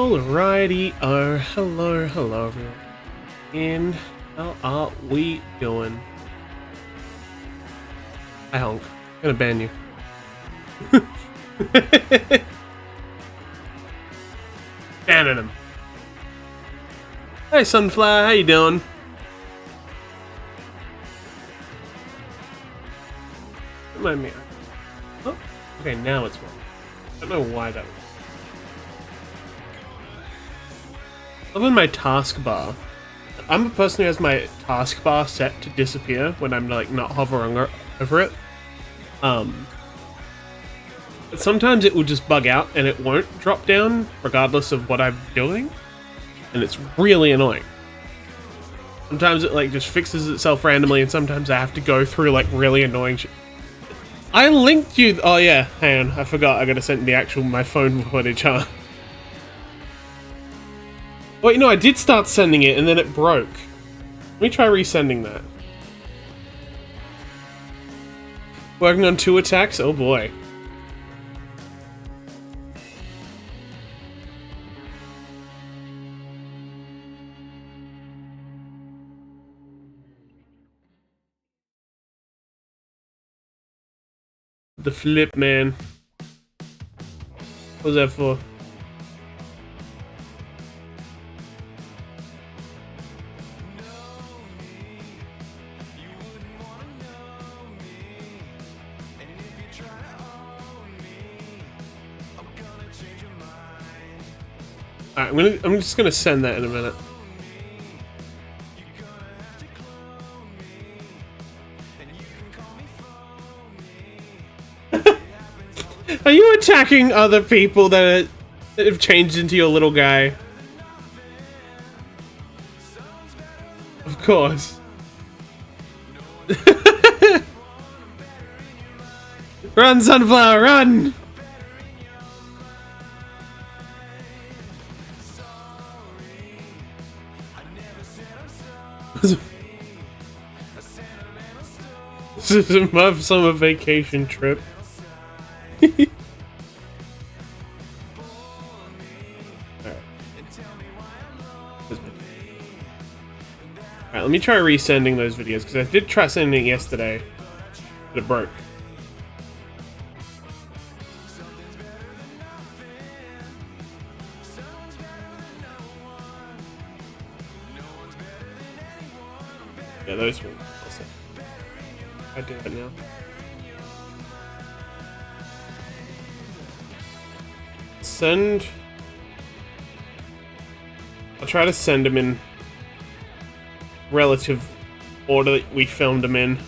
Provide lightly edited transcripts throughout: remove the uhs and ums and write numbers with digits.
Alrighty, hello everyone. And how are we doing? Hi honk. I'm gonna ban you. Banning him. Hey Sunflower, how you doing? Remind me. Oh, okay, now it's wrong. I don't know why that was. Other than my taskbar, I'm a person who has my taskbar set to disappear when I'm like not hovering over it. But sometimes it will just bug out and it won't drop down regardless of what I'm doing, and it's really annoying. Sometimes it like just fixes itself randomly, and sometimes I have to go through like really annoying shit. I linked you. Oh yeah, hang on, I forgot. I gotta send the actual my phone footage, huh? Wait, no, I did start sending it and then it broke. Let me try resending that. Working on 2 attacks? Oh boy. The flip, man. What was that for? Alright, I'm just gonna send that in a minute. Are you attacking other people that have changed into your little guy? Of course. Run, Sunflower, run! This is my summer vacation trip. Alright, let me try resending those videos, because I did try sending it yesterday, but it broke. Yeah, those ones. I do it now. Send. I'll try to send them in relative order that we filmed them in.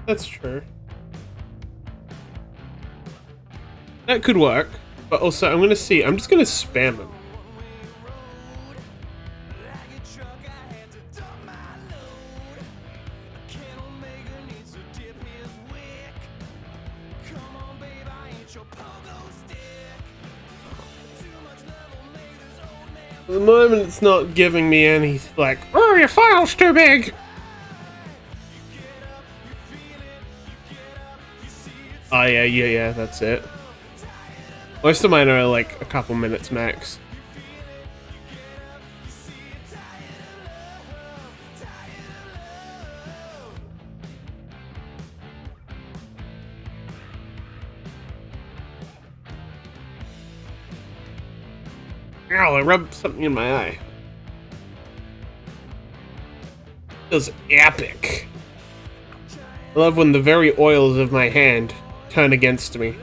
That's true. That could work, but also I'm gonna see. I'm just gonna spam him. At the moment, it's not giving me any like, oh, your file's too big. Oh yeah, that's it. Most of mine are like a couple minutes max. Ow, I rubbed something in my eye. Feels epic. I love when the very oils of my hand turn against me.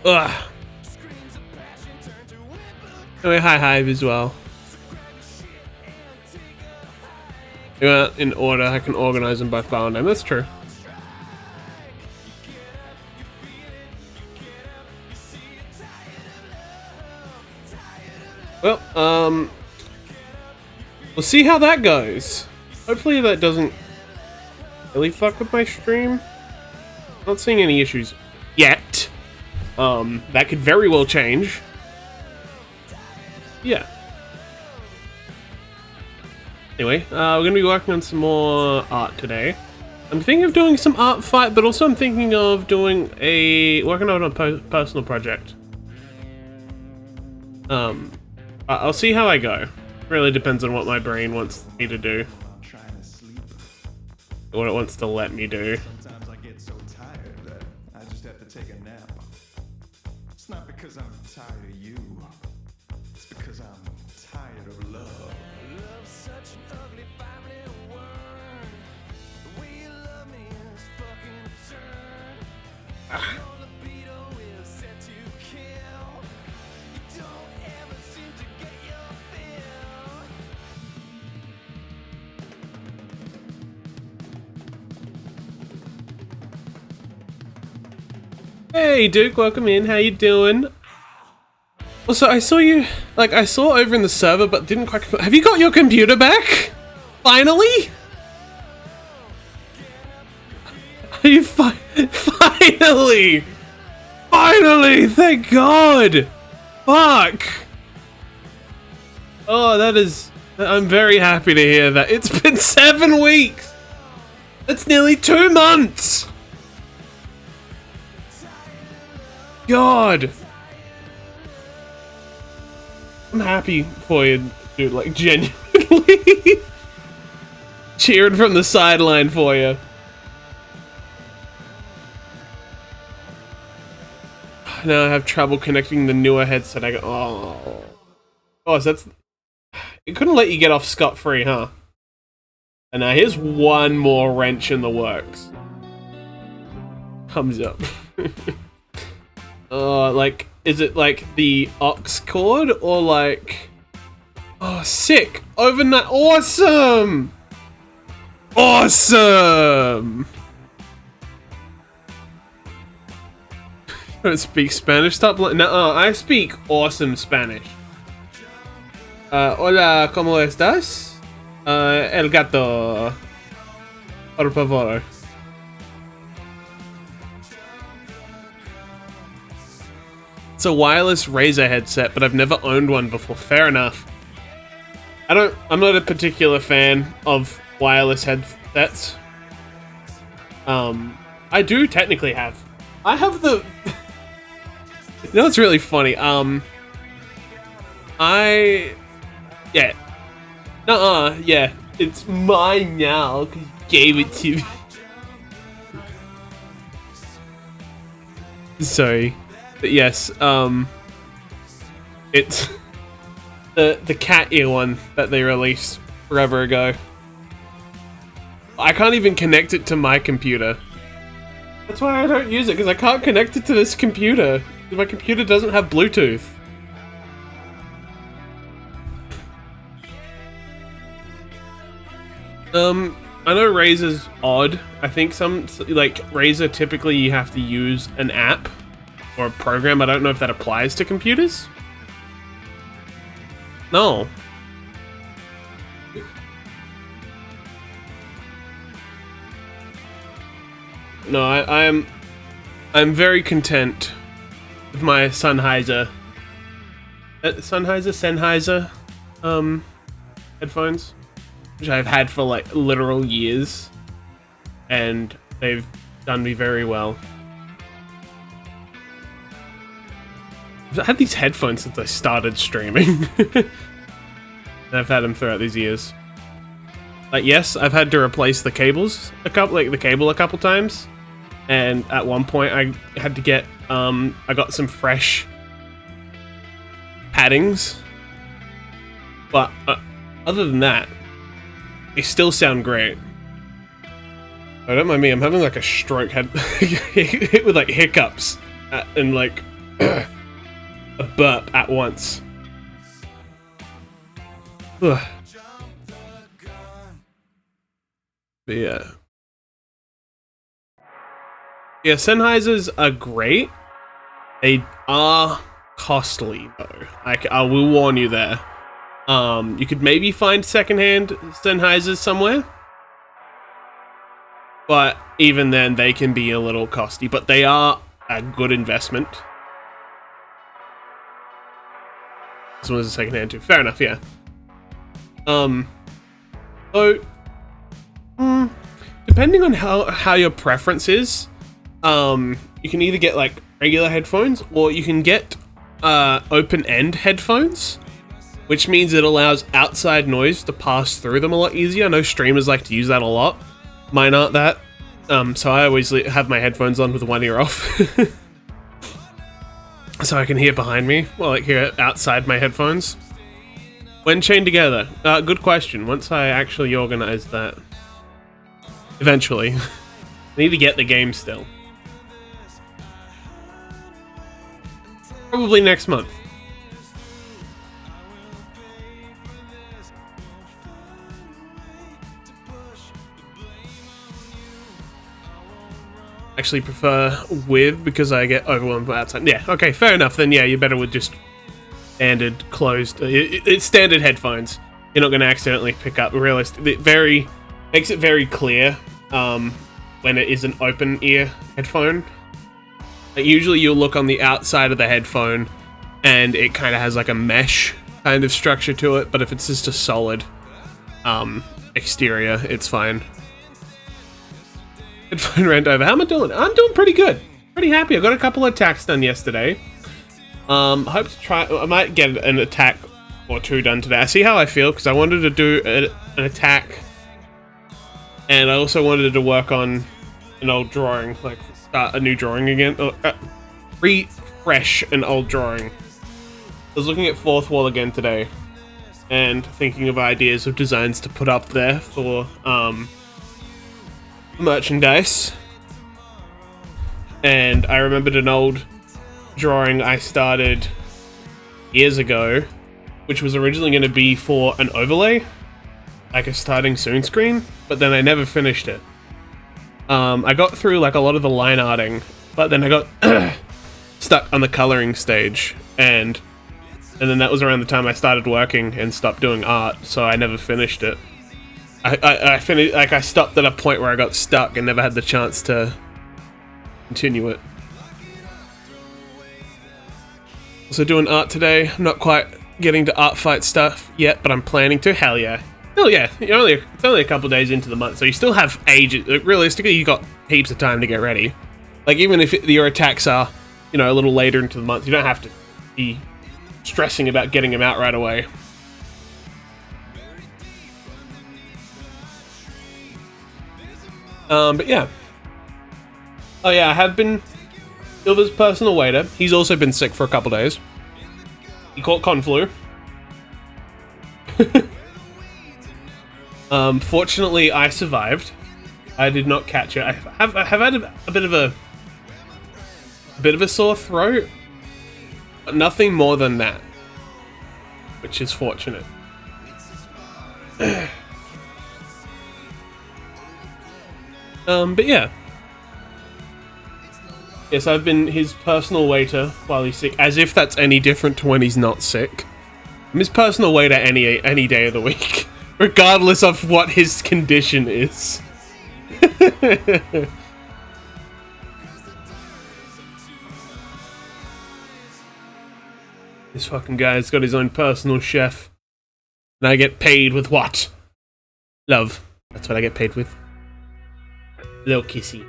Ugh. Anyway, hi Hive as well. In order, I can organize them by file name. That's true. Well, we'll see how that goes. Hopefully that doesn't really fuck with my stream. Not seeing any issues yet. That could very well change. Yeah. Anyway, we're gonna be working on some more art today. I'm thinking of doing some art fight, but also I'm thinking of doing working on a personal project. I'll see how I go. Really depends on what my brain wants me to do. What it wants to let me do. Sometimes I get so tired that I just have to take a nap. It's not because I'm tired of you. It's because I'm tired of love. Love's such an ugly family word. The way you love me is fucking absurd. Your libido is set to kill. You don't ever seem to get your fill. Hey Duke, welcome in. How you doing? Also, I saw you, I saw over in the server, but didn't quite. Have you got your computer back? Finally? Are you finally? Finally! Thank God! Fuck! Oh, that is. I'm very happy to hear that. It's been 7 weeks. That's nearly 2 months. God, I'm happy for you, dude, like genuinely cheering from the sideline for you. Now I have trouble connecting the newer headset. I go, oh, so that's, it couldn't let you get off scot-free, huh? And now here's one more wrench in the works. Thumbs up. Is it like the aux cord or like... Oh, sick! Overnight, awesome! Awesome! I don't speak Spanish, stop no, I speak awesome Spanish. Hola, ¿cómo estás? El gato. Por favor. It's a wireless Razer headset, but I've never owned one before. Fair enough. I'm not a particular fan of wireless headsets. I do technically have. I have the... You know what's really funny? Yeah. Yeah. It's mine now, because you gave it to me. Sorry. But yes, it's the cat ear one that they released forever ago. I can't even connect it to my computer. That's why I don't use it, because I can't connect it to this computer. My computer doesn't have Bluetooth. I know Razer's odd. I think Razer typically you have to use an app or a program. I don't know if that applies to computers. No. No, I'm very content with my Sennheiser headphones, which I've had for like literal years, and they've done me very well. I've had these headphones since I started streaming. And I've had them throughout these years. Like, yes, I've had to replace the cables a couple times, and at one point I had to get I got some fresh paddings, but other than that, they still sound great. Oh, don't mind me, I'm having like a stroke head hit with like hiccups and like a burp at once. Ugh. But yeah. Yeah, Sennheisers are great. They are costly though. I will warn you there. You could maybe find secondhand Sennheisers somewhere, but even then they can be a little costly, but they are a good investment. This one was a secondhand too. Fair enough, yeah. So, depending on how your preference is, you can either get like regular headphones or you can get open-end headphones, which means it allows outside noise to pass through them a lot easier. I know streamers like to use that a lot. Mine aren't that. So I always have my headphones on with one ear off. So I can hear behind me while I hear it outside my headphones. When chained together? Good question. Once I actually organize that. Eventually. I need to get the game still. Probably next month. Actually prefer with because I get overwhelmed by outside. Yeah, okay, fair enough. Then yeah, you're better with just standard closed. It's standard headphones. You're not going to accidentally pick up realistic. It makes it very clear when it is an open ear headphone. Usually you'll look on the outside of the headphone and it kind of has like a mesh kind of structure to it. But if it's just a solid exterior, it's fine. Headphone rant over. How am I doing? I'm doing pretty good. Pretty happy. I got a couple of attacks done yesterday. Hope to try. I might get an attack or two done today. I see how I feel because I wanted to do an attack, and I also wanted to work on an old drawing, like start a new drawing again, refresh an old drawing. I was looking at Fourth Wall again today, and thinking of ideas of designs to put up there for merchandise, and I remembered an old drawing I started years ago, which was originally going to be for an overlay, like a starting soon screen, but then I never finished it. I got through like a lot of the line arting, but then I got stuck on the coloring stage, and then that was around the time I started working and stopped doing art, so I never finished it. I finished, like I stopped at a point where I got stuck and never had the chance to continue it. Also doing art today. I'm not quite getting to art fight stuff yet, but I'm planning to. Hell yeah. Hell yeah. It's only a couple days into the month, so you still have ages. Like, realistically, you got heaps of time to get ready. Like, even if your attacks are, a little later into the month, you don't have to be stressing about getting them out right away. But yeah. Oh yeah, I have been Silver's personal waiter. He's also been sick for a couple days. He caught conflu. Fortunately, I survived. I did not catch it. I have had a bit of a sore throat, but nothing more than that, which is fortunate. But yeah. Yes, I've been his personal waiter while he's sick, as if that's any different to when he's not sick. I'm his personal waiter any day of the week, regardless of what his condition is. This fucking guy's got his own personal chef. And I get paid with what? Love. That's what I get paid with. Little kissy.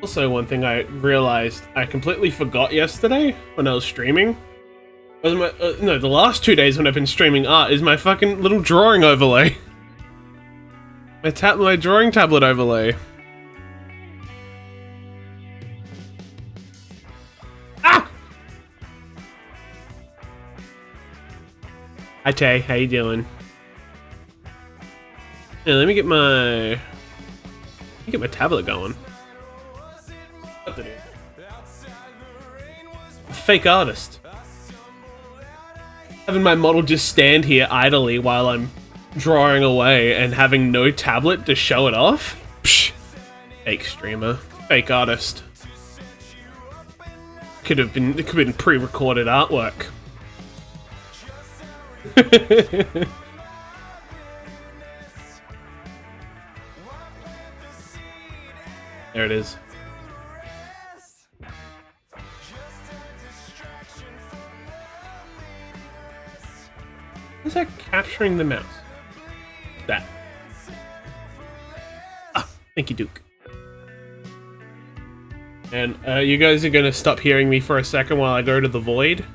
Also, one thing I realized I completely forgot yesterday when I was streaming was the last 2 days when I've been streaming art is my fucking little drawing overlay. My drawing tablet overlay. Ah! Hi Tay, how you doing? Yeah, let me get my tablet going. Fake artist. Having my model just stand here idly while I'm drawing away and having no tablet to show it off? Psh. Fake streamer. Fake artist. It could have been pre-recorded artwork. There it is. Is that capturing the mouse? That. Ah, thank you, Duke. And you guys are gonna stop hearing me for a second while I go to the void.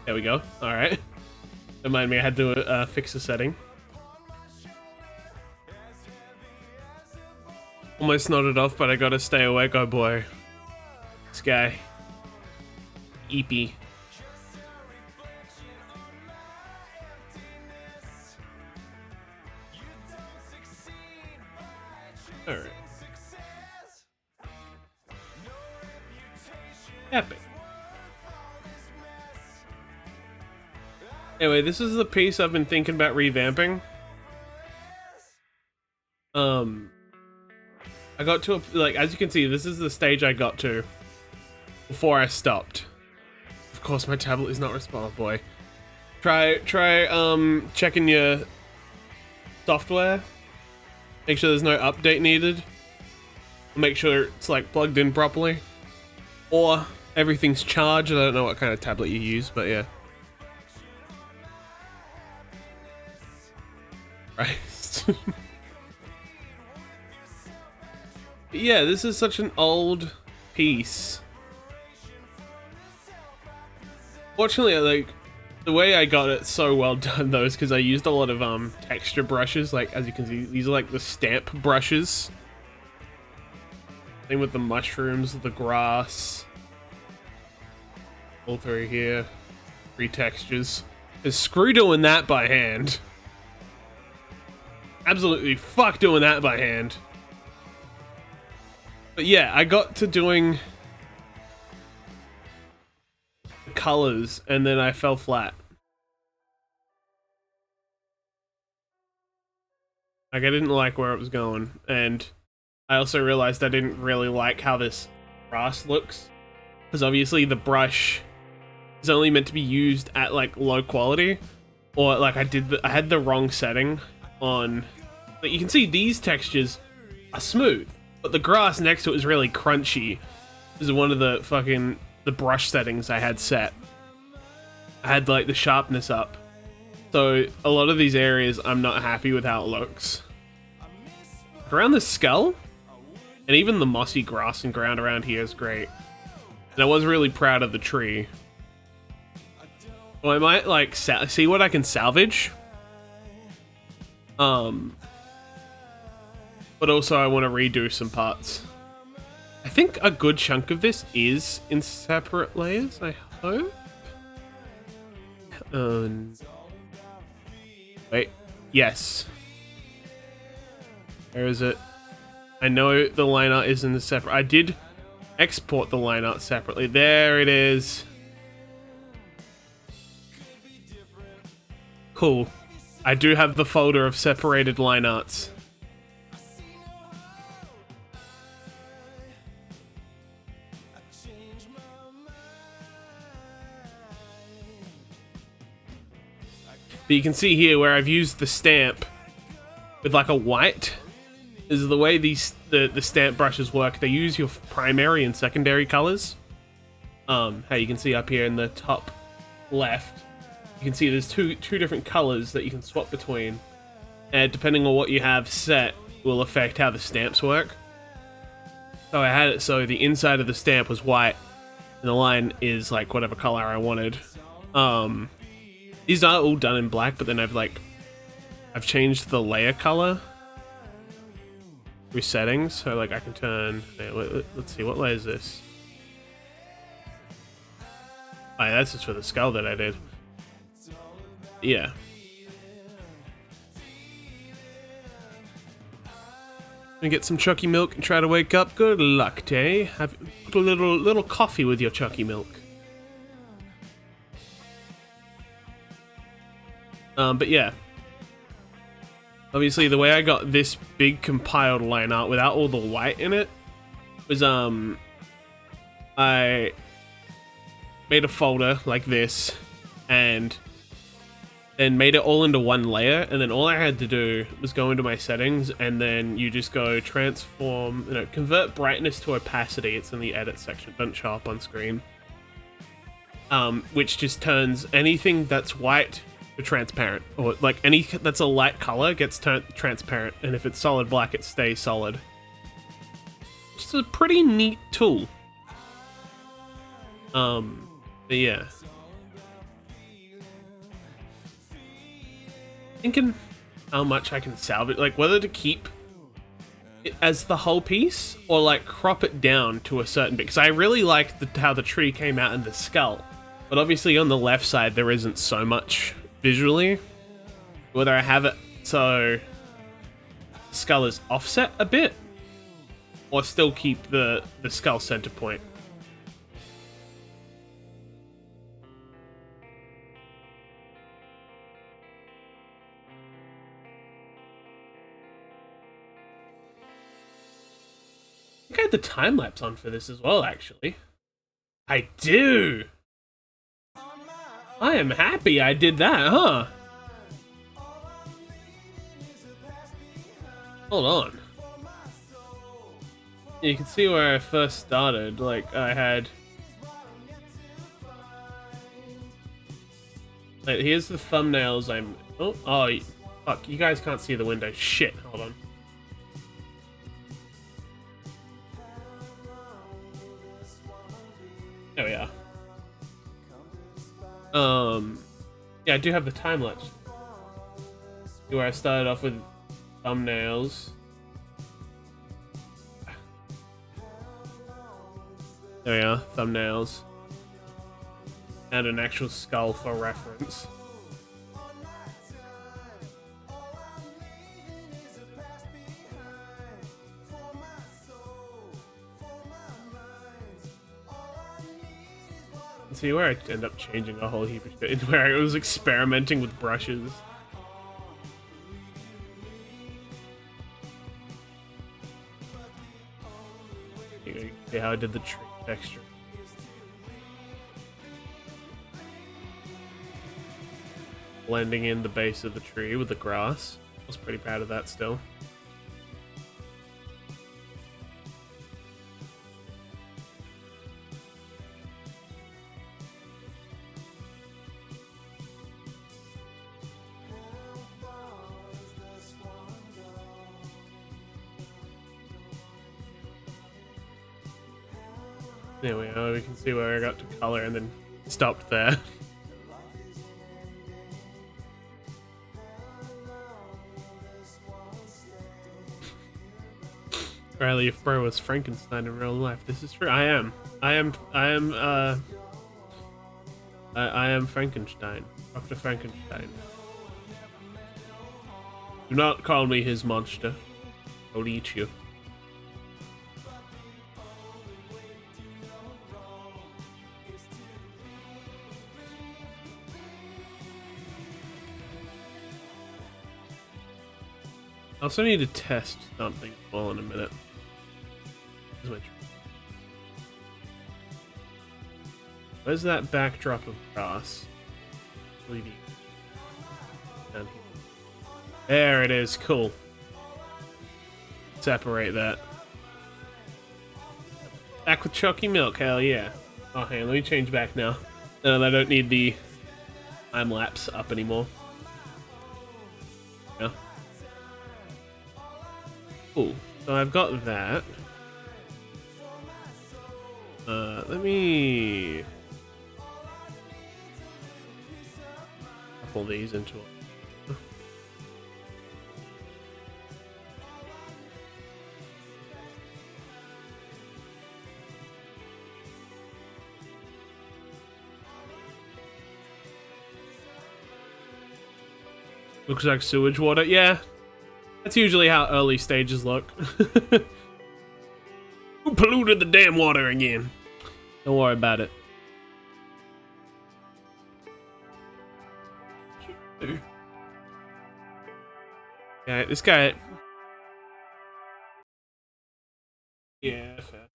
There we go. Alright. Remind me, I had to fix the setting. Almost nodded off, but I gotta stay awake, oh boy. This guy. Eepy. Alright. Epic. Anyway, this is the piece I've been thinking about revamping. I got to like, as you can see, this is the stage I got to before I stopped. Of course, my tablet is not responding, boy. Try checking your software. Make sure there's no update needed. Make sure it's like plugged in properly, or everything's charged. I don't know what kind of tablet you use, but yeah. Right. Yeah, this is such an old piece. Fortunately, like, the way I got it so well done though is because I used a lot of texture brushes. Like, as you can see, these are like the stamp brushes. Same with the mushrooms, the grass. All through here. 3 textures. Cause screw doing that by hand. Absolutely fuck doing that by hand. But yeah, I got to doing colors and then I fell flat. Like, I didn't like where it was going, and I also realized I didn't really like how this grass looks, because obviously the brush is only meant to be used at like low quality, or like I had the wrong setting on. But you can see these textures are smooth, but the grass next to it is really crunchy. This is one of the brush settings I had set. I had like the sharpness up. So a lot of these areas I'm not happy with how it looks. Around the skull, and even the mossy grass and ground around here is great. And I was really proud of the tree. Well, I might like see what I can salvage. But also I want to redo some parts. I think a good chunk of this is in separate layers, I hope. Wait, yes. Where is it? I know the line art is in the separate. I did export the line art separately. There it is. Cool. I do have the folder of separated line arts. But you can see here where I've used the stamp with like a white is the way the stamp brushes work. They use your primary and secondary colors. How you can see up here in the top left, you can see there's two different colors that you can swap between, and depending on what you have set will affect how the stamps work. So I had it so the inside of the stamp was white and the line is like whatever color I wanted. These are all done in black, but then I've changed the layer color through settings, so like I can turn. Let's see, what layer is this? Oh, yeah, that's just for the skull that I did. Yeah. Gonna get some Chucky milk and try to wake up. Good luck, Tay. Put a little coffee with your Chucky milk. But yeah. Obviously, the way I got this big compiled line art without all the white in it was, I made a folder like this and then made it all into one layer, and then all I had to do was go into my settings, and then you just go transform, convert brightness to opacity. It's in the edit section, doesn't show up on screen. Which just turns anything that's white to transparent, or like any that's a light color gets turned transparent, and if it's solid black, it stays solid. It's a pretty neat tool. But yeah. Thinking how much I can salvage, like whether to keep it as the whole piece or like crop it down to a certain bit, because I really like how the tree came out in the skull, but obviously on the left side there isn't so much visually. Whether I have it so the skull is offset a bit or still keep the skull center point. I think I had the time lapse on for this as well, actually. I do! I am happy I did that, huh? Hold on. You can see where I first started, like I had... Like, here's the thumbnails I'm... Oh, fuck, you guys can't see the window. Shit, hold on. There we are. Yeah, I do have the time lapse. Where I started off with thumbnails. There we are, thumbnails. And an actual skull for reference. See where I end up changing a whole heap of shit, where I was experimenting with brushes. You can see how I did the tree texture. Blending in the base of the tree with the grass. I was pretty proud of that still. There we are, we can see where I got to color and then stopped there. Riley, if bro was Frankenstein in real life, this is true. I am Frankenstein. Dr. Frankenstein. Do not call me his monster. I'll eat you. I also need to test something well in a minute. Where's that backdrop of grass? Down here. There it is, cool. Separate that. Back with chalky milk, hell yeah. Oh, hey, let me change back now. No, I don't need the time lapse up anymore. Yeah. Cool. So I've got that. Let me couple these into it. Looks like sewage water. Yeah, that's usually how early stages look. Who polluted the damn water again? Don't worry about it. Yeah, this guy. Yeah, fair.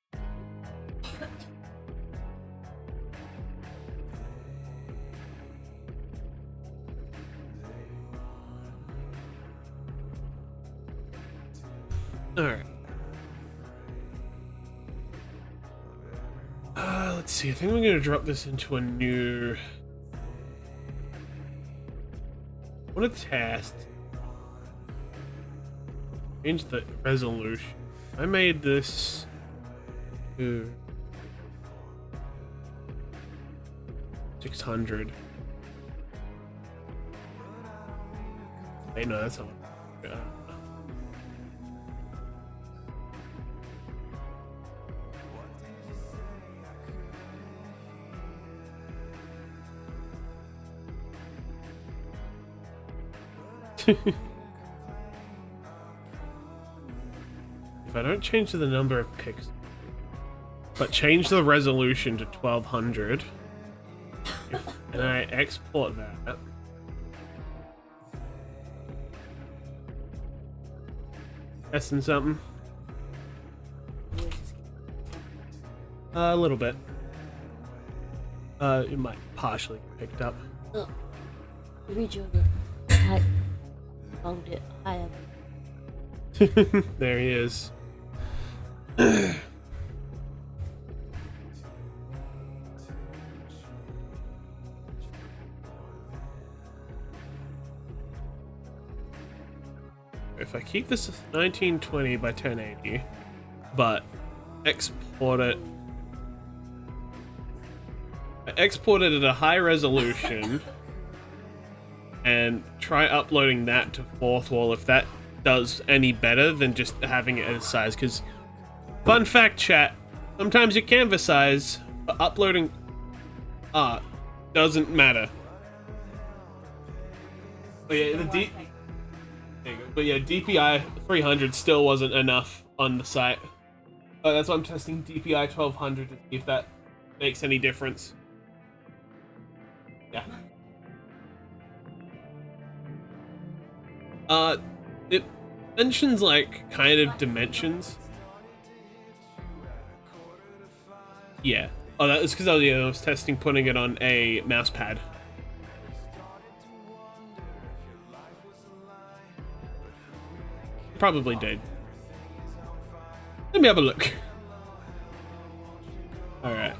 Alright. Let's see. I think I'm going to drop this into a new... I want to test. Change the resolution. I made this... to 600. Hey, no, that's not... If I don't change the number of pixels, but change the resolution to 1200, and I export that, testing something. A little bit. It might partially get picked up. Oh, rejoin it. I found it. I am. There he is. If I keep this 1920 by 1080, but export it, I export it at a high resolution and try uploading that to fourth wall if that does any better than just having it at a size. Because fun fact, chat, sometimes your canvas size for uploading art doesn't matter. But yeah, DPI 300 still wasn't enough on the site. That's why I'm testing DPI 1200 to see if that makes any difference. Yeah. It mentions like kind of dimensions. Yeah. Oh, that was because I was testing putting it on a mouse pad. Probably did. Let me have a look. All right.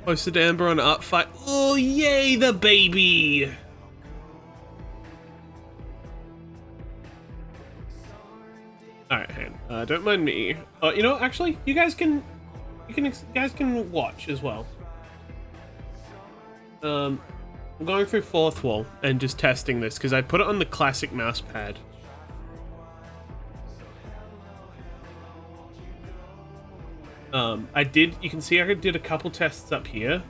Posted Amber on Art Fight. Oh, yay, the baby! Alright, hang on. Don't mind me. You know, actually, you guys can watch as well. I'm going through fourth wall and just testing this because I put it on the classic mouse pad. You can see I did a couple tests up here.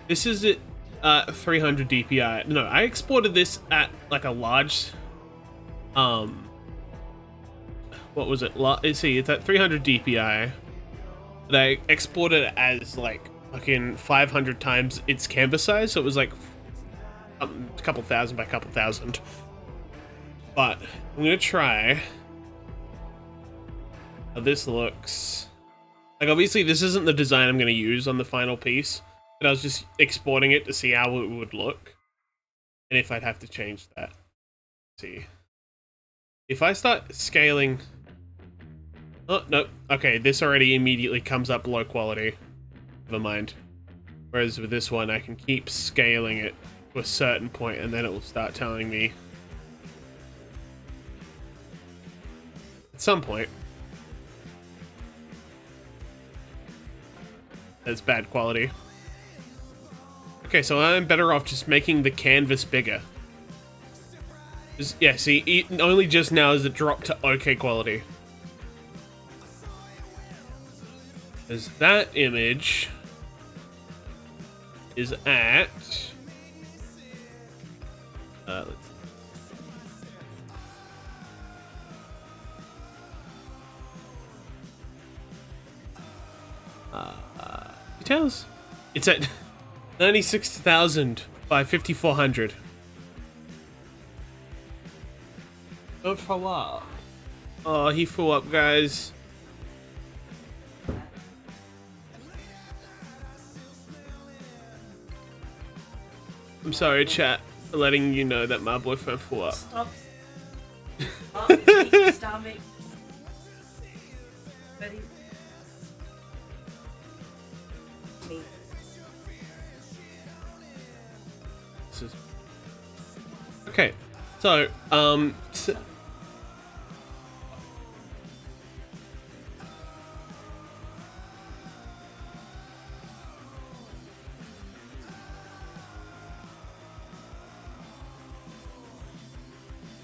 This is at 300 DPI. No, I exported this at like a large, what was it? Let's see, it's at 300 DPI. But I exported it as like fucking 500 times its canvas size, so it was like a couple thousand by a couple thousand. But I'm gonna try how this looks. Like, obviously, this isn't the design I'm going to use on the final piece, but I was just exporting it to see how it would look, and if I'd have to change that. Let's see. If I start scaling... Oh, no. Okay, this already immediately comes up low quality. Never mind. Whereas with this one, I can keep scaling it to a certain point, and then it will start telling me at some point that's bad quality. Okay, so I'm better off just making the canvas bigger. Yeah, see, only just now is it dropped to okay quality. Because that image is at... let's see. Details? It's at 96,000 by 5400. Don't fall up. Oh, he flew up, guys. I'm sorry, chat, for letting you know that my boyfriend flew up. Stop. Stop it. Ready? Me. This is... Okay, so,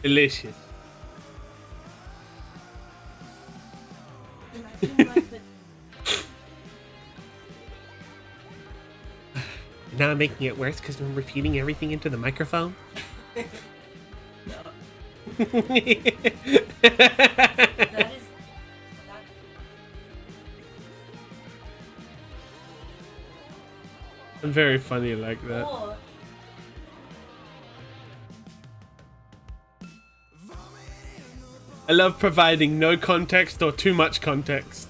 delicious. Now I'm making it worse because I'm repeating everything into the microphone. That is. I'm very funny like that. Or I love providing no context or too much context.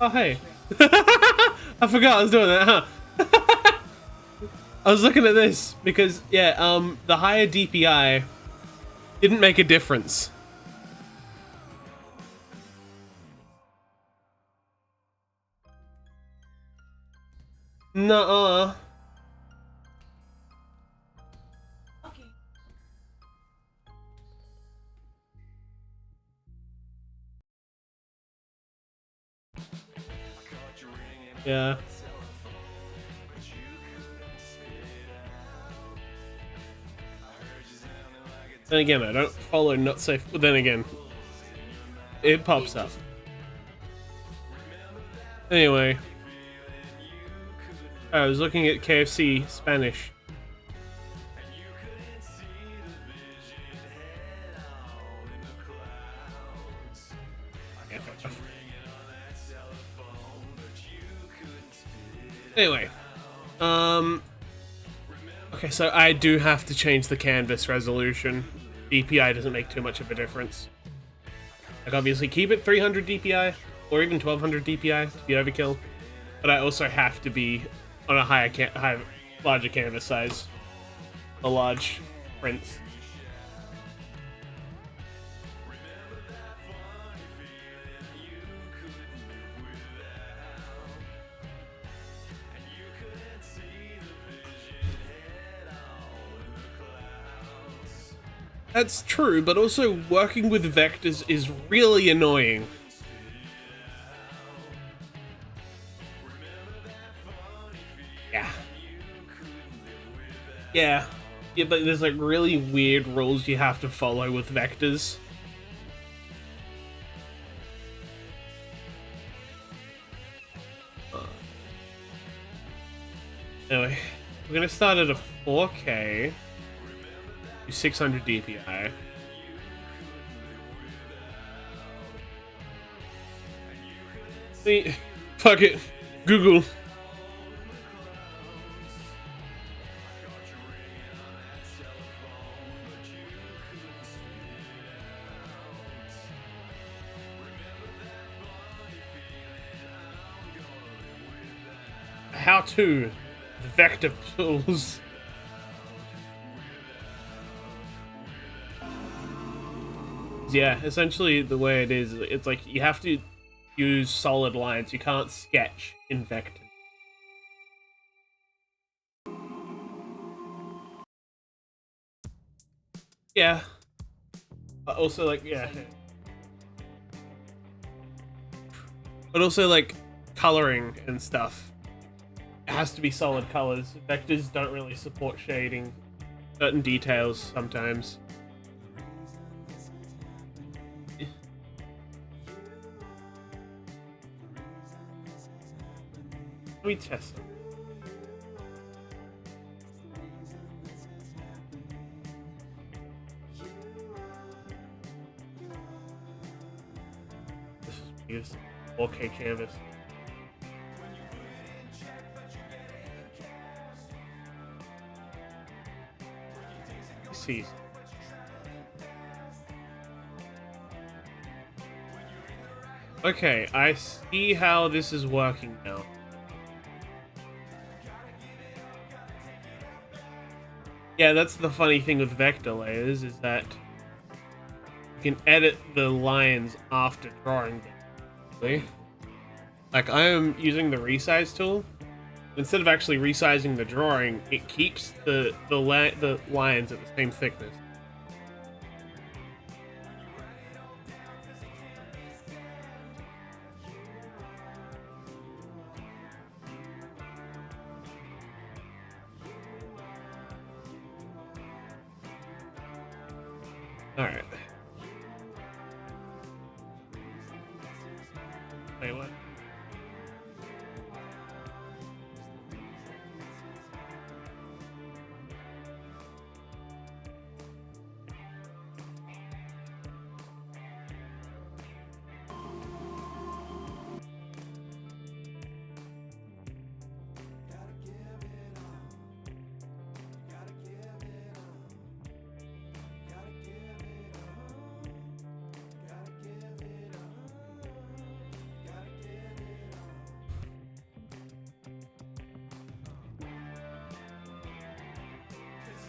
Oh, hey. I forgot I was doing that, huh? I was looking at this because, yeah, the higher DPI didn't make a difference. Nuh-uh. okay. Yeah. Then again, I don't follow not safe. But then again, it pops up. Anyway, I was looking at KFC Spanish. Anyway, okay, so I do have to change the canvas resolution. DPI doesn't make too much of a difference. Like, obviously keep it 300 DPI or even 1200 DPI to be overkill, but I also have to be on a larger canvas size, a large prints. That's true, but also working with vectors is really annoying. Yeah. Yeah. Yeah, but there's like really weird rules you have to follow with vectors. Anyway, we're gonna start at a 4K. 600 DPI. See, fuck it. Google. How to vector tools. Yeah, essentially the way it is, it's like you have to use solid lines. You can't sketch in vector. Yeah. But also, like, yeah. But also, like, coloring and stuff. It has to be solid colors. Vectors don't really support shading certain details sometimes. Let me test them. This is beautiful. 4K canvas. See. Okay, I see how this is working now. Yeah, that's the funny thing with vector layers, is that you can edit the lines after drawing them. Like, I am using the resize tool. Instead of actually resizing the drawing, it keeps the lines at the same thickness. Alright. Wait, what?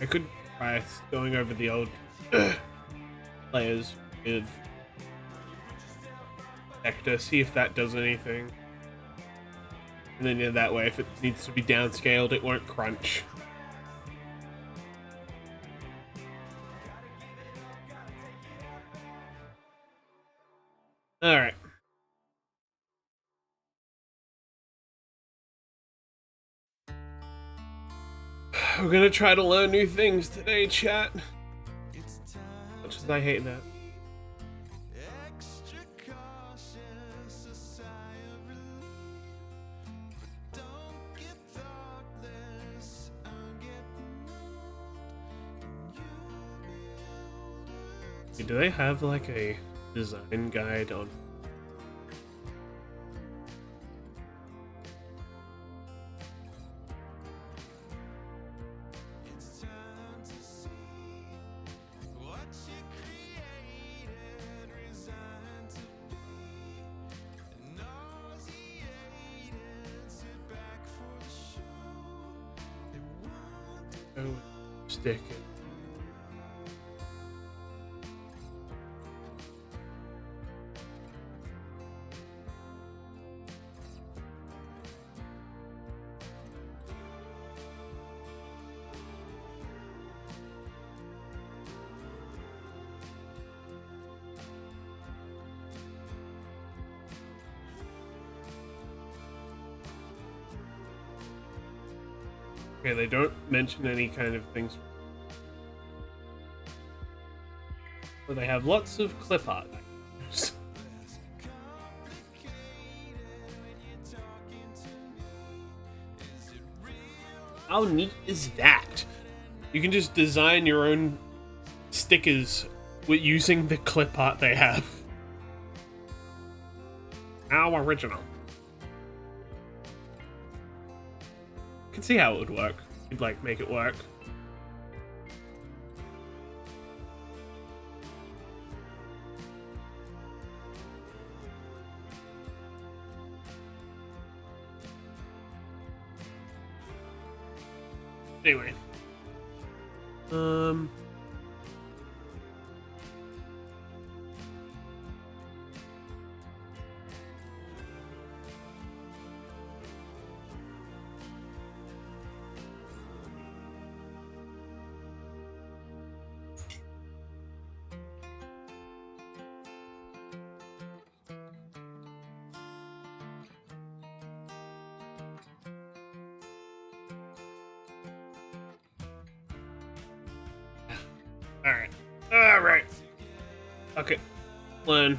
I could try going over the old layers with vector, see if that does anything. And then, yeah, that way, if it needs to be downscaled, it won't crunch. Alright. We're gonna try to learn new things today, chat. Much as I hate that. Extra cautious, a sigh of relief. But don't get thoughtless, I'm getting old. And you'll be older. Do they have like a design guide on? It's time to see what you created, resigned to be nauseated. Sit back for the show. It won't Oh, stick it. Okay, they don't mention any kind of things. But they have lots of clip art. How neat is that? You can just design your own stickers with using the clip art they have. How original. I can see how it would work. You'd like make it work. Anyway. Alright. Alright. Okay. Learn.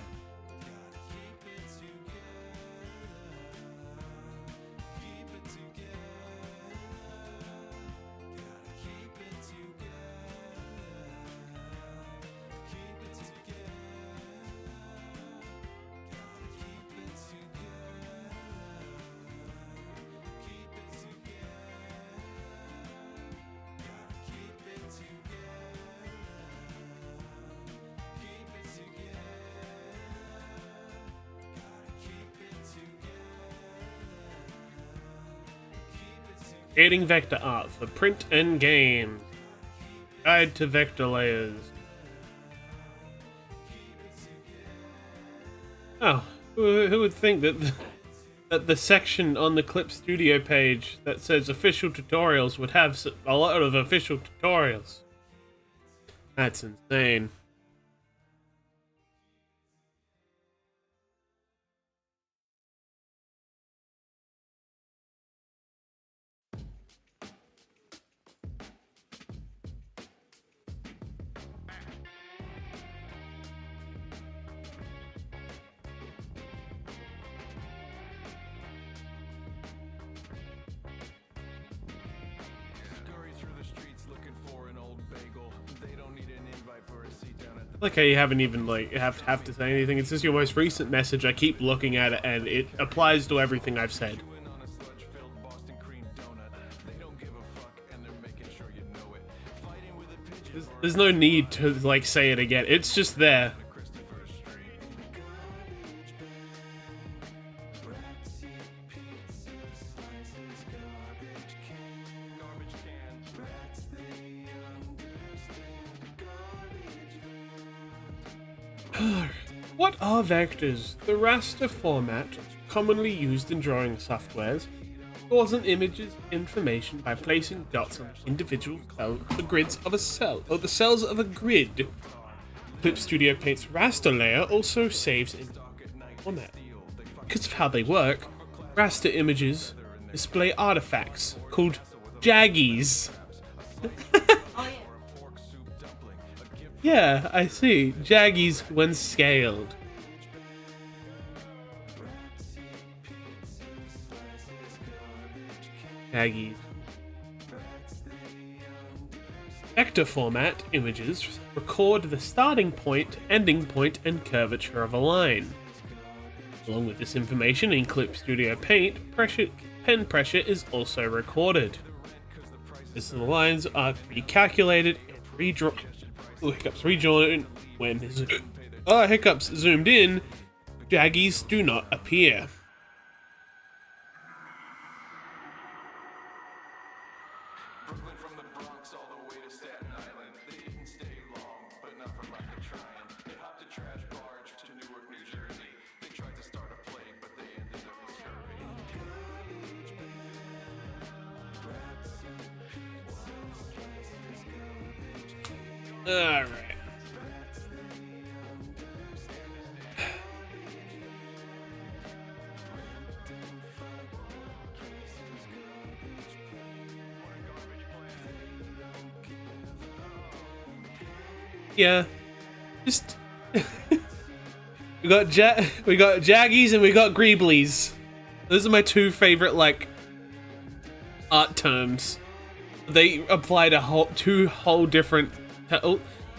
Creating vector art for print and games. Guide to vector layers. Oh, who would think that that the section on the Clip Studio page that says official tutorials would have a lot of official tutorials? That's insane. Scurry through the streets looking for an old bagel. They don't need an invite for a seat down at the Like how you haven't even like have to say anything. It's just your most recent message. I keep looking at it and it applies to everything I've said. win on a sludge-filled Boston cream donut. They don't give a fuck and they're making sure you know it. Fighting with a pigeon There's no need to like say it again. It's just there. Christopher Street. Garbage can. What are vectors? The raster format, commonly used in drawing softwares, stores an image's information by placing dots on individual the grids of a cell, or the cells of a grid. Clip Studio Paint's raster layer also saves in format. Because of how they work, raster images display artifacts called jaggies. Oh, yeah. Yeah, I see. Jaggies when scaled. Jaggies. Vector format images record the starting point, ending point, and curvature of a line. Along with this information in Clip Studio Paint, pen pressure is also recorded. As the lines are recalculated and redrawn when hiccups zoomed in, jaggies do not appear. Brooklyn from the Bronx all the way to Staten Island. They didn't stay long, but not for lack of trying. They hopped a trash barge to Newark, New Jersey. They tried to start a plague, but they ended up with scurvy. Alright. Yeah. Just we got Jaggies and we got Greeblies. Those are my two favorite like art terms. They apply to two whole different.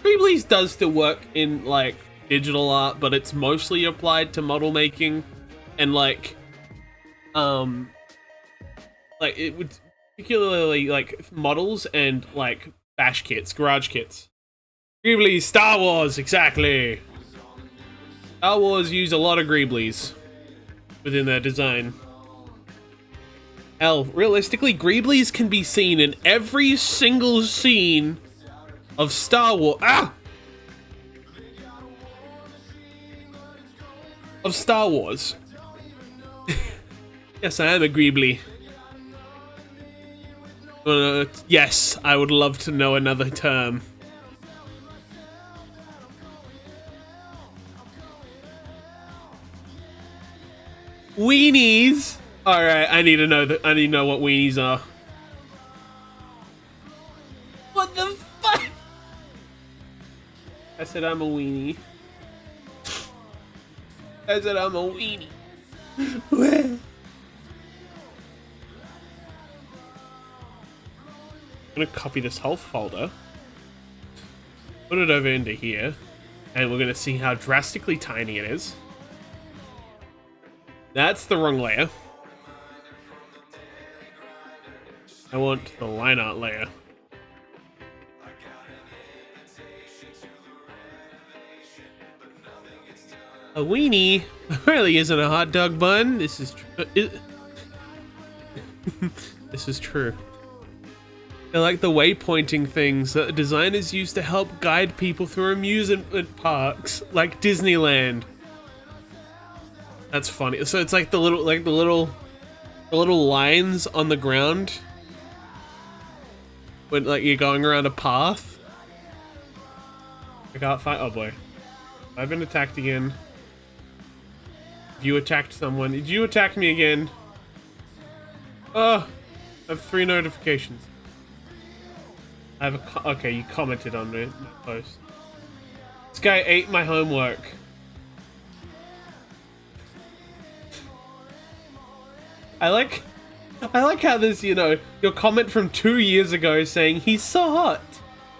Greeblies does still work in like digital art, but it's mostly applied to model making and like it would particularly like models and like bash kits, garage kits. Greeblies, Star Wars, exactly. Star Wars use a lot of Greeblies within their design. Hell, realistically, Greeblies can be seen in every single scene of Star Wars. Of Star Wars. Yes, I am a Greebly. Yes, I would love to know another term. Weenies. All right, I need to know what weenies are. What the fuck? I said I'm a weenie. I said I'm a weenie. I'm gonna copy this whole folder, put it over into here, and we're gonna see how drastically tiny it is. That's the wrong layer. I want the line art layer. A weenie really isn't a hot dog bun. This is This is true. They're like the waypointing things that designers use to help guide people through amusement parks, like Disneyland. That's funny. So it's like the little lines on the ground when like you're going around a path. I can't find. Oh boy, I've been attacked again. You attacked someone. Did you attack me again? Oh, I have 3 notifications. I have a okay, you commented on my post. This guy ate my homework. I like how this, you know, your comment from 2 years ago saying he's so hot,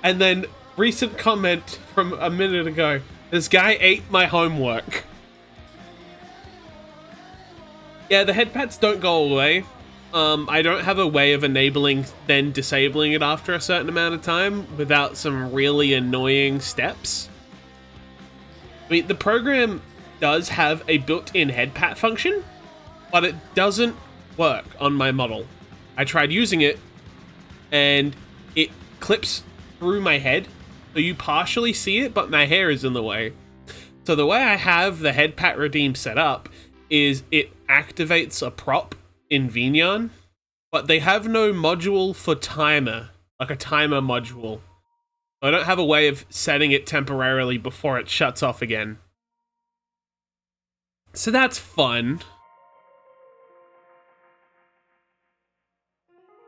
and then recent comment from a minute ago, this guy ate my homework. Yeah, the head pats don't go away. I don't have a way of enabling then disabling it after a certain amount of time without some really annoying steps. I mean, the program does have a built-in head pat function, but it doesn't work on my model. I tried using it and it clips through my head, so you partially see it, but my hair is in the way. So the way I have the head pat redeem set up is it activates a prop in Vignon, but they have no module for timer, like a timer module. I don't have a way of setting it temporarily before it shuts off again. So that's fun.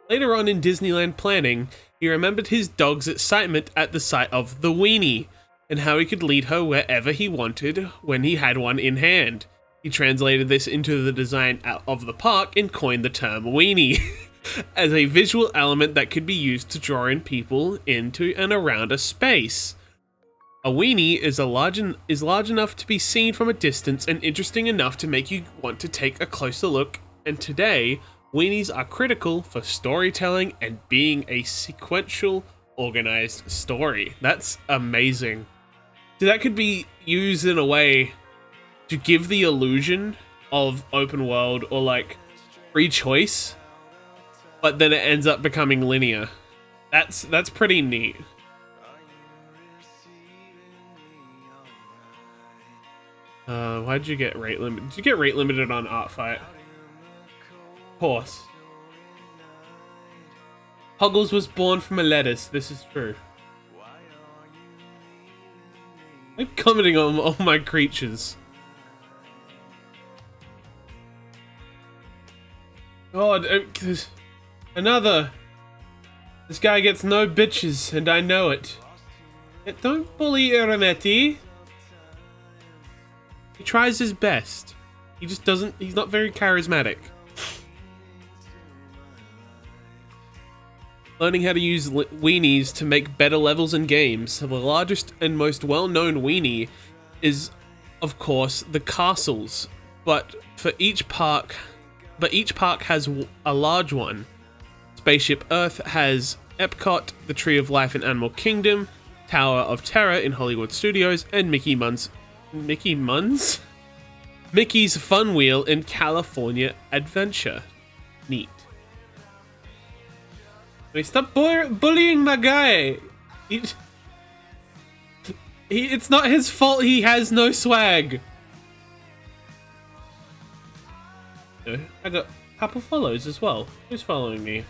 Later on in Disneyland planning, he remembered his dog's excitement at the sight of the weenie, and how he could lead her wherever he wanted when he had one in hand. He translated this into the design of the park and coined the term weenie as a visual element that could be used to draw in people into and around a space. A weenie is large enough to be seen from a distance and interesting enough to make you want to take a closer look, and today, weenies are critical for storytelling and being a sequential, organized story. That's amazing. So that could be used in a way to give the illusion of open world or like free choice, but then it ends up becoming linear. That's pretty neat. Why'd you get rate limited? Did you get rate limited on Art Fight? Of course. Puggles was born from a lettuce. This is true. I'm commenting on all my creatures. God, another. This guy gets no bitches, and I know it. Don't bully Irametti. He tries his best. He just doesn't. He's not very charismatic. Learning how to use weenies to make better levels in games. The largest and most well-known weenie is, of course, the castles. But each park has a large one. Spaceship Earth has Epcot, the Tree of Life in Animal Kingdom, Tower of Terror in Hollywood Studios, and Mickey's Fun Wheel in California Adventure. Neat. Wait, stop bullying my guy. It's not his fault he has no swag. I got a couple follows as well. Who's following me?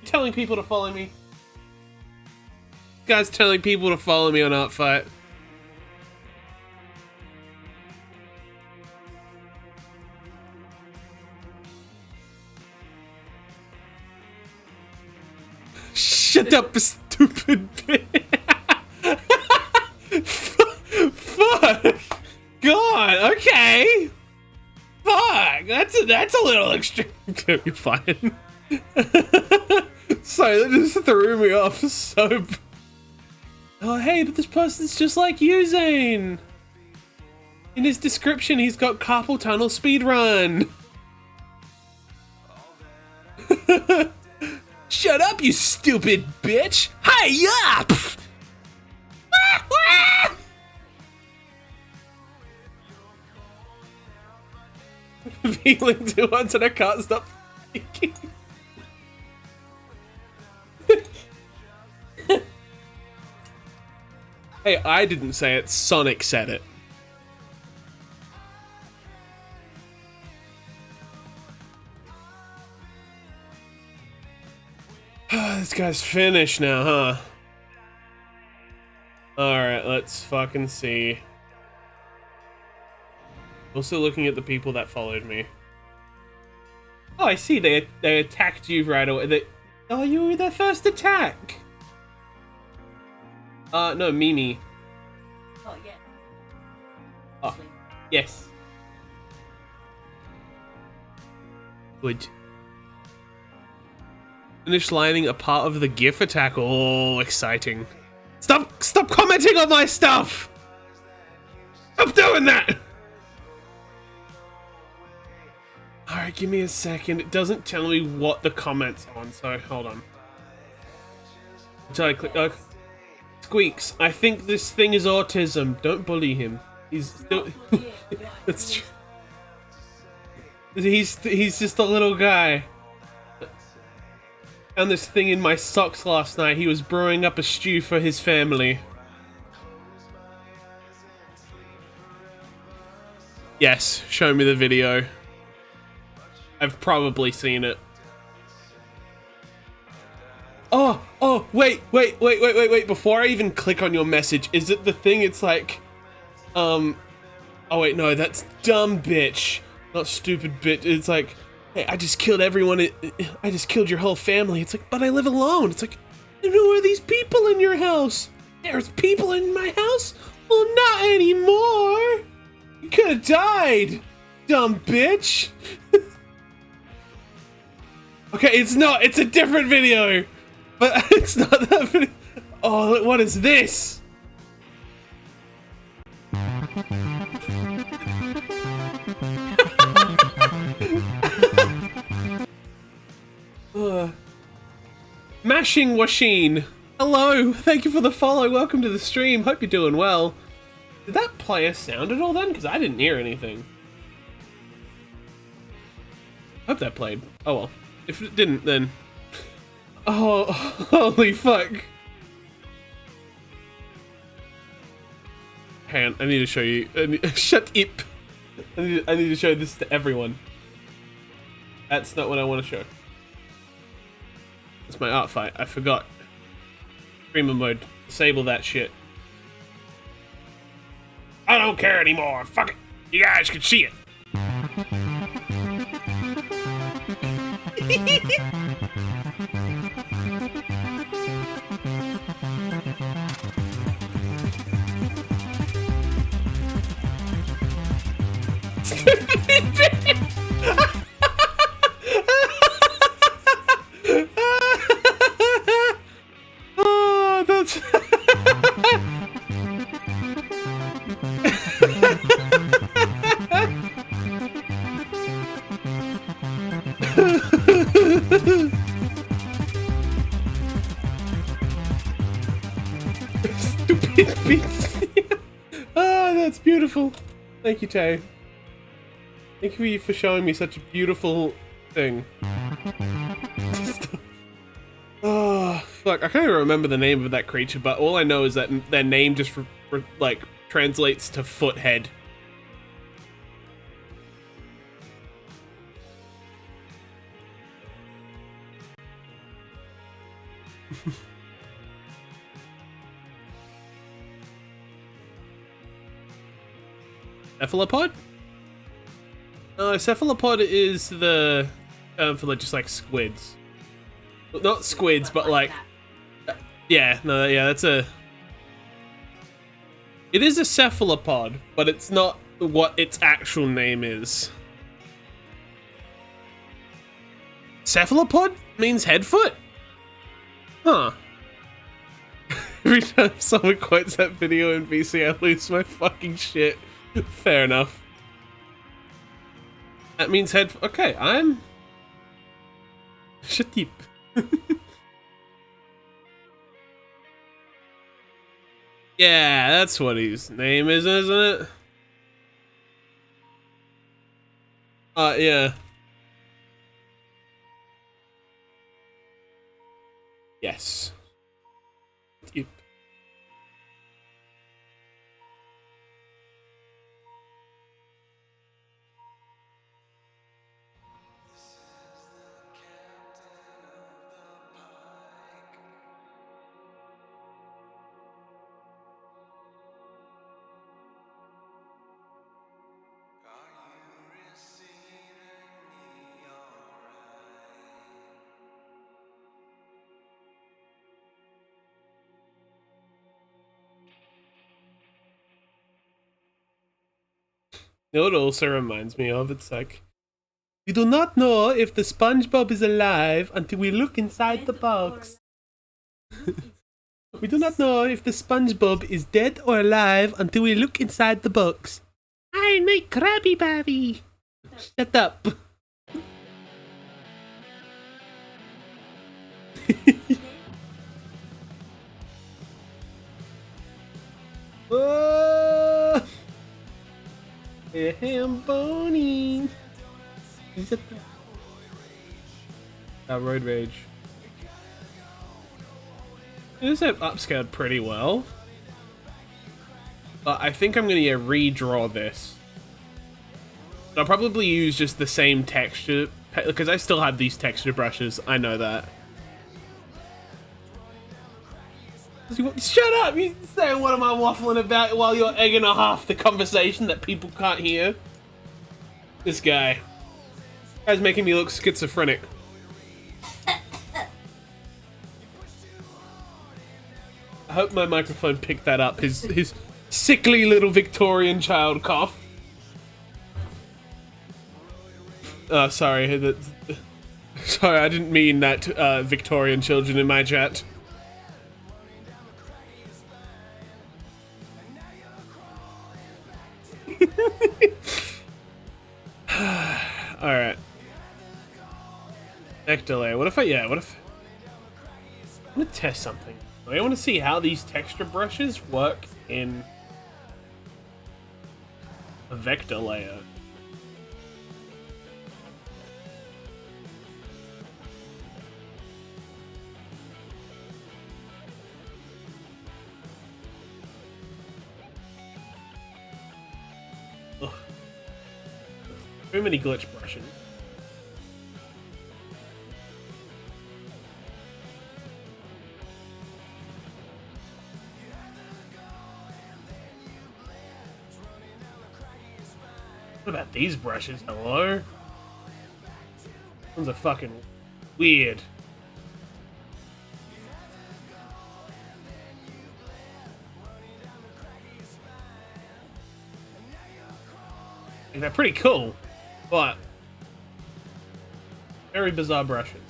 You telling people to follow me? This guy's telling people to follow me on Art Fight. Shut up, stupid bitch. Fuck. God, okay. Fuck, that's a little extreme. You're fine. Sorry, that just threw me off so. Oh, hey, but this person's just like you, Zane. In his description, he's got carpal tunnel speedrun. Shut up, you stupid bitch! Hi-ya! feeling too much and I can't stop thinking. Hey, I didn't say it, Sonic said it. This guy's finished now, huh? Alright, let's fucking see. Also looking at the people that followed me. Oh, I see, they attacked you right away. Oh, you were their first attack! No, Mimi. Oh, yeah. Oh, yes. Good. Finish lining a part of the GIF attack. Oh, exciting. Stop commenting on my stuff! Stop doing that! Alright, give me a second. It doesn't tell me what the comment's on, so hold on. Until I click... Squeaks, I think this thing is autism. Don't bully him. He's still... That's true. He's just a little guy. Found this thing in my socks last night. He was brewing up a stew for his family. Yes, show me the video. I've probably seen it. Oh, wait. Before I even click on your message, is it the thing it's like, oh wait, no, that's dumb bitch. Not stupid bitch. It's like, hey, I just killed everyone. I just killed your whole family. It's like, but I live alone. It's like, and who are these people in your house? There's people in my house? Well, not anymore. You could have died, dumb bitch. Okay, it's not. It's a different video. But it's not that video. Oh, what is this? Mashing Washeen. Hello, thank you for the follow. Welcome to the stream. Hope you're doing well. Did that play a sound at all then? Because I didn't hear anything. Hope that played. Oh well. If it didn't, then... Oh, holy fuck. Hang on, I need to show you. Shut up. I need to show this to everyone. That's not what I want to show. It's my art fight. I forgot. Streamer mode. Disable that shit. I don't care anymore. Fuck it. You guys can see it. Oh, that's stupid beats. Oh, that's beautiful. Thank you, Tay. Thank you for showing me such a beautiful thing. Oh, fuck. I can't even remember the name of that creature, but all I know is that their name just, like, translates to foothead. Cephalopod? Cephalopod is the term for just like squids. Not squids, but like... Yeah, no, yeah, that's a... It is a cephalopod, but it's not what its actual name is. Cephalopod means headfoot? Huh. Every time someone quotes that video in VC, I lose my fucking shit. Fair enough. That means head... Okay, I'm... Shatip. Yeah, that's what his name is, isn't it? Yeah. Yes. Yep. You know what it also reminds me of? It's like, we do not know if the SpongeBob is alive until we look inside the box. We do not know if the SpongeBob is dead or alive until we look inside the box. I make Krabby Babby. Shut up. Oh, Hamboni. Is it Road Rage? This is upscaled pretty well. But I think I'm gonna redraw this. I'll probably use just the same texture, because I still have these texture brushes, I know that. Shut up! You saying what am I waffling about while you're egging off the conversation that people can't hear? This guy. Guy's making me look schizophrenic. I hope my microphone picked that up, his sickly little Victorian child cough. Sorry, sorry, I didn't mean that, Victorian children in my chat. Alright. Vector layer. What if I'm gonna test something. I want to see how these texture brushes work in a vector layer. Ugh. Too many glitch brushes. What about these brushes? Hello? Ones are fucking weird. And they're pretty cool, but very bizarre brushes.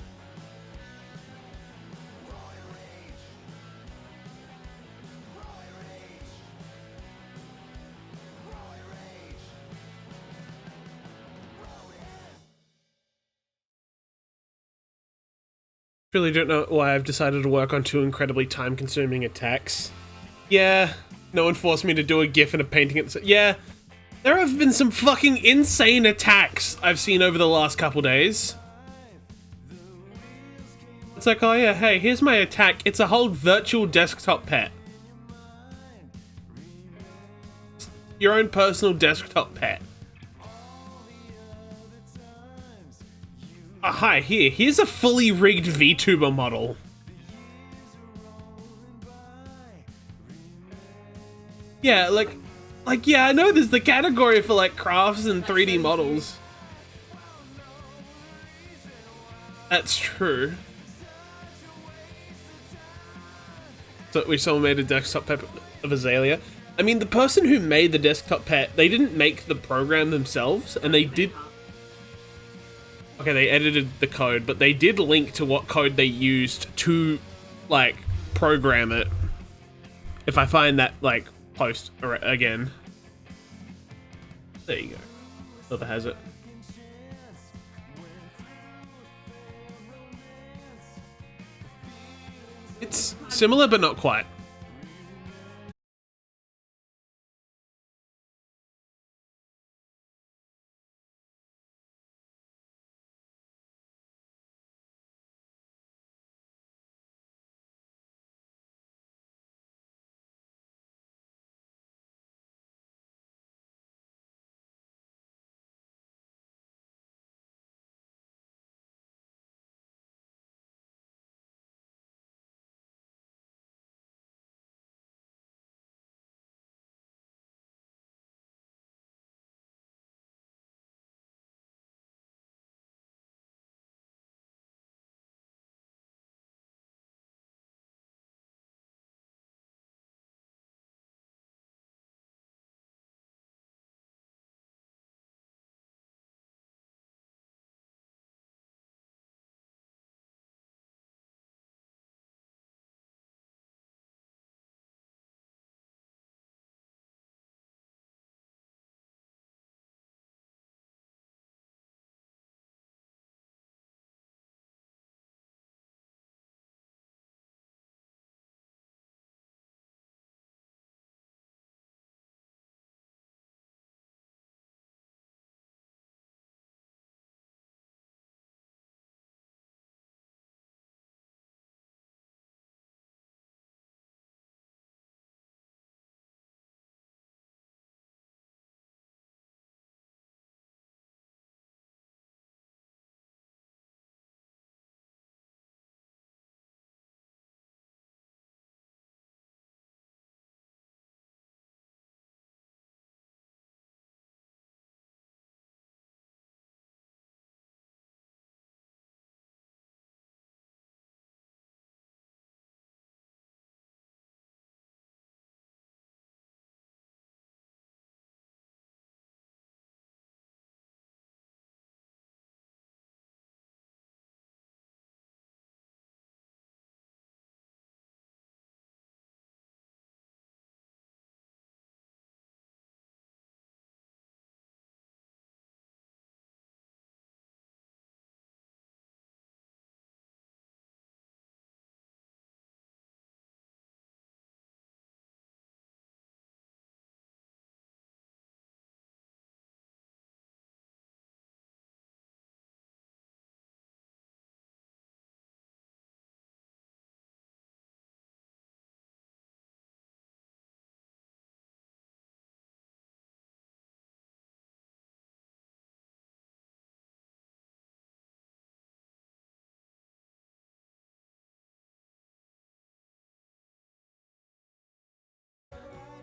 Really don't know why I've decided to work on two incredibly time-consuming attacks. Yeah, no one forced me to do a GIF and a painting at the yeah, there have been some fucking insane attacks I've seen over the last couple days. It's like, oh yeah, hey, here's my attack. It's a whole virtual desktop pet. Your own personal desktop pet. Hi, here's a fully rigged VTuber model. Yeah, like, yeah, I know there's the category for, like, crafts and 3D models. That's true. So we someone made a desktop pet of Azalea. I mean, the person who made the desktop pet, they didn't make the program themselves, and they did... Okay, they edited the code, but they did link to what code they used to, like, program it. If I find that, like, post again. There you go. Whoever has it. It's similar, but not quite.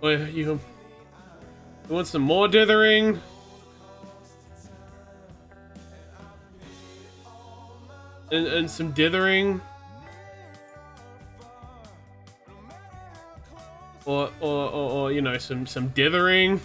Oh, you want some more dithering? And some dithering? Or you know, some dithering?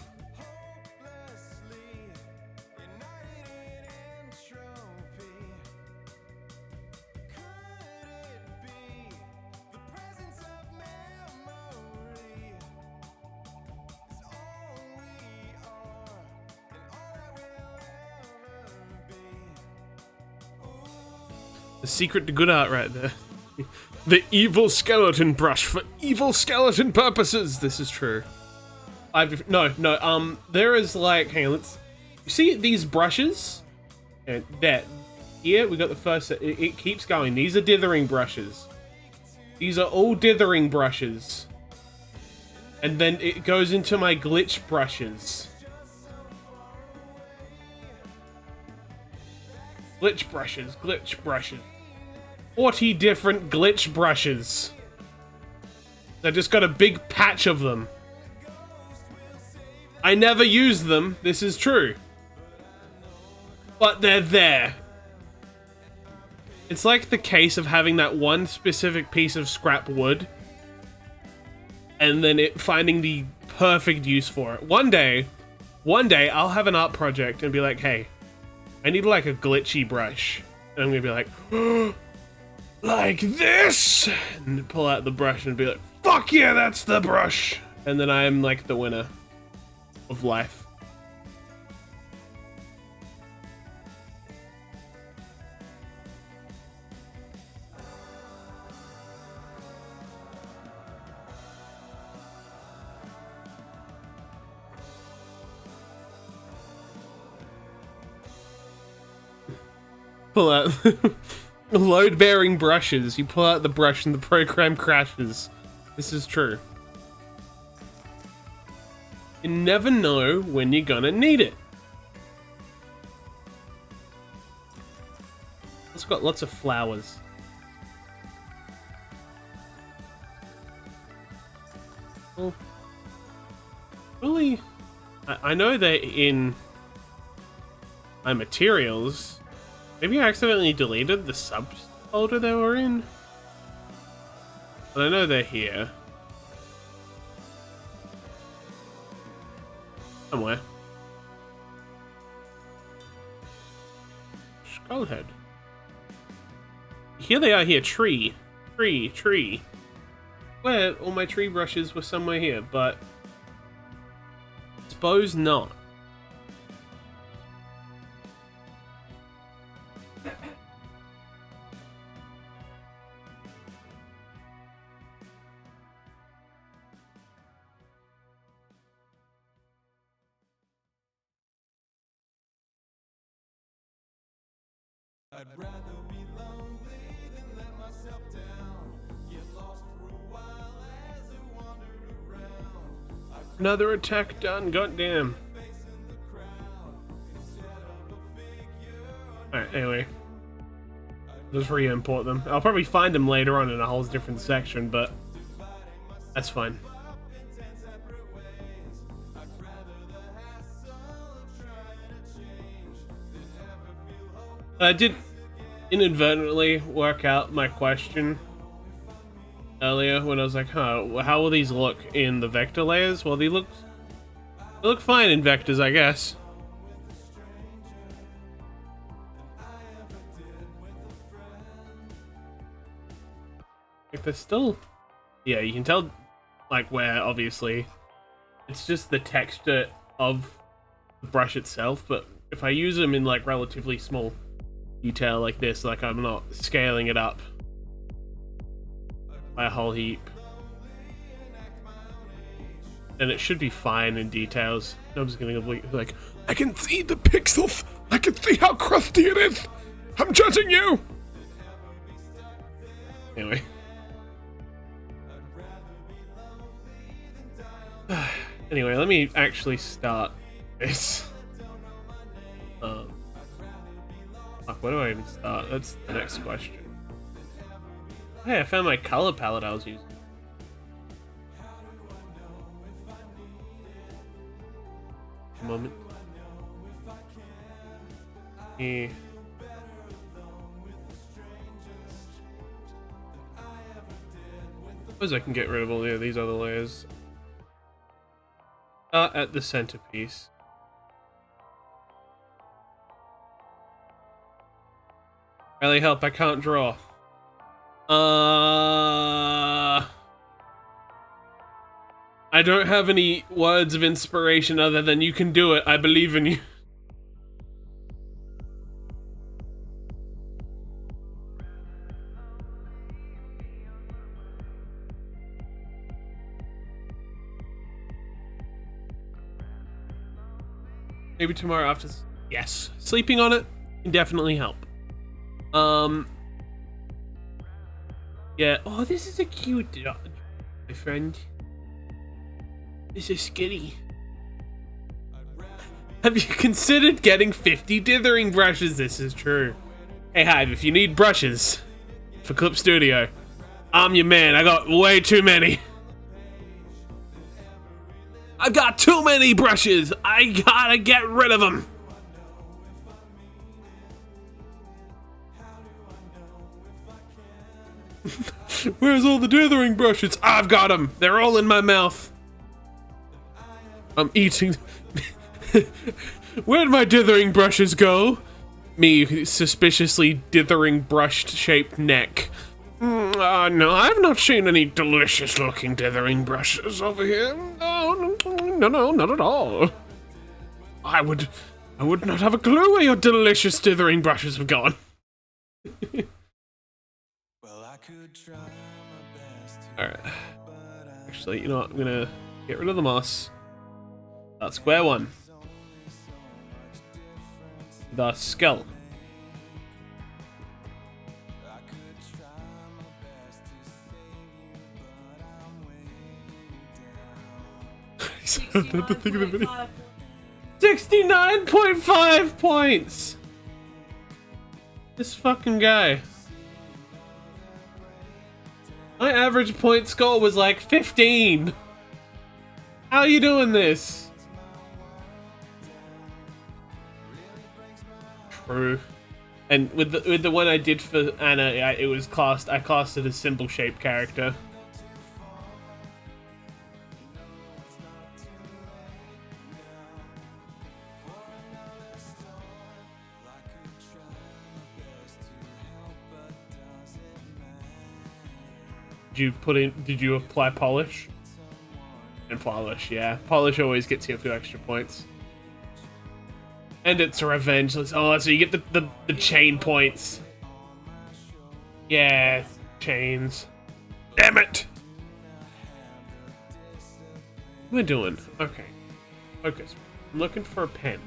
The secret to good art right there. The evil skeleton brush for evil skeleton purposes. This is true. There is like, hang on, you see these brushes? And that, here we got the first set. It keeps going. These are dithering brushes. These are all dithering brushes. And then it goes into my glitch brushes. Glitch brushes, glitch brushes. 40 different glitch brushes. I just got a big patch of them. I never use them, this is true. But they're there. It's like the case of having that one specific piece of scrap wood and then it finding the perfect use for it. One day I'll have an art project and be like, hey, I need like a glitchy brush. And I'm gonna be like, oh, like this! And pull out the brush and be like, fuck yeah, that's the brush! And then I am like the winner of life. Pull out load-bearing brushes. You pull out the brush and the program crashes. This is true. You never know when you're gonna need it. It's got lots of flowers. Well, really, I know they're in my materials. Maybe I accidentally deleted the subs folder they were in. But I know they're here. Somewhere. Skullhead. Here they are here. Tree. Tree. Where all my tree brushes were somewhere here, but suppose not. I'd rather be lonely than let myself down. Get lost for a while as I wander around. Another attack done, goddamn. Alright, anyway. Just re-import them. I'll probably find them later on in a whole different section, but that's fine. I did inadvertently work out my question earlier when I was like, huh, how will these look in the vector layers? Well, they look fine in vectors, I guess. If they're still... Yeah, you can tell, like, where, obviously, it's just the texture of the brush itself, but if I use them in, like, relatively small detail like this, like I'm not scaling it up by a whole heap, then it should be fine in details. I'm just gonna be like, I can see the pixels! I can see how crusty it is! I'm judging you! Anyway. Anyway, let me actually start this. Fuck, where do I even start? That's the next question. Hey, I found my color palette I was using. a moment. Yeah. Suppose I can get rid of all these other layers. Start at the centerpiece. Really help, I can't draw. I don't have any words of inspiration other than you can do it, I believe in you. Maybe tomorrow after. Yes, sleeping on it can definitely help. Yeah. Oh, this is a cute dog, my friend. This is Skitty. Have you considered getting 50 dithering brushes? This is true. Hey Hive, if you need brushes for Clip Studio, I'm your man. I got way too many. I got too many brushes. I gotta get rid of them. Where's all the dithering brushes? I've got them. They're all in my mouth. I'm eating. Where'd my dithering brushes go? Me, suspiciously dithering brushed shaped neck. No, I've not seen any delicious looking dithering brushes over here. No, not at all. I would not have a clue where your delicious dithering brushes have gone. Alright. Actually, you know what? I'm gonna get rid of the moss. That's square one. The skull. I don't have to think of the video. 69.5 points! This fucking guy. My average point score was like 15. How are you doing this? True. And with the one I did for Anna, it was I classed it as simple shape character. Did you apply polish? And polish, yeah. Polish always gets you a few extra points. And it's a revenge. Oh, so you get the chain points. Yeah, chains. Damn it! What am I doing? Okay. Focus. I'm looking for a pen.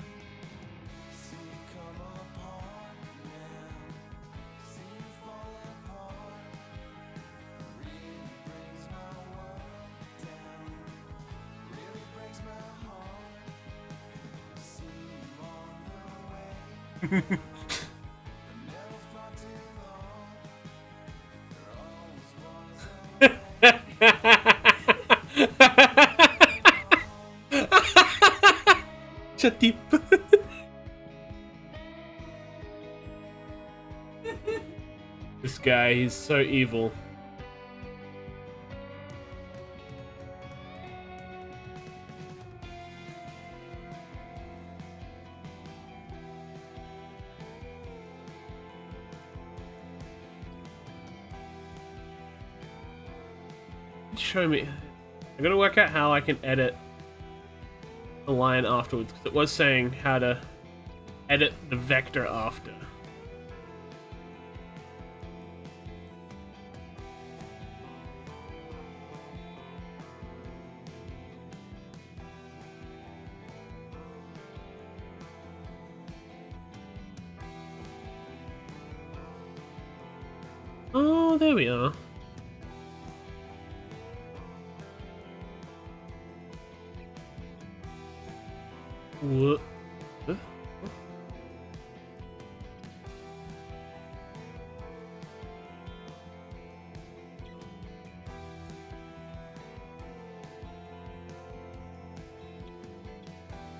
Chatip. This guy, he's so evil. Show me. I gotta work out how I can edit the line afterwards, because it was saying how to edit the vector after. Oh, there we are. What? Huh?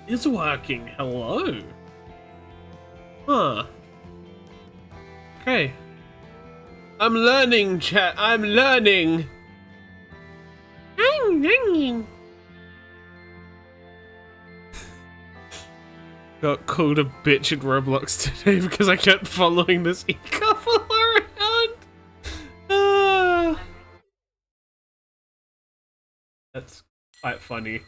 It's working. Hello. Huh. Okay. I'm learning, chat. I'm learning. I'm learning. Got called a bitch in Roblox today because I kept following this e-couple around. That's quite funny.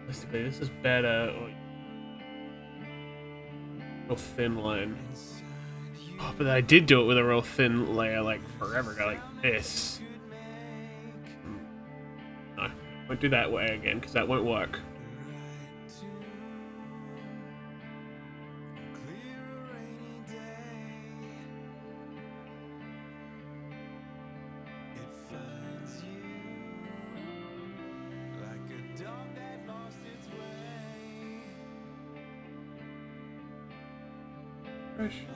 Basically, this is better. Real thin line. Oh, but I did do it with a real thin layer like forever ago, like this. No, won't do that way again because that won't work. Fresh.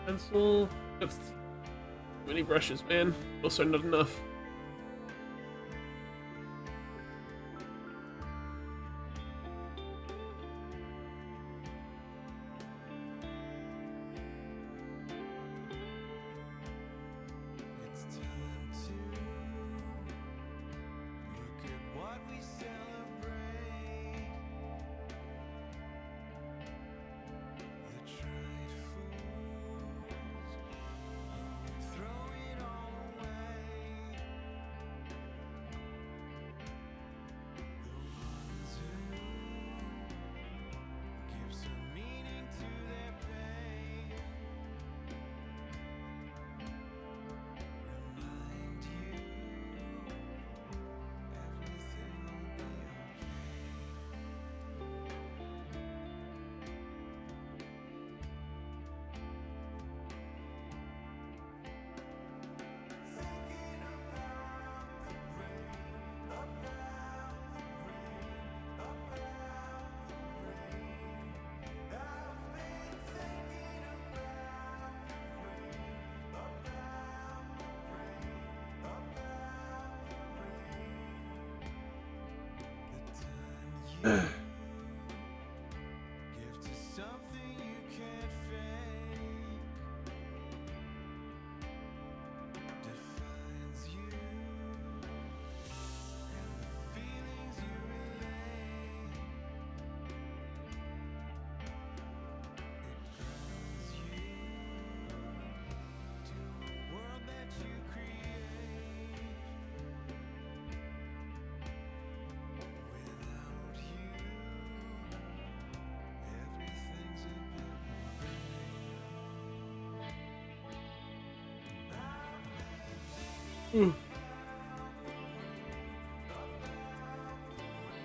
Pencil. That's too many brushes, man. Also not enough. Do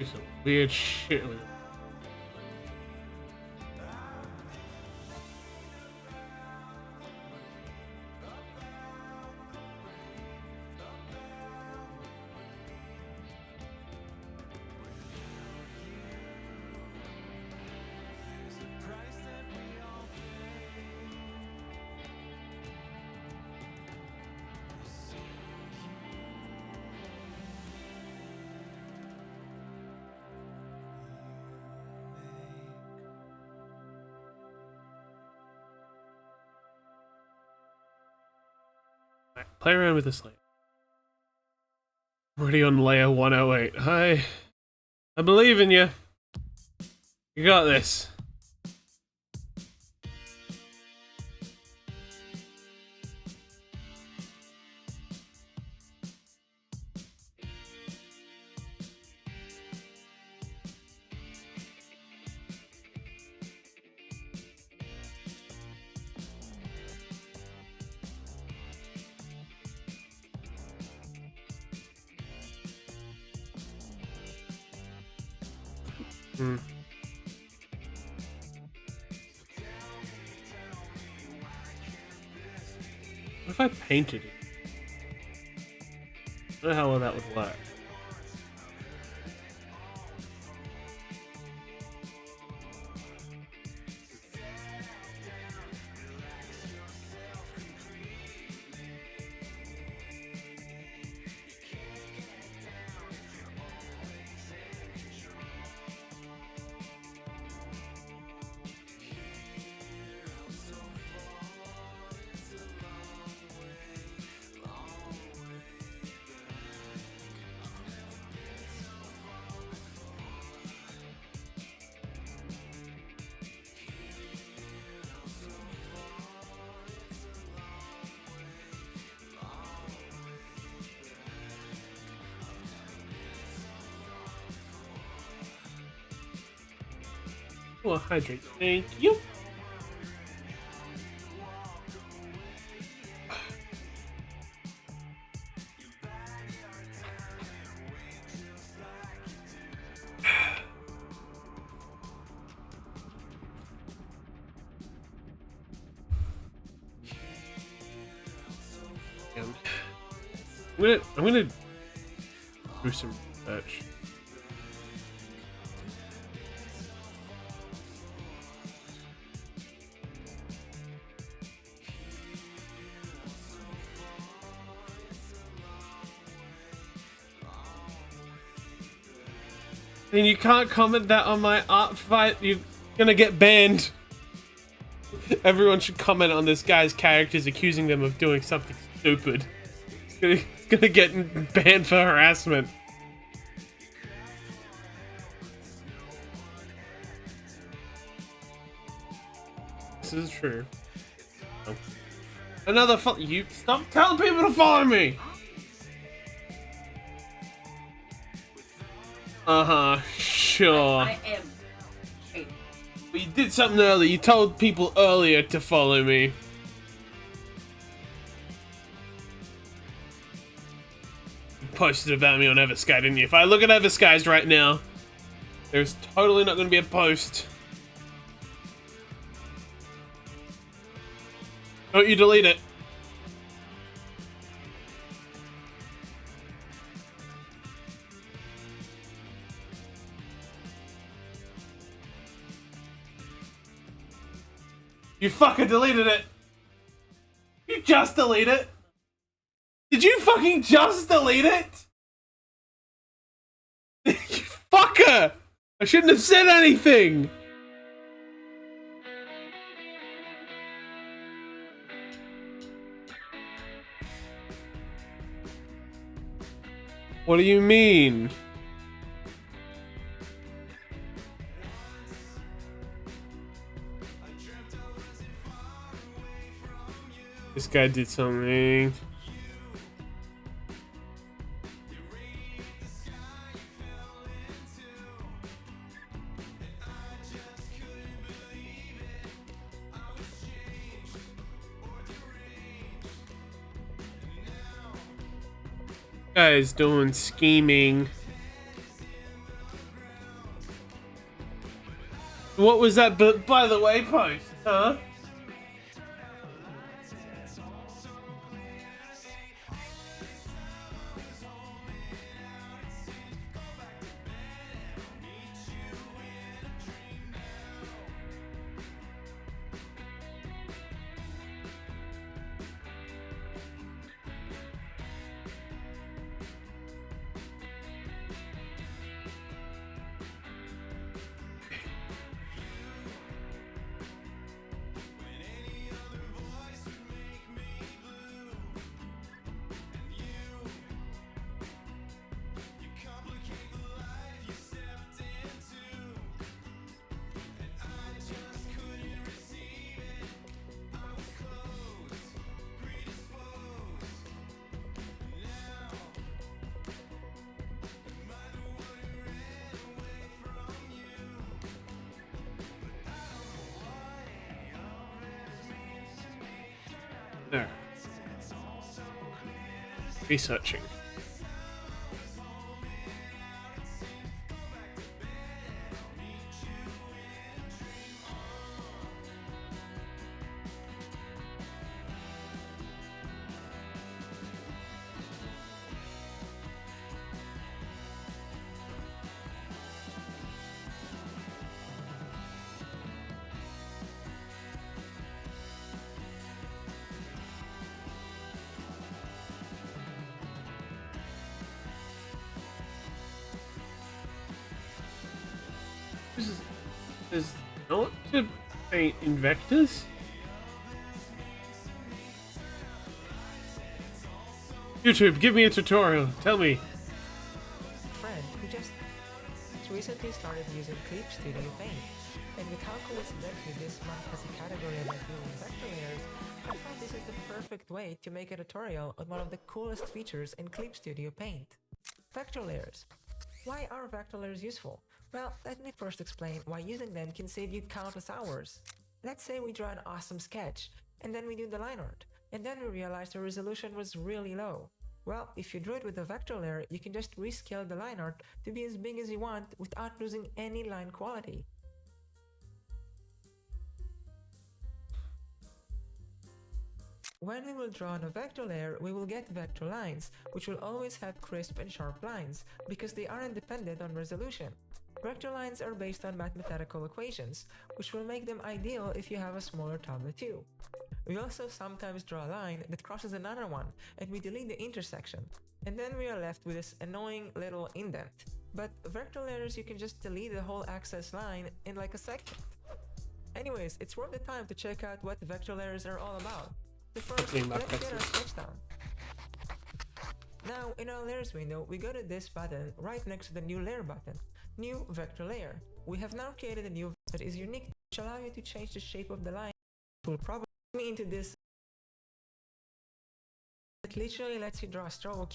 some weird shit with it. Play around with this layer. I'm already on layer 108. I believe in you. You got this. What if I painted it? I don't know how well that would work. Oh, hydrate. Thank you. I'm gonna do some research. And you can't comment that on my art fight. You're gonna get banned. Everyone should comment on this guy's characters, accusing them of doing something stupid. Gonna get banned for harassment. This is true. Oh. Another you stop telling people to follow me. Sure. I am. Hey, Well, you did something earlier. You told people earlier to follow me. You posted about me on Eversky, didn't you? If I look at Eversky's right now, there's totally not going to be a post. Don't you delete it. You fucking deleted it. You just deleted it. Did you fucking just delete it? You fucker! I shouldn't have said anything. What do you mean? This guy did something. Guy's doing scheming. What was that, but by the way, post, huh? There. Researching. Is not to paint in vectors. YouTube, give me a tutorial. Tell me. Friend who just recently started using Clip Studio Paint, and with how coincidentally this month has a category about doing vector layers, I thought this is the perfect way to make a tutorial on one of the coolest features in Clip Studio Paint. Vector layers. Why are vector layers useful? Well, let me first explain why using them can save you countless hours. Let's say we draw an awesome sketch, and then we do the line art, and then we realize the resolution was really low. Well, if you draw it with a vector layer, you can just rescale the line art to be as big as you want without losing any line quality. When we will draw on a vector layer, we will get vector lines, which will always have crisp and sharp lines, because they aren't dependent on resolution. Vector lines are based on mathematical equations, which will make them ideal if you have a smaller tablet too. We also sometimes draw a line that crosses another one, and we delete the intersection, and then we are left with this annoying little indent. But vector layers, you can just delete the whole access line in like a second. Anyways, it's worth the time to check out what vector layers are all about. But first, let's get our sketch down. Now, in our layers window, we go to this button right next to the new layer button, new vector layer. We have now created a new vector that is unique, which allows you to change the shape of the line. It will probably me into this. It literally lets you draw a stroke.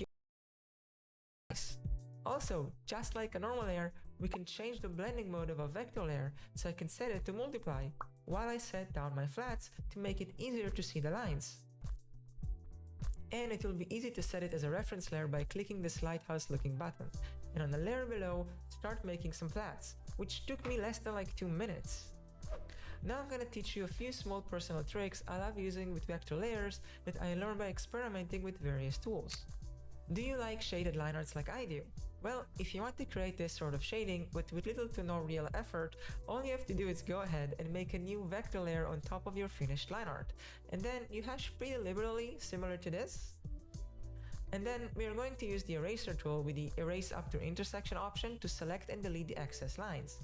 Also, just like a normal layer, we can change the blending mode of a vector layer, so I can set it to multiply, while I set down my flats to make it easier to see the lines. And it will be easy to set it as a reference layer by clicking this lighthouse looking button, and on the layer below, start making some flats, which took me less than like 2 minutes. Now I'm gonna teach you a few small personal tricks I love using with vector layers that I learned by experimenting with various tools. Do you like shaded line arts like I do? Well, if you want to create this sort of shading, but with little to no real effort, all you have to do is go ahead and make a new vector layer on top of your finished line art. And then you hash pretty liberally, similar to this. And then we are going to use the eraser tool with the erase up to intersection option to select and delete the excess lines.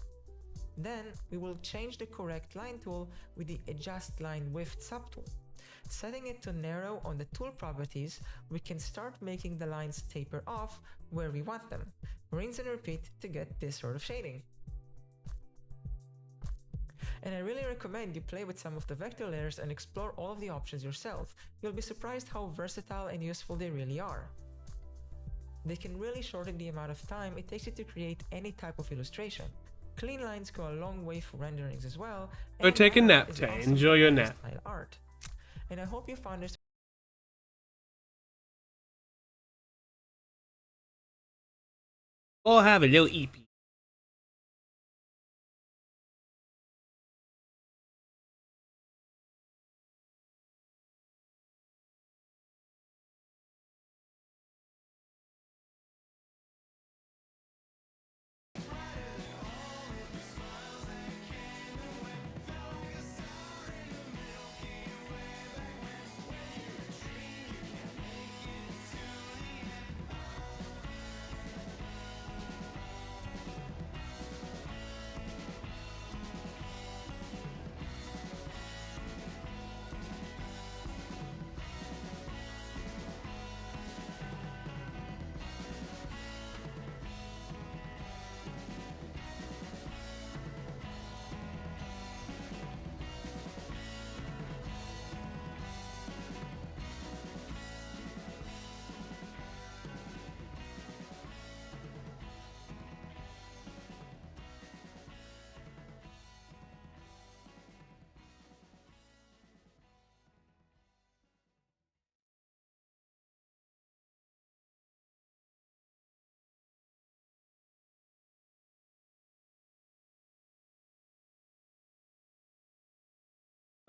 Then we will change the correct line tool with the adjust line width subtool. Setting it to narrow on the tool properties, we can start making the lines taper off where we want them. Rinse and repeat to get this sort of shading. And I really recommend you play with some of the vector layers and explore all of the options yourself. You'll be surprised how versatile and useful they really are. They can really shorten the amount of time it takes you to create any type of illustration. Clean lines go a long way for renderings as well. Go take a nap, Tay. Enjoy your nap. Art. And I hope you found this. Or have a little EP.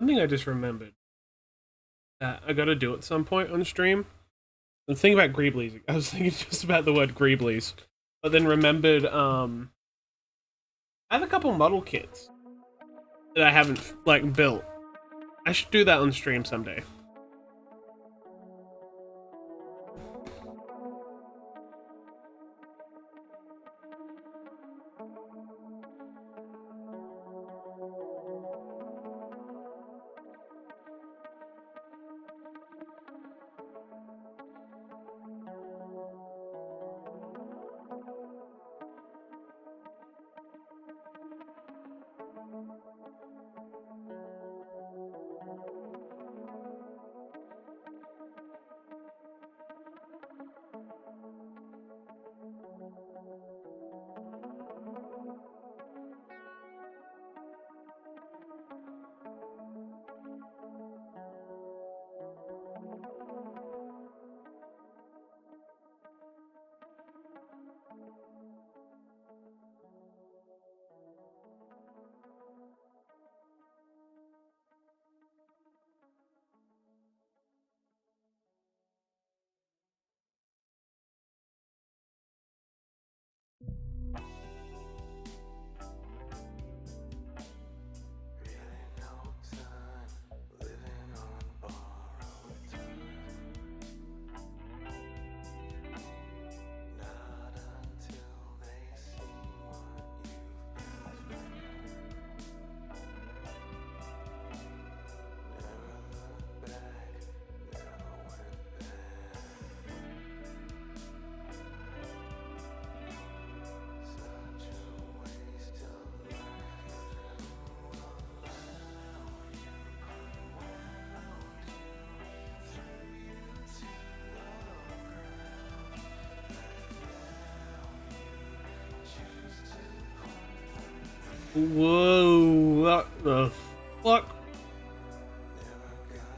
Something I just remembered that I gotta do at some point on stream. I'm thinking about Greeblies. I was thinking just about the word Greeblies, but then remembered I have a couple model kits that I haven't like built. I should do that on stream someday. Whoa, what the fuck?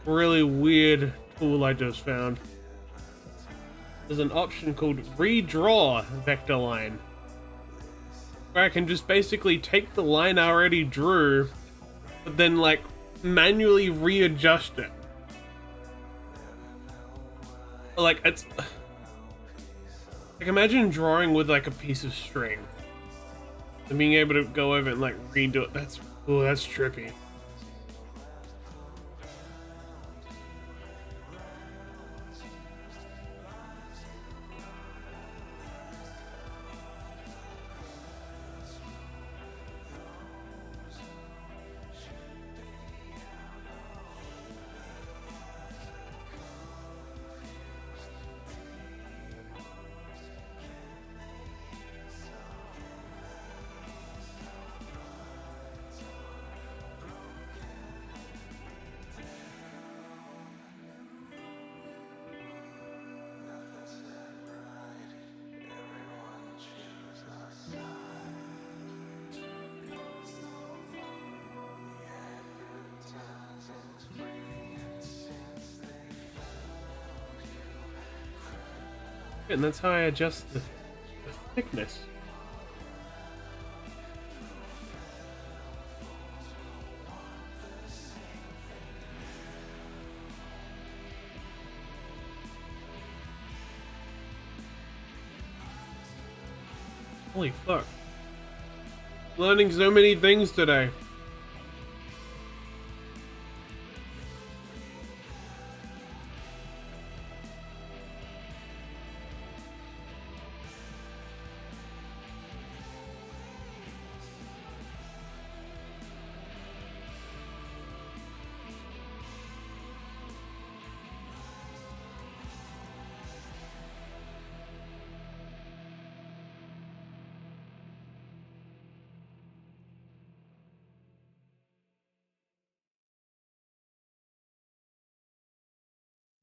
Really weird tool I just found. There's an option called redraw vector line, where I can just basically take the line I already drew, but then like manually readjust it. Like it's like, imagine drawing with like a piece of string and being able to go over and like redo it. That's trippy. And that's how I adjust the thickness. Holy fuck. Learning so many things today.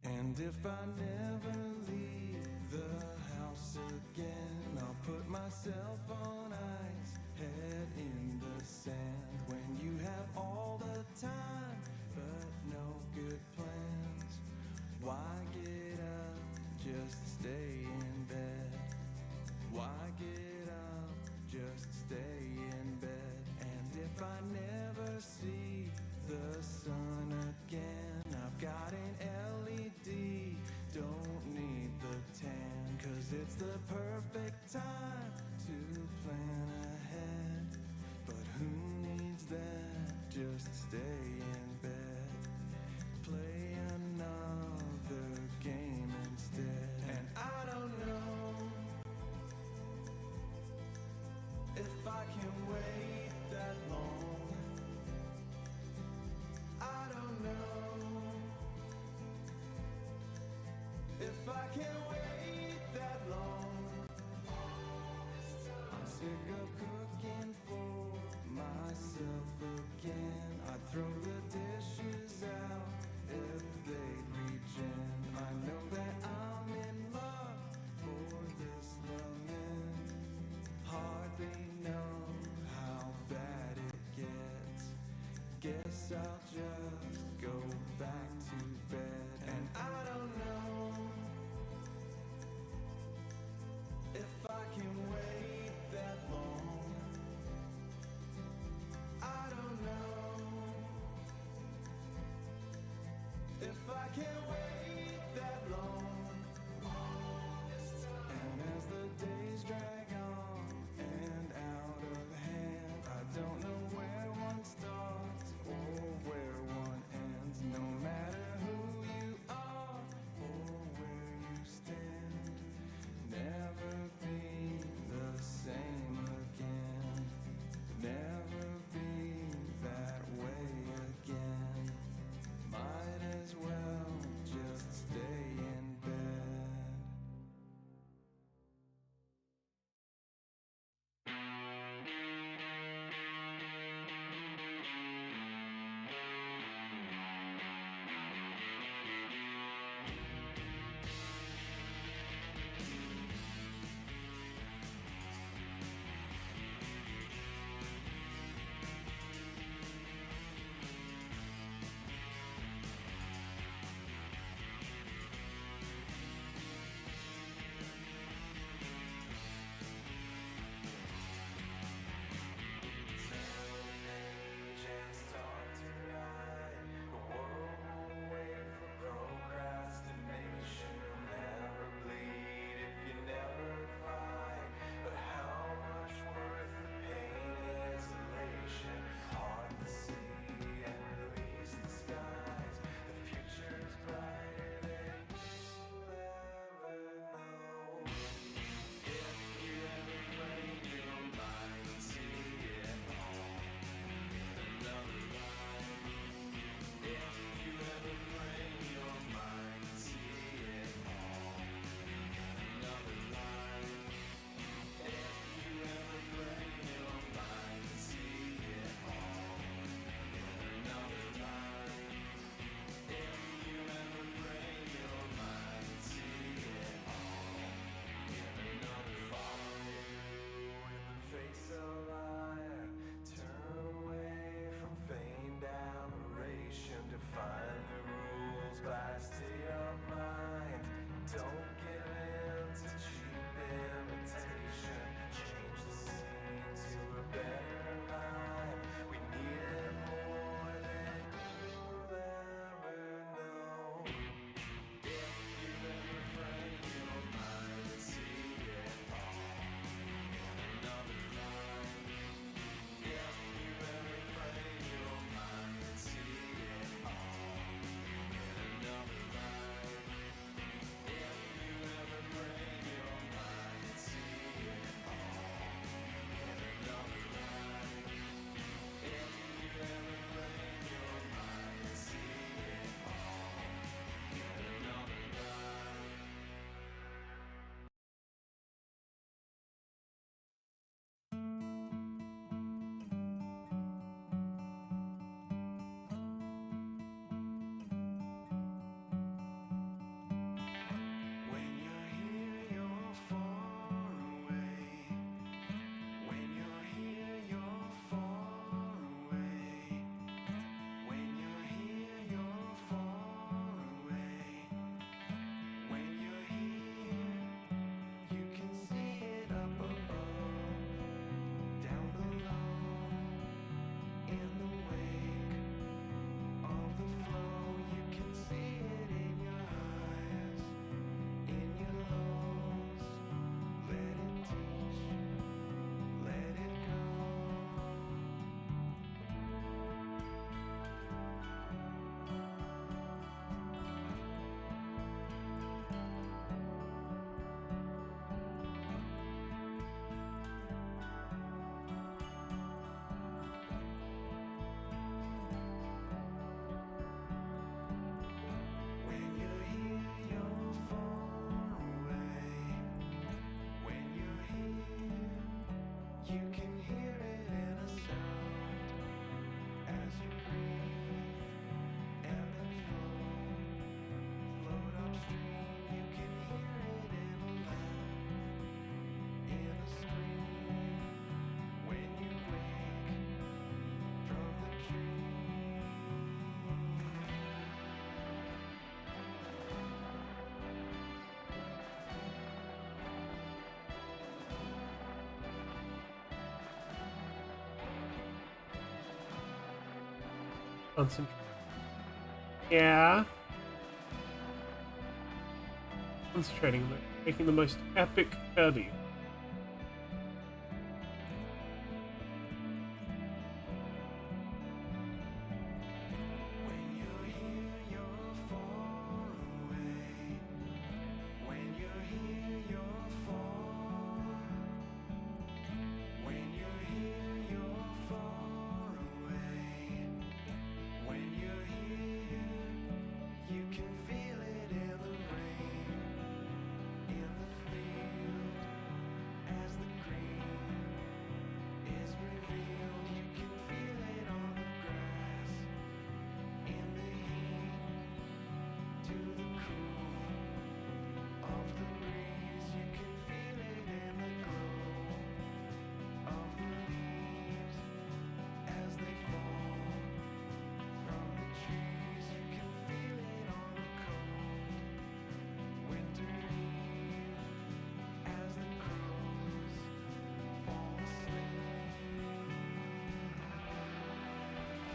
And if I never leave the house again, I'll put myself on ice, head in the sand. When you have all the time, but no good plans, why get up, just stay in bed? Why get up, just stay in bed? And if I never see the sun again, I've got an LED, don't need the tan, 'cause it's the perfect time to plan ahead. But who needs that? Just stay in bed, play another game instead. And I don't know if I can wait that long. I don't know if I can wait that long. Concentrate. Yeah. Concentrating, making the most epic Kirby.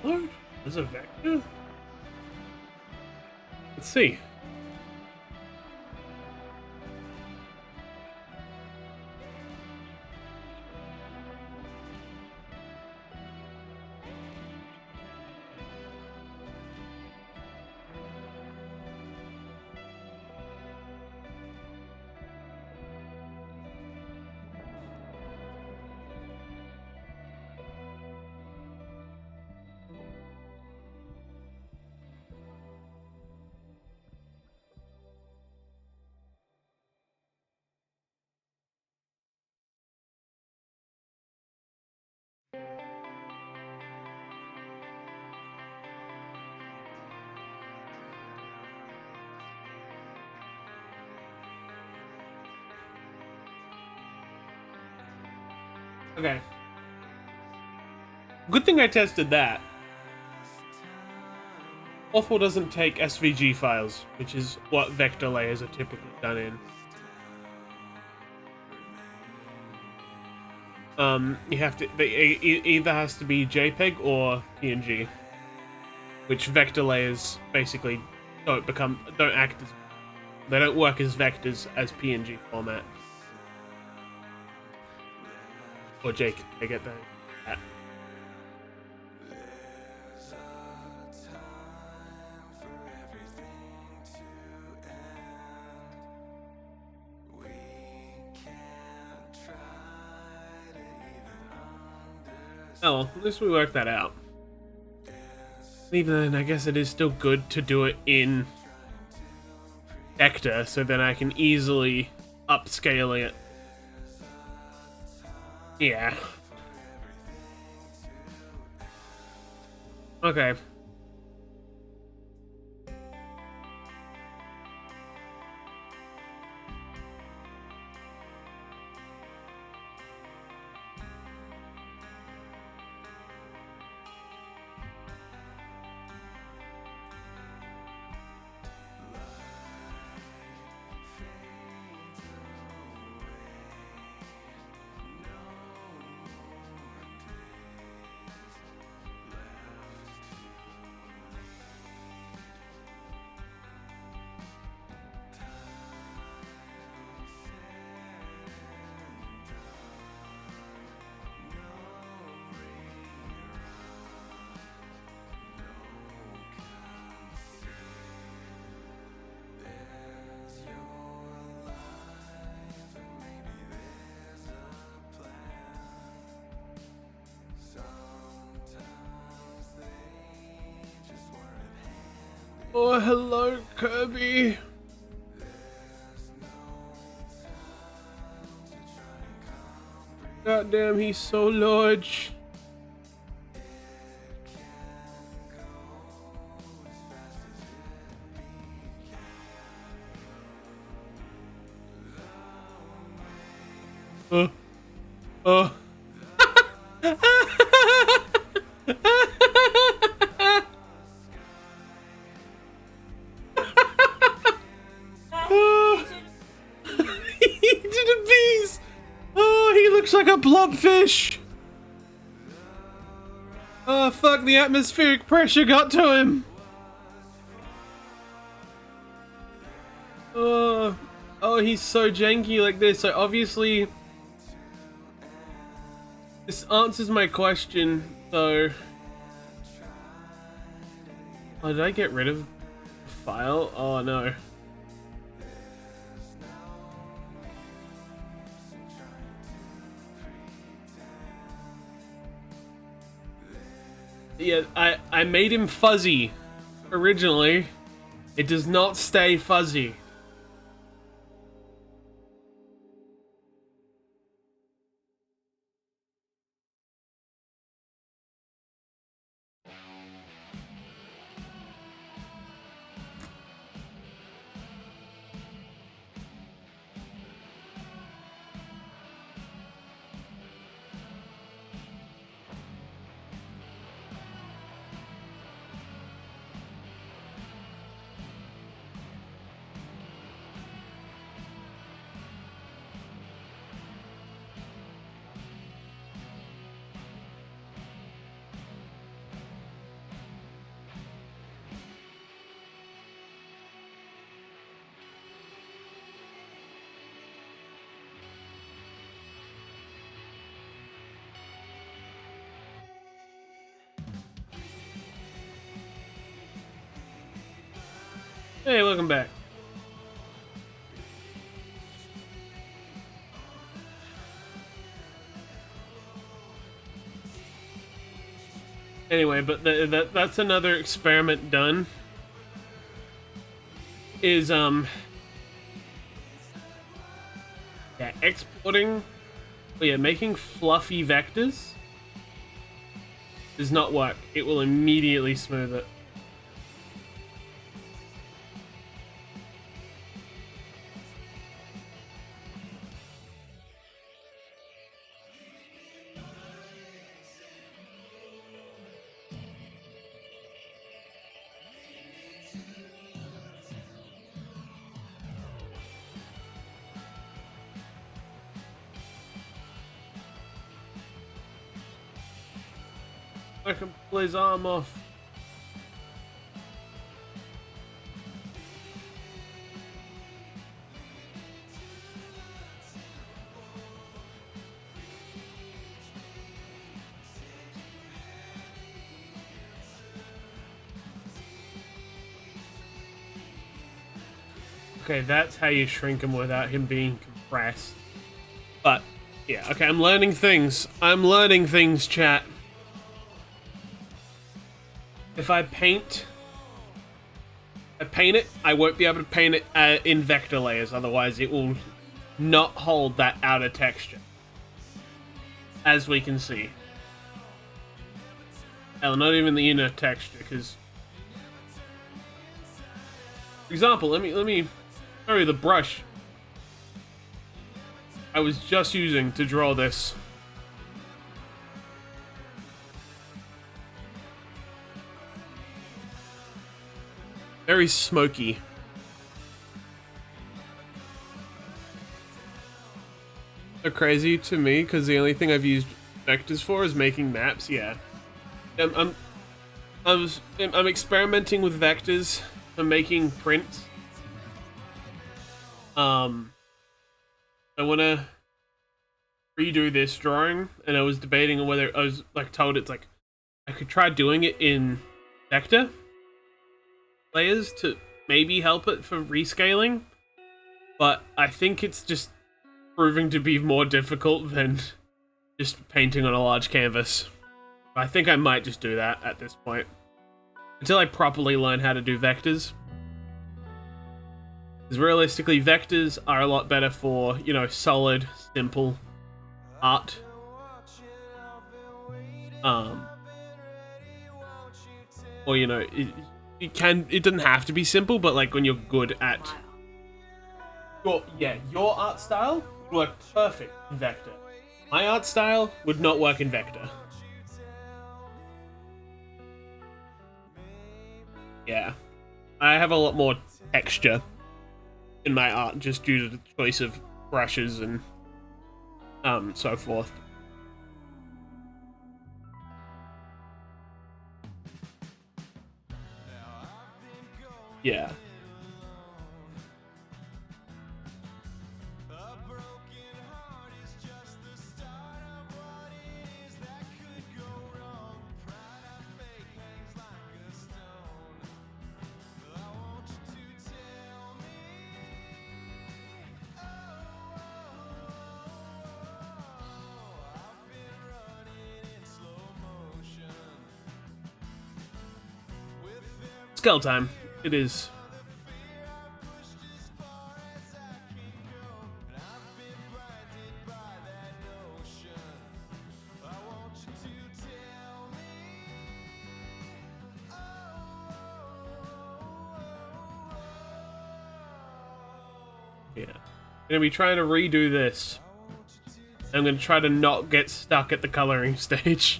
Lord, there's a vector? Let's see. Okay. Good thing I tested that. Awful doesn't take SVG files, which is what vector layers are typically done in. You have to, either has to be JPEG or PNG, which vector layers basically don't act as, they don't work as vectors as PNG format. Or JPEG, I get that. Oh, well, at least we worked that out. Even then, I guess it is still good to do it in vector, so then I can easily upscale it. Yeah. Okay. Oh, hello, Kirby. Goddamn, he's so large. Oh. He did a bees. Oh, he looks like a blobfish. Oh fuck, the atmospheric pressure got to him! Oh, he's so janky like this. So obviously, this answers my question. So, oh, did I get rid of the file? Oh no. Yeah, I made him fuzzy originally. It does not stay fuzzy. Hey, welcome back. Anyway, but that's another experiment done. Is yeah, exporting, oh yeah, making fluffy vectors does not work. It will immediately smooth it. I can pull his arm off. Okay, that's how you shrink him without him being compressed. But, yeah, okay, I'm learning things. I'm learning things, chat. If I paint it, I won't be able to paint it in vector layers, otherwise it will not hold that outer texture. As we can see. Hell, not even the inner texture, because... For example, let me show you the brush I was just using to draw this. Very smoky. So crazy to me because the only thing I've used vectors for is making maps. Yeah, I'm experimenting with vectors. I'm making prints. I want to redo this drawing, and I was debating on whether I was like told it's like I could try doing it in vector layers to maybe help it for rescaling, but I think it's just proving to be more difficult than just painting on a large canvas. I think I might just do that at this point until I properly learn how to do vectors, because realistically vectors are a lot better for, you know, solid, simple art. Or, you know, it doesn't have to be simple, but like when you're good at your art style would work perfect in vector. My art style would not work in vector. Yeah, I have a lot more texture in my art just due to the choice of brushes and so forth. Yeah. Skull time. It is. Yeah. I'm gonna be trying to redo this. I'm gonna try to not get stuck at the coloring stage.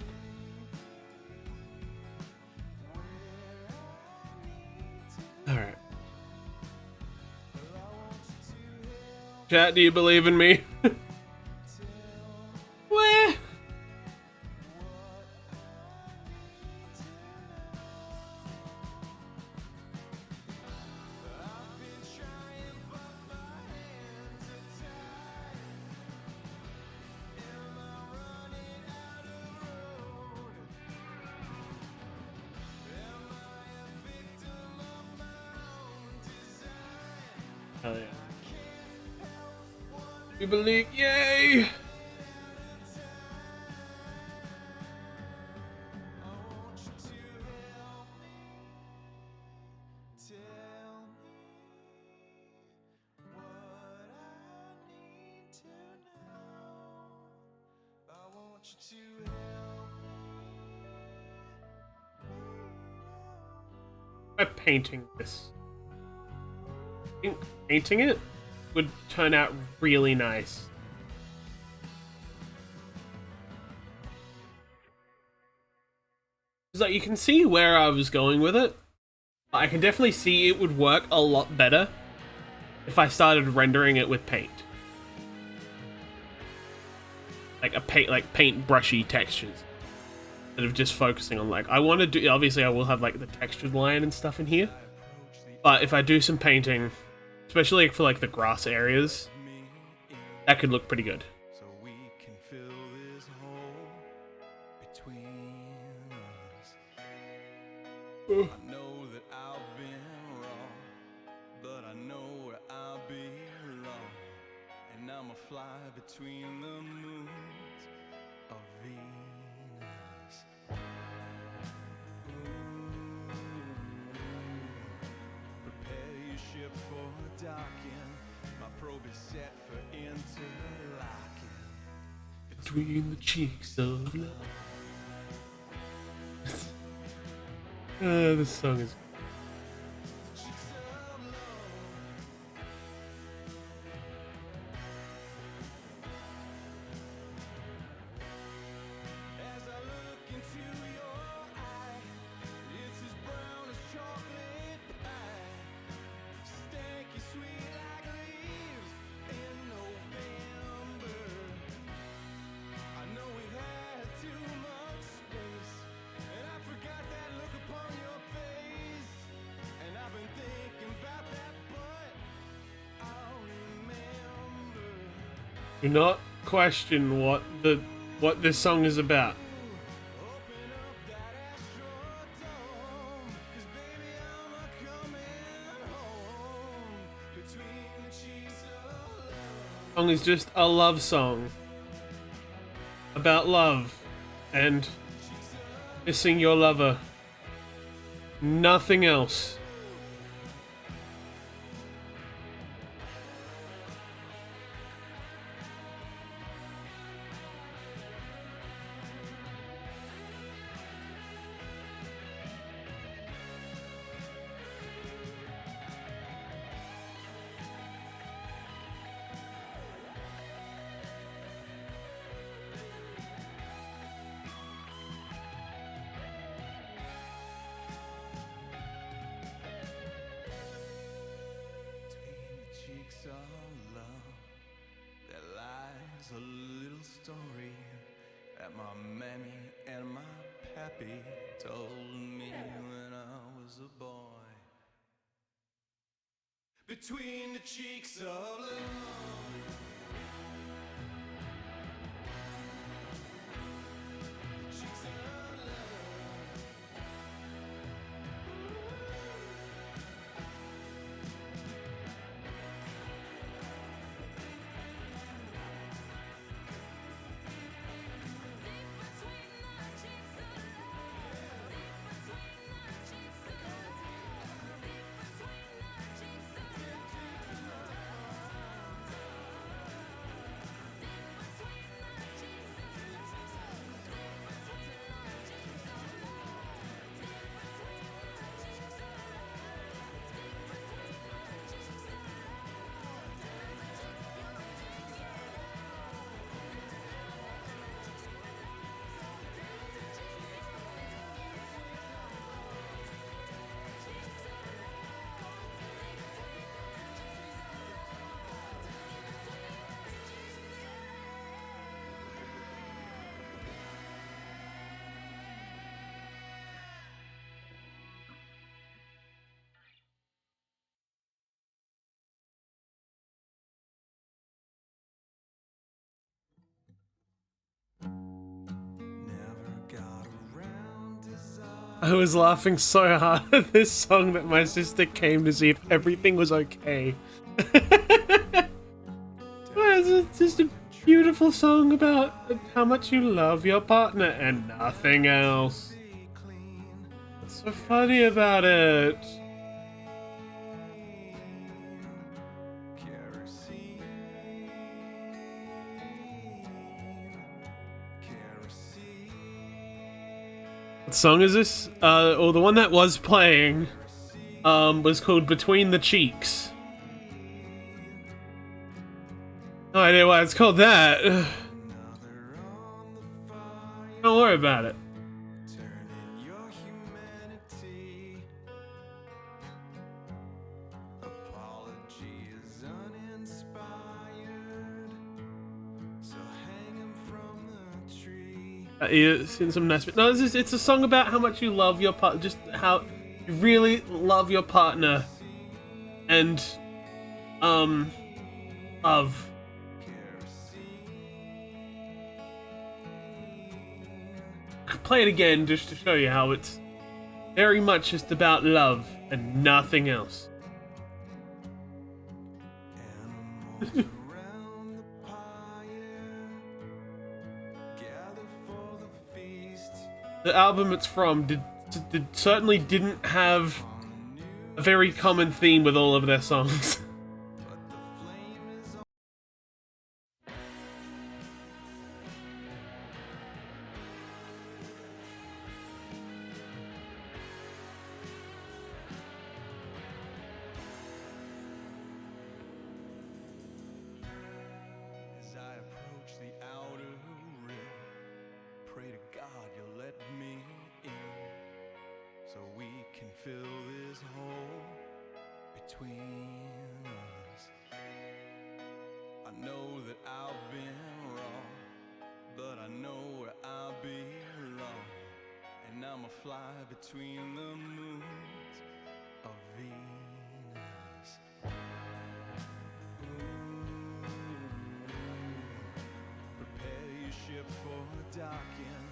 Alright. Chat, do you believe in me? Where? Hell yeah. You believe? Yay! By painting this. I think painting it would turn out really nice. It's like you can see where I was going with it. I can definitely see it would work a lot better if I started rendering it with paint. Like paint brushy textures. Instead of just focusing on like, I want to do, obviously I will have like the textured line and stuff in here. But if I do some painting, especially for like the grass areas, that could look pretty good. So we can fill this hole between us. I know that I've been wrong, but I know where I belong. And I'm a fly between the moons of Venus. Prepare your ship for docking. My probe is set for interlocking. Between the cheeks of love. This song is. As I look into your eye, it's as brown as chocolate pie. Stanky sweet like leaves in November. I know we've had too much space, and I forgot that look upon your face. And I've been thinking about that, but I'll remember. Do not question what this song is about. Open up that astrodome, 'cause baby I'm a-coming home. Between the cheeks of love. Song is just a love song about love and missing your lover. Nothing else. Between the cheeks of love, there lies a little story that my mammy and my pappy told me when I was a boy. between the cheeks of love. The cheeks of I was laughing so hard at this song that my sister came to see if everything was okay. It's just a beautiful song about how much you love your partner and nothing else. What's so funny about it? What song is this? Or the one that was playing was called Between the Cheeks. No idea why it's called that. Don't worry about it. It's in some nice. No, it's a song about how much you love your partner, just how you really love your partner, and love. Play it again just to show you how it's very much just about love and nothing else. The album it's from certainly didn't have a very common theme with all of their songs. As I approach the outer rim, pray to God you'll let me in, so we can fill this hole between us. I know that I've been wrong, but I know where I belong, and I'ma fly between the moons of Venus. Prepare your ship for docking.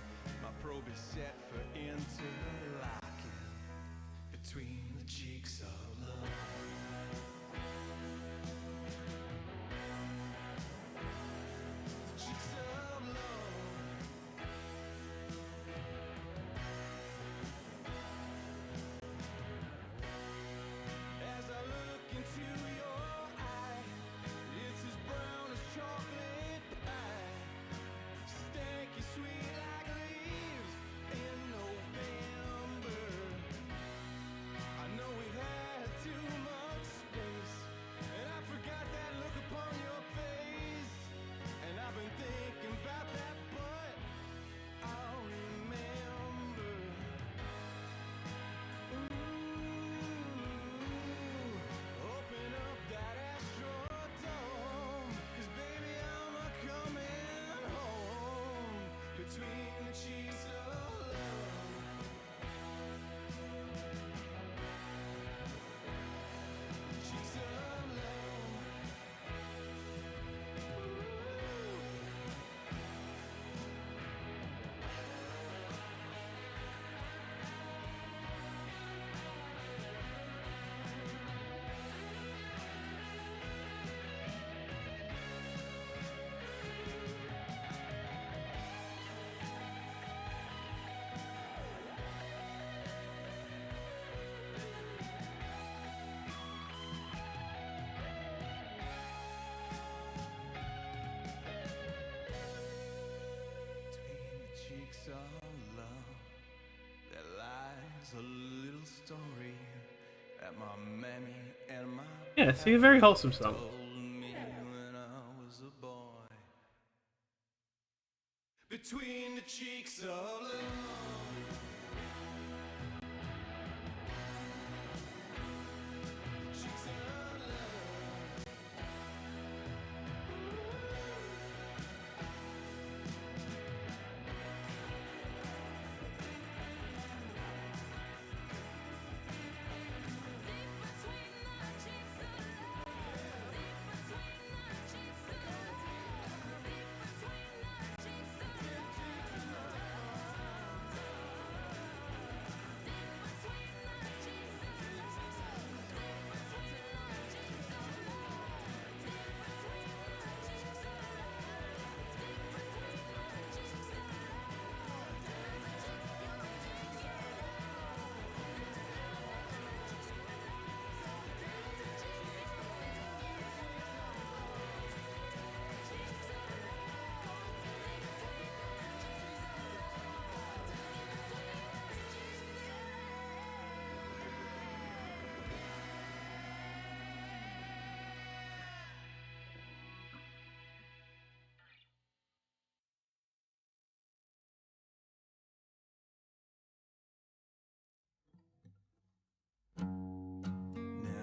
My probe is set for interlocking between the cheeks of love. The cheeks of love. As I look into your eye, it's as brown as chocolate pie, stanky sweet like leaves in November. I know we've had too much your love. There lies a little story that my mammy and my Yeah, see, a very wholesome song. told me when I was a boy. Between the cheeks of love, cheeks of love.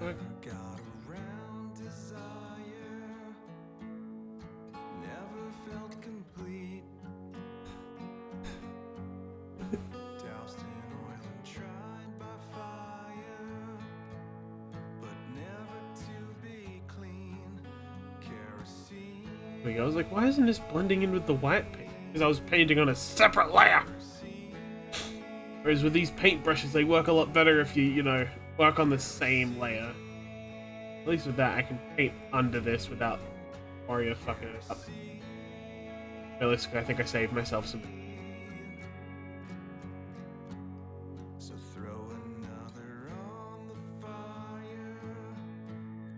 Never got around desire, never felt complete. Doused in oil and tried by fire, but never to be clean. Kerosene. There we go. I was like, why isn't this blending in with the white paint? Because I was painting on a separate layer. Whereas with these paintbrushes, they work a lot better if you know, work on the same layer. At least with that, I can paint under this without worrying of fucking it up. Realistically, I think I saved myself some. So throw another on the fire,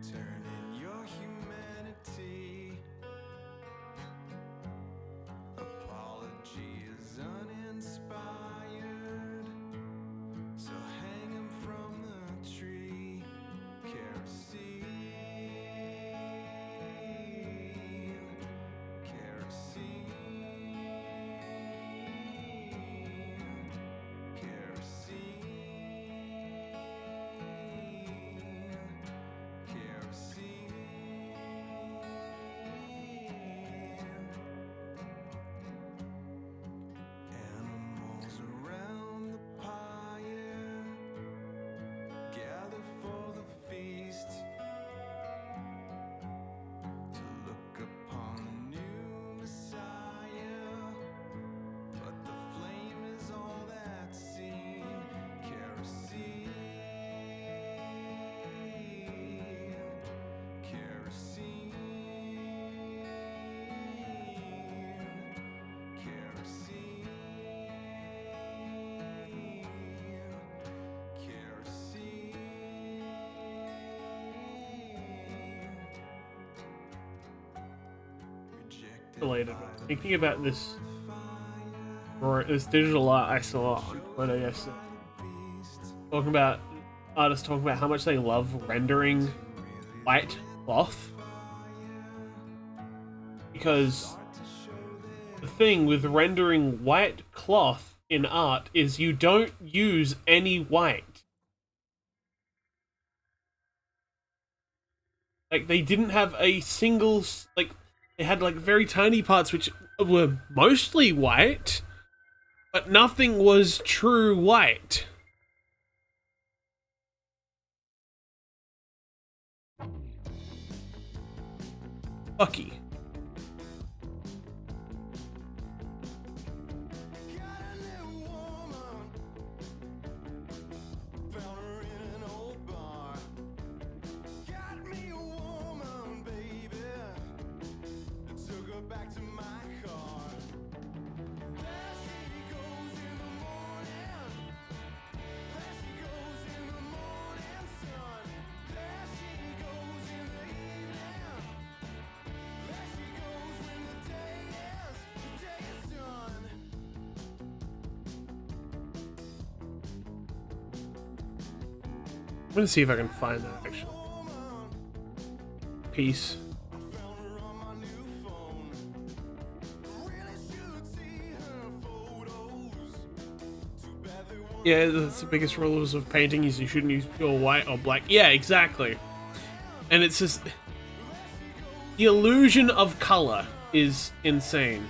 turning your humanity. Apology is uninspired, so hang him from the tree. Kerosene, kerosene, animals around the pyre gather for the feast to look upon the new Messiah, but the flame is all that's seen. Kerosene, kerosene, kerosene, kerosene. Rejected Related. by the Thinking about this, or this digital art I saw on Twitter yesterday, talking about artists talking about how much they love rendering white cloth, because the thing with rendering white cloth in art is you don't use any white. Like, they didn't have a single, like, they had like very tiny parts which were mostly white, but nothing was true white. Fucky. Got a new woman, found her in an old bar. Got me a woman, baby, took her back to my car. There she goes in the morning, there she goes in the morning sun. There she goes in the evening, gonna see if I can find that actually. Piece. Yeah, that's the biggest rules of painting is you shouldn't use pure white or black. Yeah, exactly. And it's just the illusion of color is insane.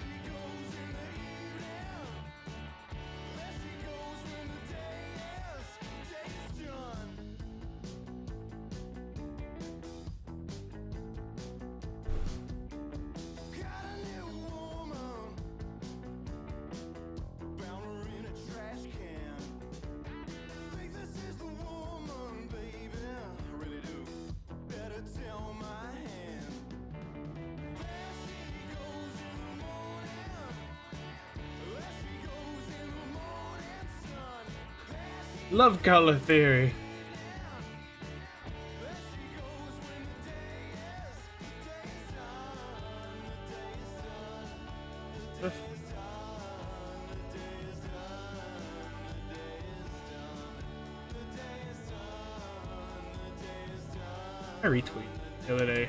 Love color theory. I retweeted the other day.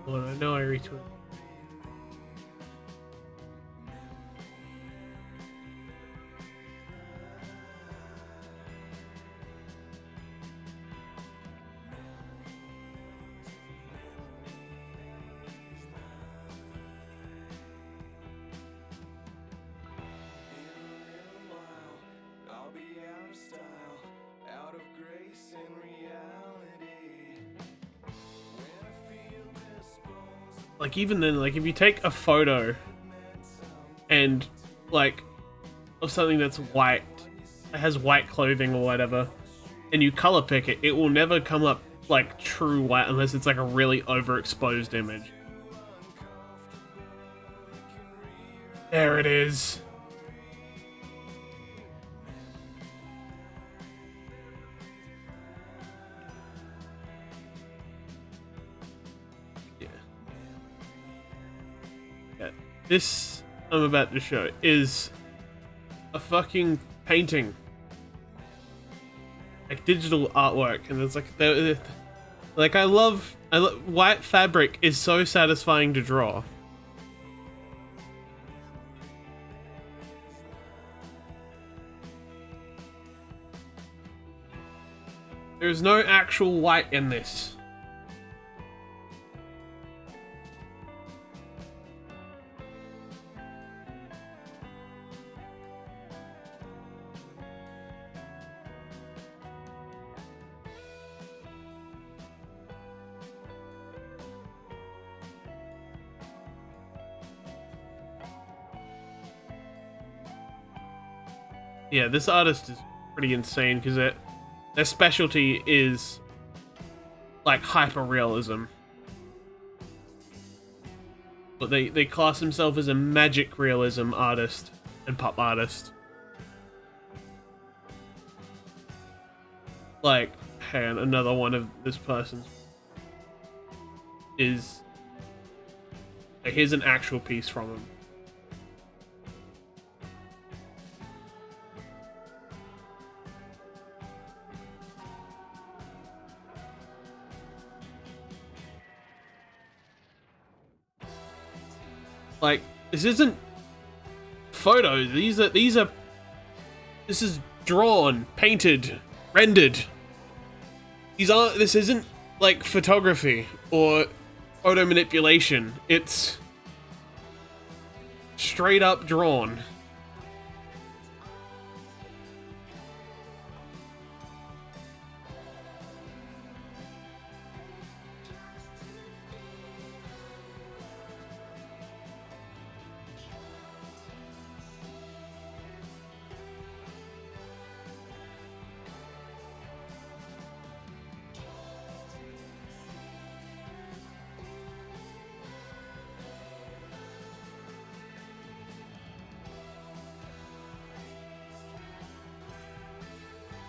Well, I know I retweeted. Like even then, like if you take a photo and like of something that's white, it has white clothing or whatever, and you color pick it, it will never come up like true white unless it's like a really overexposed image. There it is. This I'm about to show is a fucking painting, like digital artwork, and it's like I love white fabric is so satisfying to draw. There's no actual white in this. Yeah, this artist is pretty insane because their specialty is like hyper-realism. But they class themselves as a magic realism artist and pop artist. Like, and another one of this person is... Here's an actual piece from him. Like, this isn't photos. This is drawn, painted, rendered. This isn't like photography or photo manipulation. It's straight up drawn.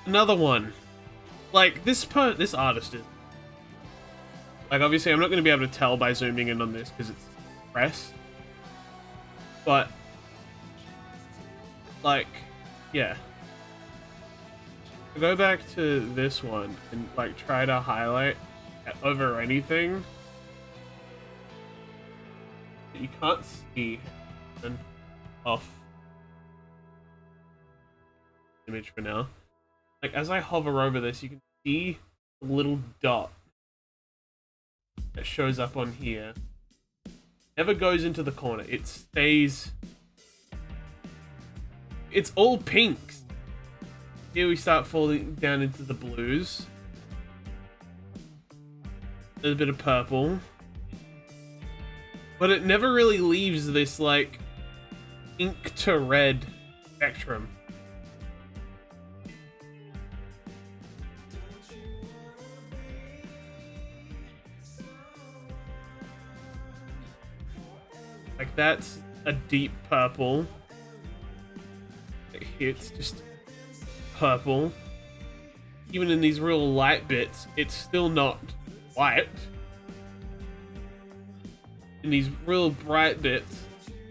Another one. Like, this artist is... Like, obviously, I'm not going to be able to tell by zooming in on this because it's pressed. But... Like, yeah. Go back to this one and, like, try to highlight over anything. You can't see an off image for now. Like, as I hover over this, you can see a little dot that shows up on here. Never goes into the corner. It stays... It's all pinks. Here we start falling down into the blues. There's a bit of purple. But it never really leaves this, like, ink to red spectrum. Like, that's a deep purple. It's just purple. Even in these real light bits, it's still not white. In these real bright bits,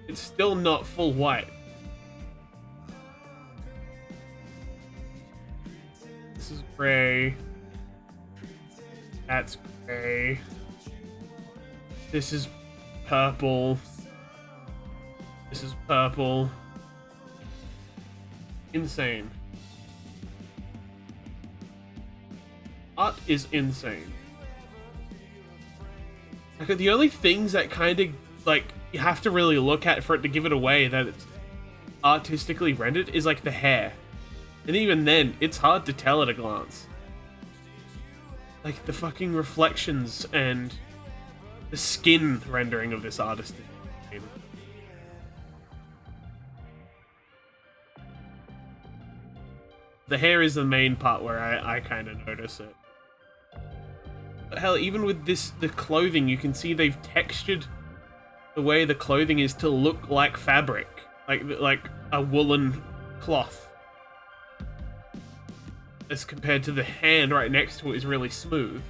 it's still not full white. This is gray. That's gray. This is purple. This is purple. Insane. Art is insane. Like, the only things that kind of, like, you have to really look at for it to give it away that it's artistically rendered is, like, the hair. And even then, it's hard to tell at a glance. Like, the fucking reflections and the skin rendering of this artist is insane. The hair is the main part where I kind of notice it. But hell, even with this, the clothing, you can see they've textured the way the clothing is to look like fabric. Like a woolen cloth. As compared to the hand right next to it is really smooth.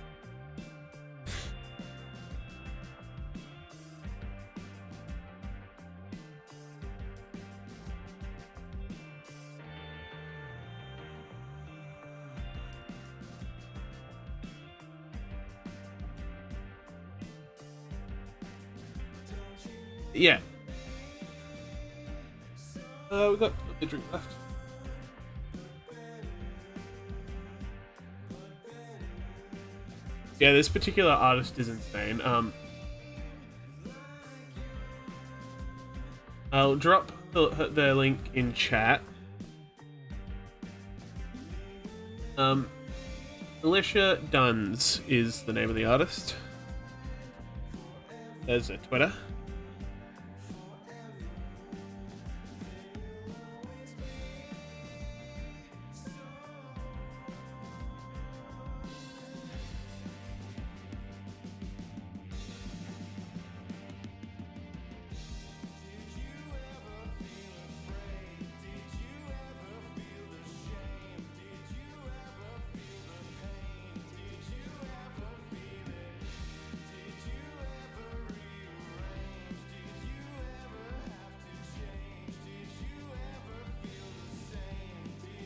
Yeah. We got a drink left. Yeah, this particular artist is insane. I'll drop the link in chat. Alicia Duns is the name of the artist. There's a Twitter.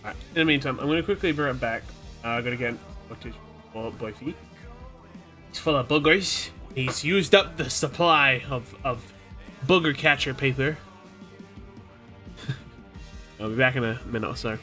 Alright, in the meantime, I'm going to quickly bring it back. I'm going to get for Boyfie. He's full of boogers. He's used up the supply of booger catcher paper. I'll be back in a minute or so.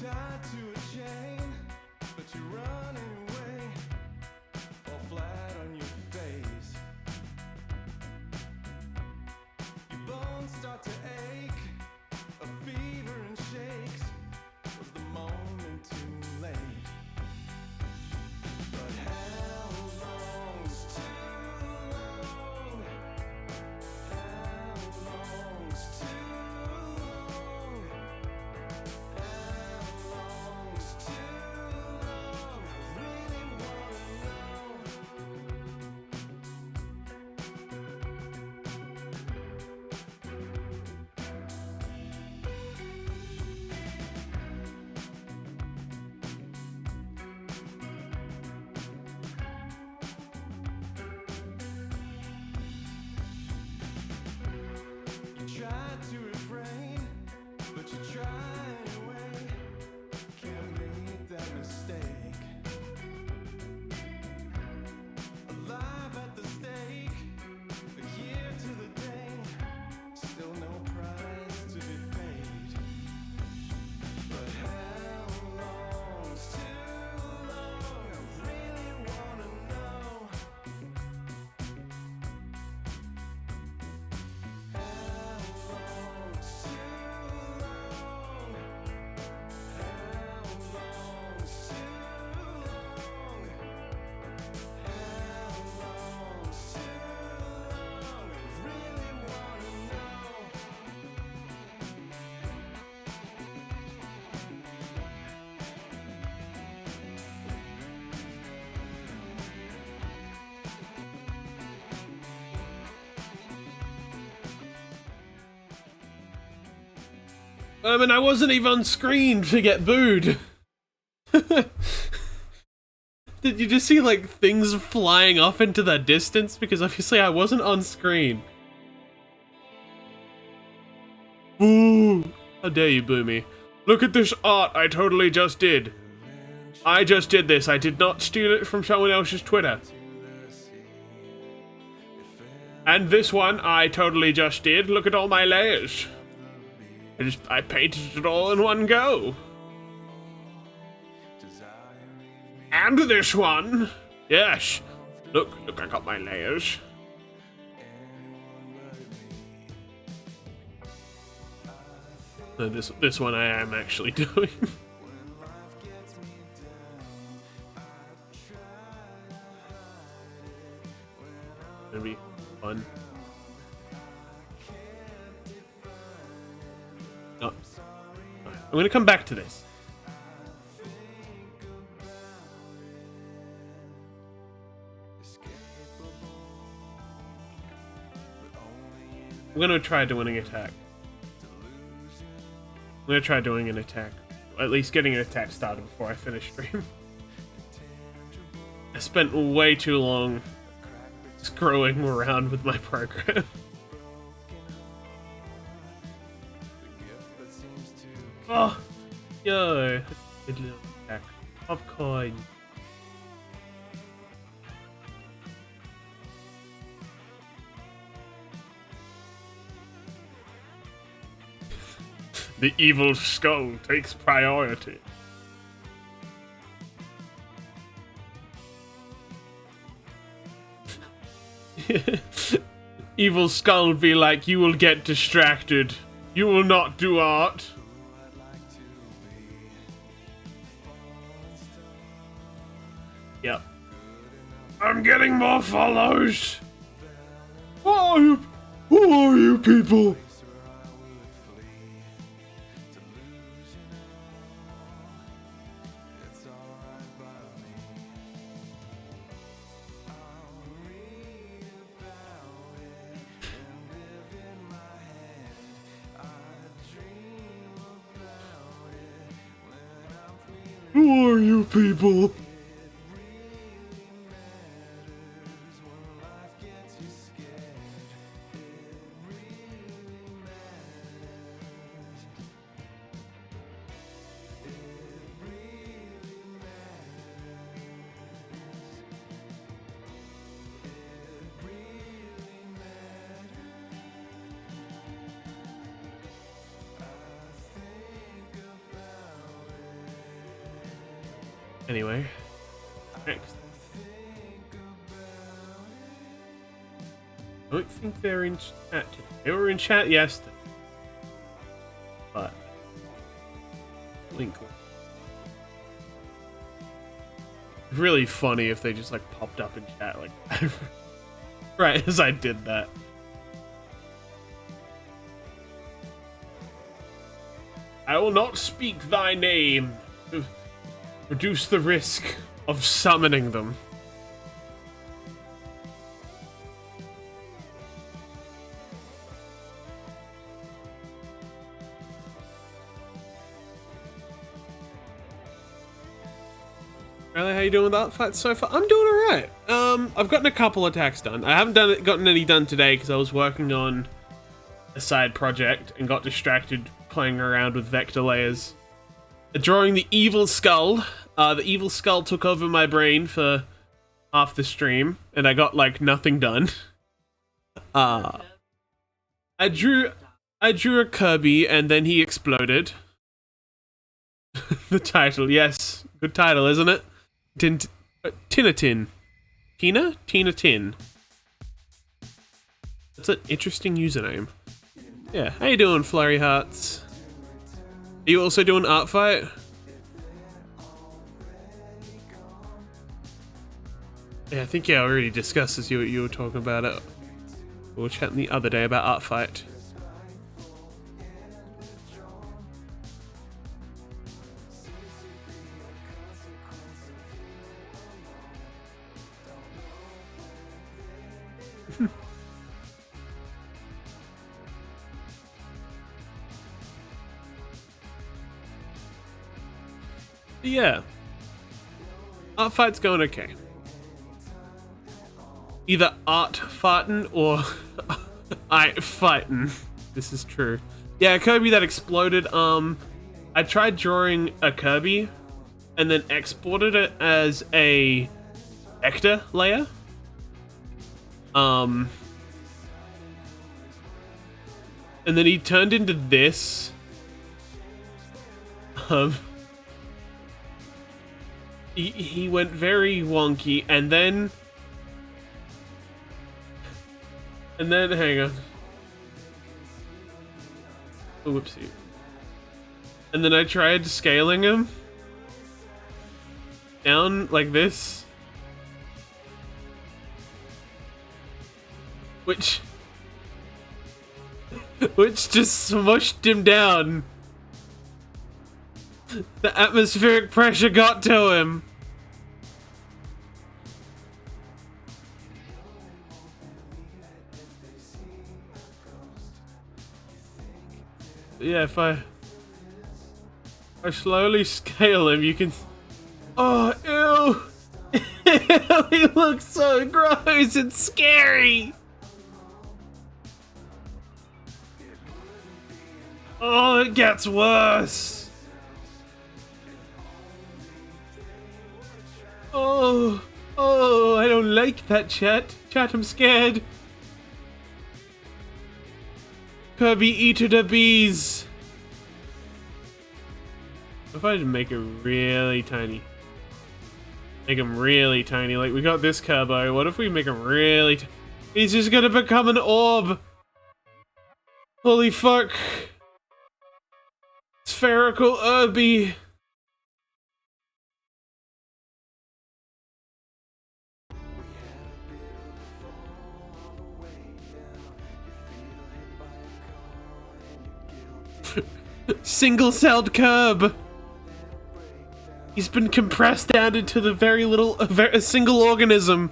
tied to a chain, but you run anyway. Fall flat on your face. Your bones start to ache. A fever and shakes. Was the moment too late? But how long's too long? How long's too long? How long's too long? I really wanna know. You try to refrain, but you try anyway. Can't make that mistake. Alive at the stake, a year to the day. Still no prize to be paid. But how long's too long? I really wanna know. How long's too long? How long's too long? How long's too long? I really wanna know. And I wasn't even on screen to get booed. Did you just see like things flying off into the distance? Because obviously I wasn't on screen. Boo! How dare you boo me? Look at this art I totally just did. I just did this. I did not steal it from someone else's Twitter. And this one I totally just did. Look at all my layers. I painted it all in one go. And this one. Yes. Look, I got my layers. No, this one I am actually doing. Gonna be fun. No. I'm gonna come back to this. I'm gonna try doing an attack. I'm gonna try doing an attack. Or at least getting an attack started before I finish stream. I spent way too long screwing around with my program. Oh, yo, that's a good little attack. Popcorn. The evil skull takes priority. Evil skull be like, you will get distracted. You will not do art. Yep. I'm getting more follows. Who are you people? Who are you people? Anyway, next. I don't think they're in chat today. They were in chat yesterday. But link. It's really funny if they just like popped up in chat like right as I did that. I will not speak thy name to reduce the risk of summoning them. Riley, how you doing with that fight so far? I'm doing alright. I've gotten a couple attacks done. I haven't gotten any done today because I was working on a side project and got distracted playing around with vector layers. Drawing the evil skull. The evil skull took over my brain for half the stream, and I got like nothing done. I drew a Kirby, and then he exploded. The title, yes, good title, isn't it? Tinatin. Tina Tin. That's an interesting username. Yeah, how you doing, Flurry Hearts? Are you also doing art fight? Yeah, I think I already discussed this. You were talking about it. We were chatting the other day about art fight. Yeah. Art fight's going okay. Either art fartin or I fightin'. This is true. Yeah, a Kirby that exploded. I tried drawing a Kirby and then exported it as a vector layer. And then he turned into this. He went very wonky, and then hang on. Oh, whoopsie. And then I tried scaling him down like this, which just smushed him down. The atmospheric pressure got to him. Yeah, if I slowly scale him, you can... Oh, ew! Ew, he looks so gross and scary! Oh, it gets worse! Oh, I don't like that, chat. Chat, I'm scared. Kirby, eater the bees. If I just make it really tiny. Make him really tiny. Like, we got this Kirby. What if we make him really he's just gonna become an orb. Holy fuck. Spherical Irby. Single-celled curb. He's been compressed down into the very little, a single organism.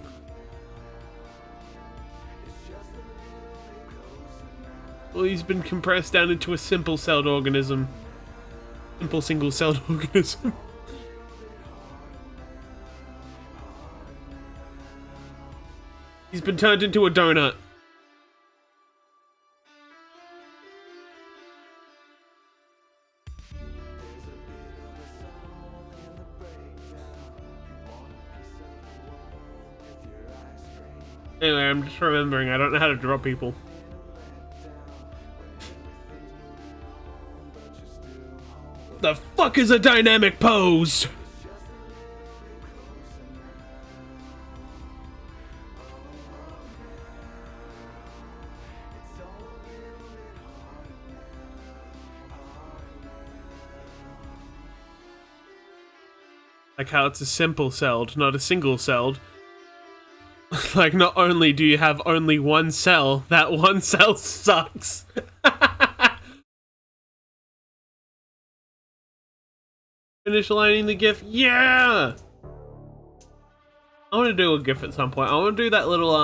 Well, he's been compressed down into a simple-celled organism. Simple single-celled organism. He's been turned into a donut. Anyway, I'm just remembering, I don't know how to draw people. The fuck is a dynamic pose? Like how it's a simple celled, not a single celled. Like, not only do you have only one cell, that one cell sucks. Finish lining the GIF. Yeah! I want to do a GIF at some point. I want to do that little,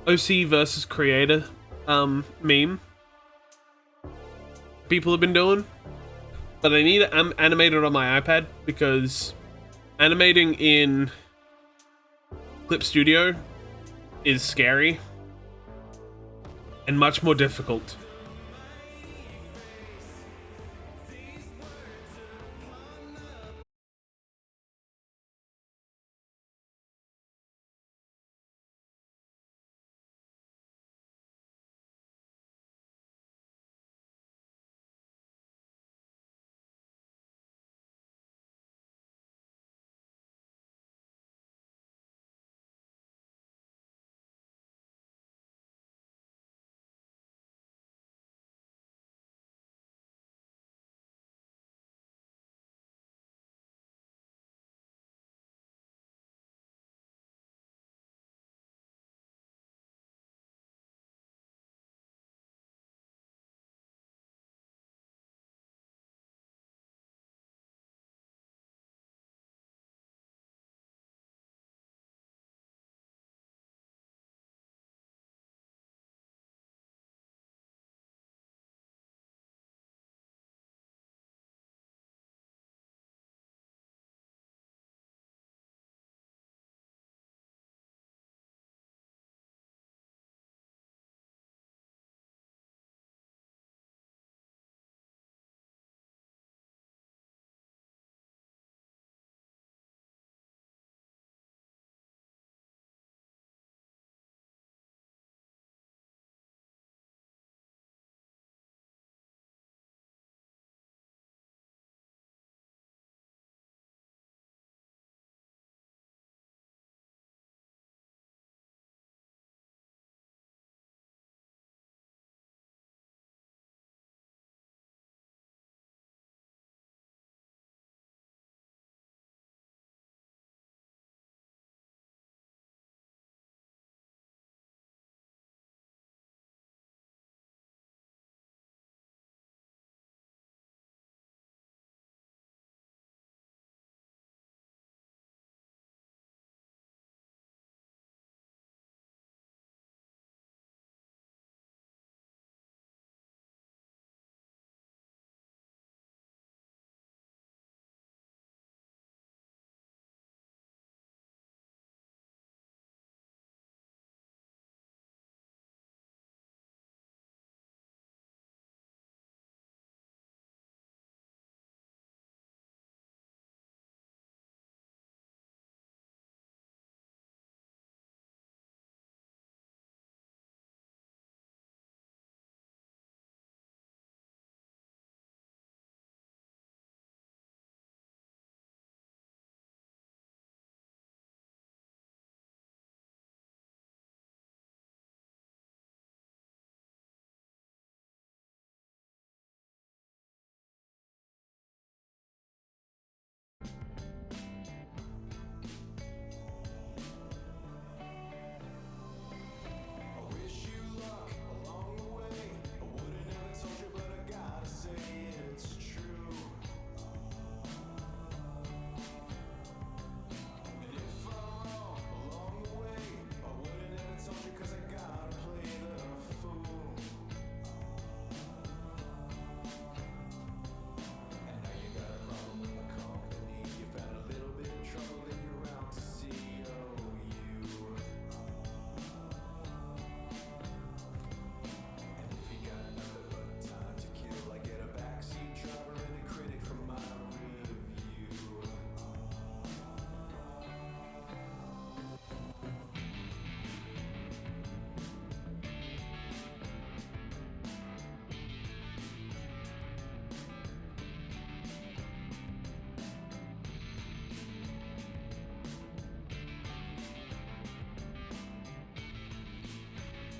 OC versus creator, meme. People have been doing. But I need it animated on my iPad because animating in Clip Studio is scary and much more difficult.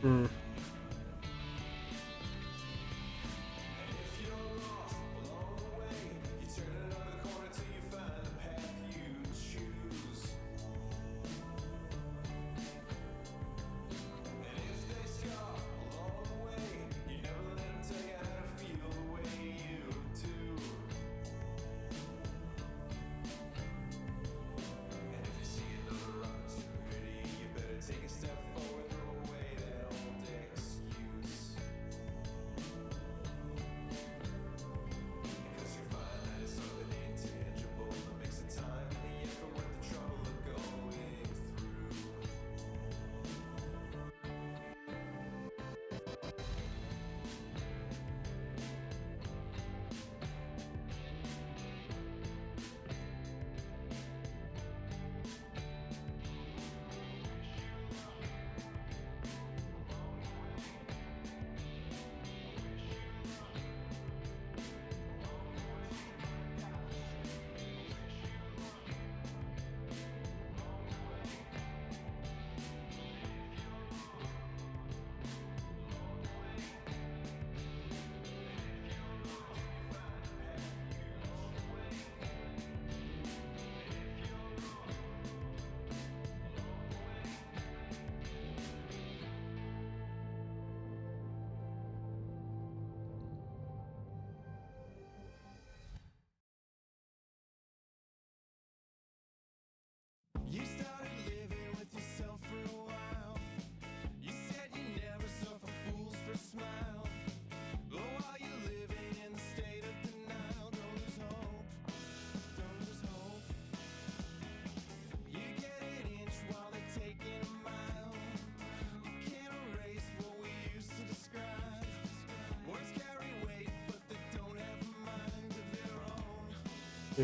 Hmm.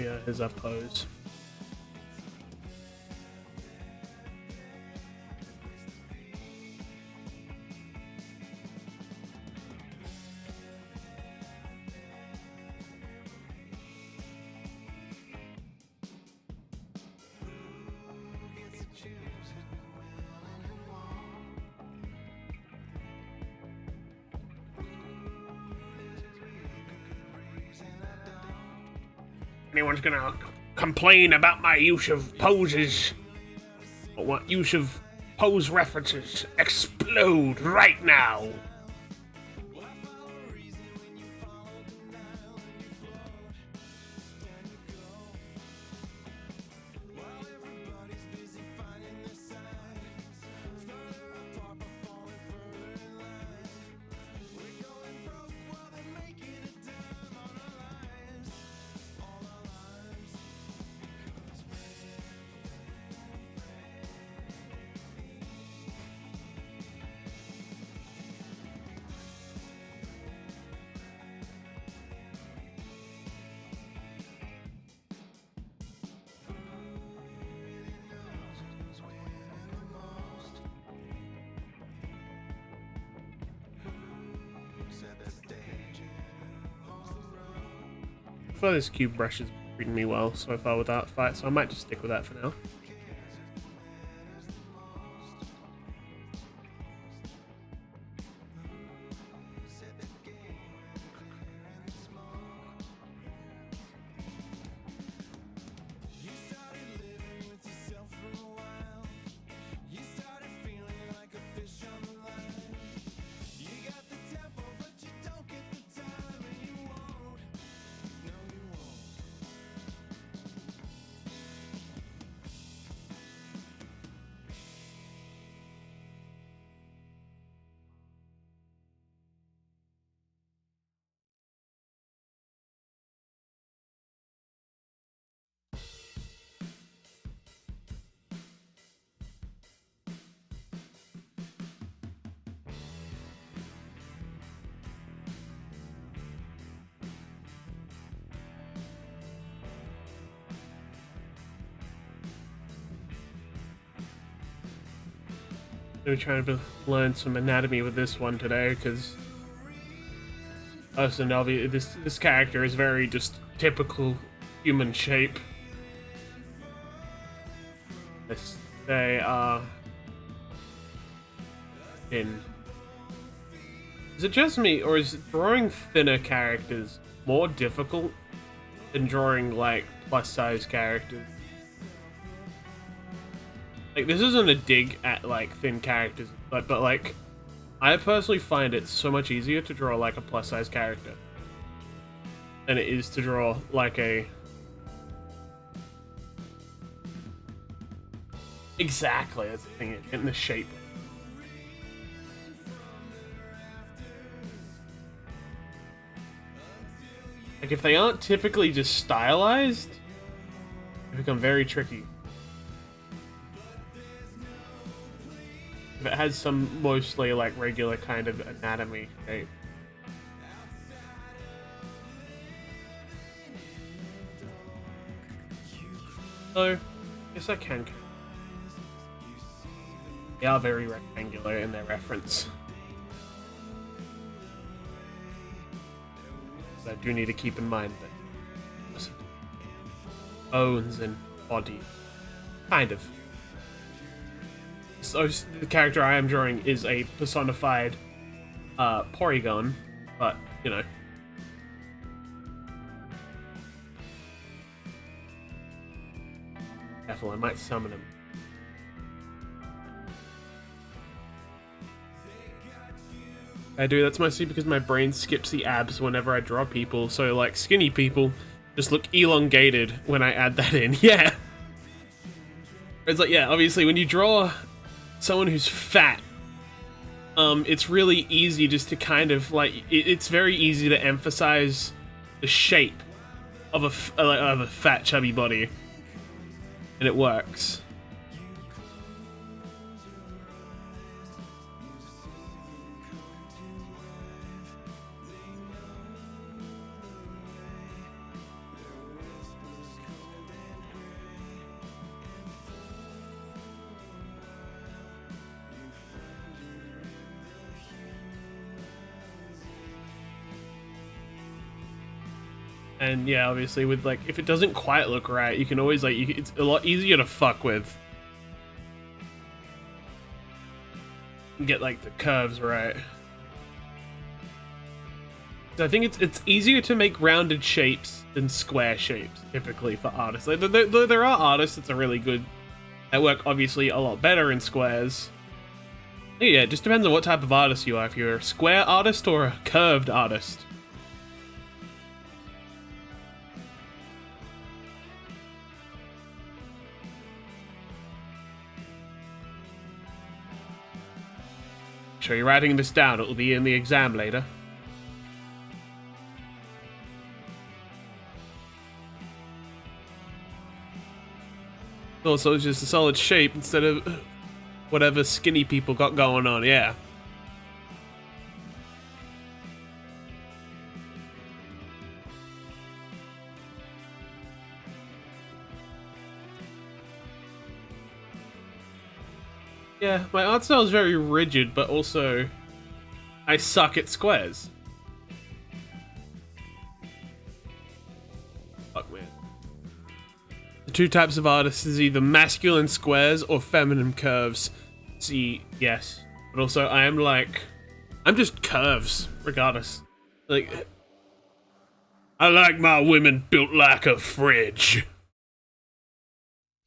his pose. Anyone's gonna complain about my use of poses or what use of pose references, explode right now. I feel this cube brush is treating me well so far with that fight, so I might just stick with that for now. I'm trying to learn some anatomy with this one today, because this character is very just typical human shape. They are in. Is it just me, or is drawing thinner characters more difficult than drawing like plus-size characters? Like, this isn't a dig at, like, thin characters, but like, I personally find it so much easier to draw, like, a plus-size character than it is to draw, like, a... Exactly, that's the thing, in the shape. Like, if they aren't typically just stylized, they become very tricky. If it has some mostly like regular kind of anatomy shape. So, yes, I can. They are very rectangular in their reference. So I do need to keep in mind that bones and body, kind of. So the character I am drawing is a personified Porygon, but, you know. Careful, I might summon him. I do, that's mostly because my brain skips the abs whenever I draw people, so like skinny people just look elongated when I add that in, yeah. It's like, yeah, obviously when you draw someone who's fat, it's really easy just to kind of like, it's very easy to emphasize the shape of a fat chubby body, and it works. And yeah, obviously with like, if it doesn't quite look right, you can always like, it's a lot easier to fuck with. And get like the curves right. So I think it's easier to make rounded shapes than square shapes, typically for artists. Like, there are artists that are really good, that work obviously a lot better in squares. Yeah, it just depends on what type of artist you are, if you're a square artist or a curved artist. So you're writing this down, it will be in the exam later. Also, it's just a solid shape instead of whatever skinny people got going on, yeah. Yeah, my art style is very rigid, but also I suck at squares. Fuck, man. The two types of artists is either masculine squares or feminine curves. See, yes. But also I'm just curves, regardless. Like, I like my women built like a fridge.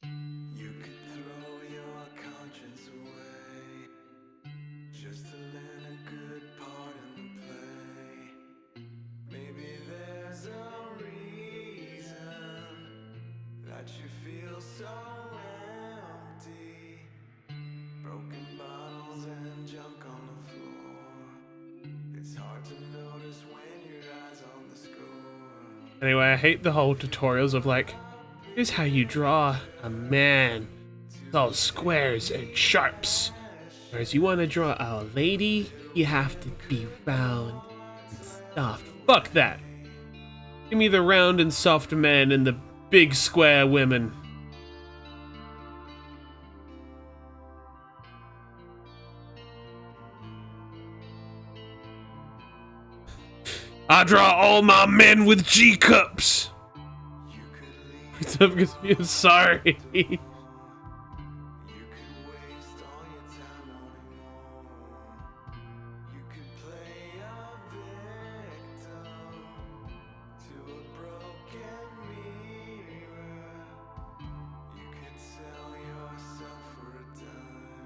You could throw your conscience away just to land a good part in the play. Maybe there's a reason that you feel so empty. Broken bottles and junk on the floor. It's hard to notice when your eyes on the score. Anyway, I hate the whole tutorials of like, here's how you draw a man. It's all squares and sharps. Whereas you want to draw a lady, you have to be round and soft. Fuck that. Give me the round and soft men and the big square women. I draw all my men with G cups. I'm sorry. You could waste all your time wanting more. You could play a victim to a broken mirror. You could sell yourself for a dime.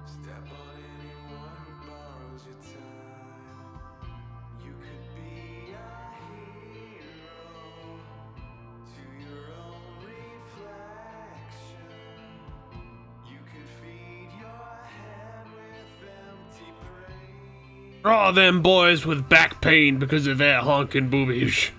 Step on anyone who borrows your time. You could be a hero to your own reflection. You could feed your head with empty praise. Draw them boys with back pain because of their honking boobies.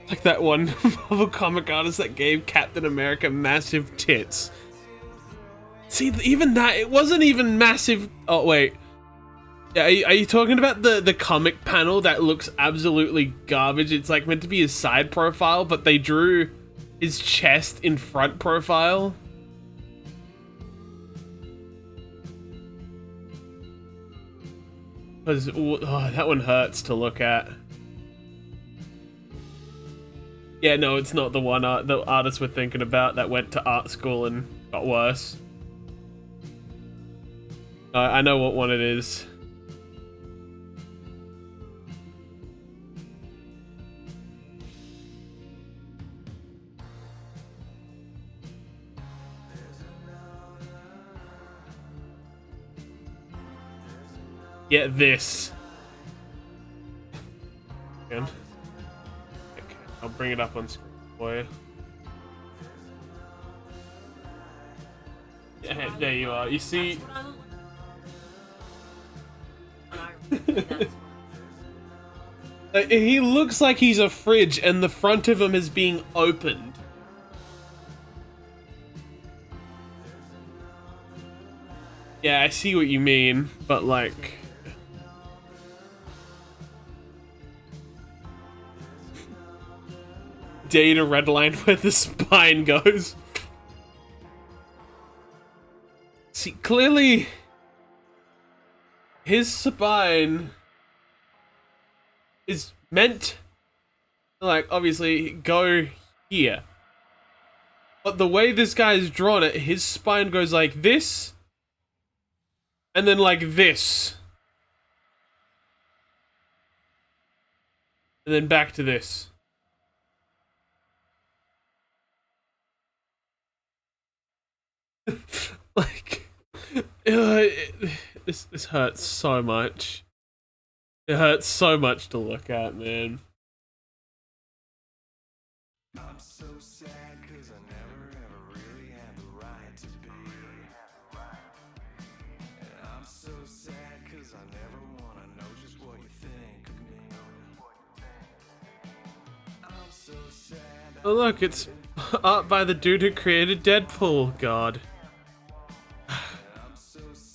Like that one Marvel comic artist that gave Captain America massive tits. See, even that, it wasn't even massive. Oh, wait. Yeah, are you talking about the comic panel that looks absolutely garbage? It's like meant to be his side profile, but they drew his chest in front profile. Because that one hurts to look at. Yeah, no, it's not the one the artist we're thinking about that went to art school and got worse. I know what one it is. Yeah, this. And okay, I'll bring it up on screen for you. Yeah, there you are. You see. He looks like he's a fridge and the front of him is being opened. Yeah, I see what you mean, but like... Data redline where the spine goes. See, clearly... his spine is meant to, like, obviously go here. But the way this guy's drawn it, his spine goes like this, and then like this. And then back to this. Like, this hurts so much. It hurts so much to look at, man. I'm so sad 'cause I never ever really had the right to be. And I'm so sad 'cause I never wanna know just what you think of me. I'm so sad. Oh look, it's art by the dude who created Deadpool. God.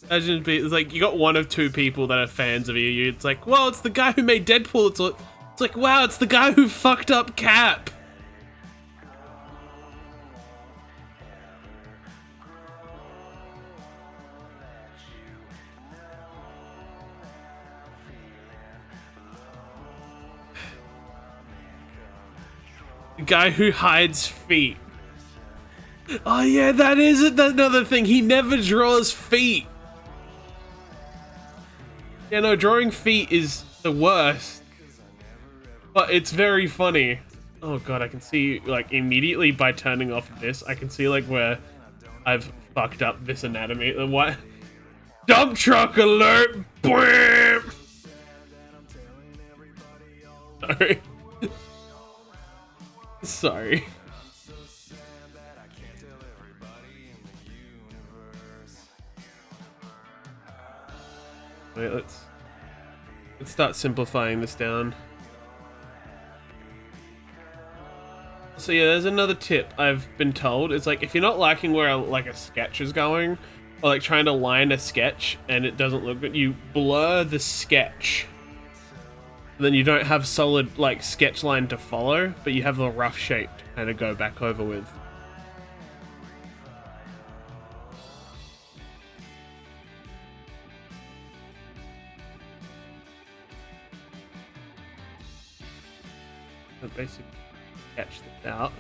Imagine it's like you got one of two people that are fans of you. It's like, well, it's the guy who made Deadpool. It's like, wow, it's the guy who fucked up Cap. The guy who hides feet. Oh yeah, that is another thing. He never draws feet. Yeah, no, drawing feet is the worst. But it's very funny. Oh god, I can see, like, immediately by turning off this, I can see, like, where I've fucked up this anatomy. What? Dump truck alert! Bwam! Sorry. Sorry. Wait, let's start simplifying this down. So yeah, there's another tip I've been told. It's like, if you're not liking where like a sketch is going, or like trying to line a sketch and it doesn't look good, you blur the sketch. Then you don't have solid like sketch line to follow, but you have the rough shape to kind of go back over with. So basically, sketch this out.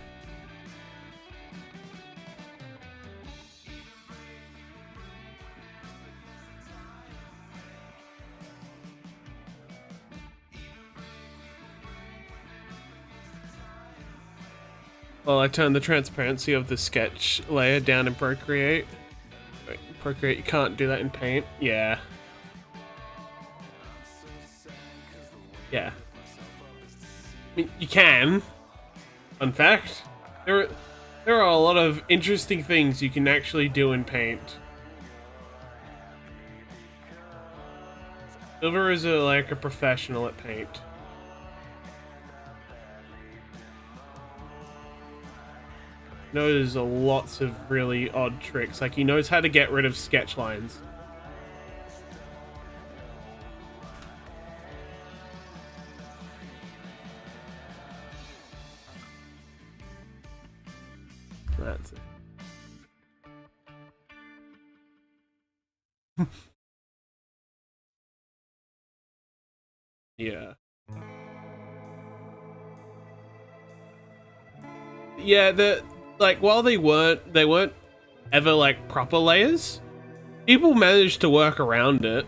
Well, I turned the transparency of the sketch layer down in Procreate. Wait, Procreate, you can't do that in Paint. Yeah. Yeah. I mean, you can. Fun fact. There are a lot of interesting things you can actually do in Paint. Silver is like a professional at Paint. Knows lots of really odd tricks. Like, he knows how to get rid of sketch lines. That's it. Yeah. Yeah, like, while they weren't ever like proper layers, people managed to work around it.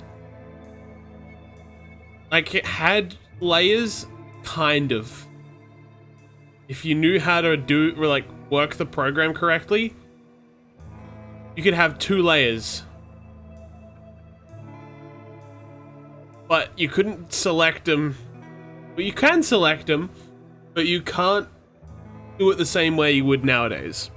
Like, it had layers, kind of. If you knew how to work the program correctly, you could have 2 layers. But you couldn't select them. But you can select them, but you can't do it the same way you would nowadays.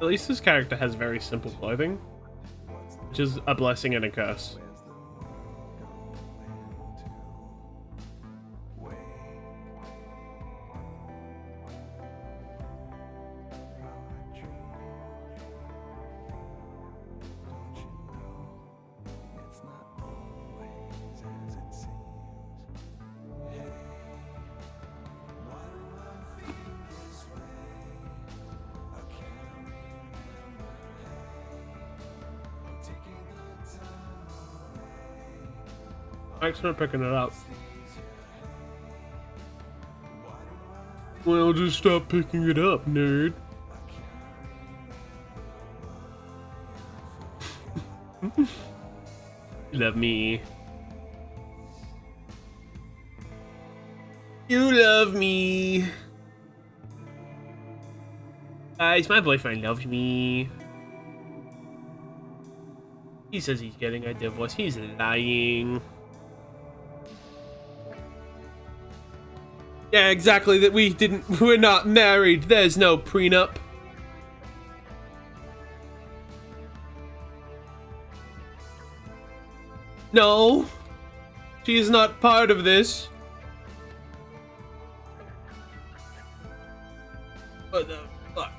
At least this character has very simple clothing, which is a blessing and a curse. Thanks for picking it up. Well, just stop picking it up, nerd. You love me. You love me. Guys, my boyfriend loves me. He says he's getting a divorce. He's lying. Yeah, exactly. That we're not married. There's no prenup. No. She is not part of this. What the fuck?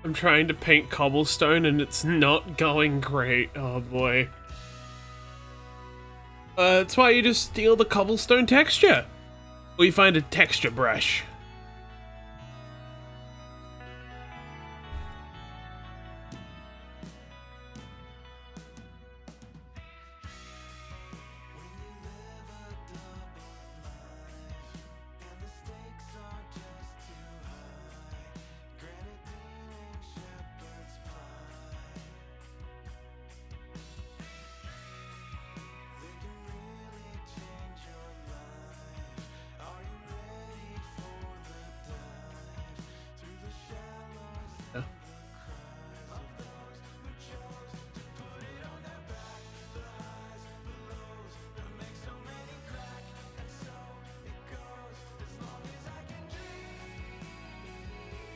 I'm trying to paint cobblestone and it's not going great. Oh boy. That's why you just steal the cobblestone texture. Or you find a texture brush.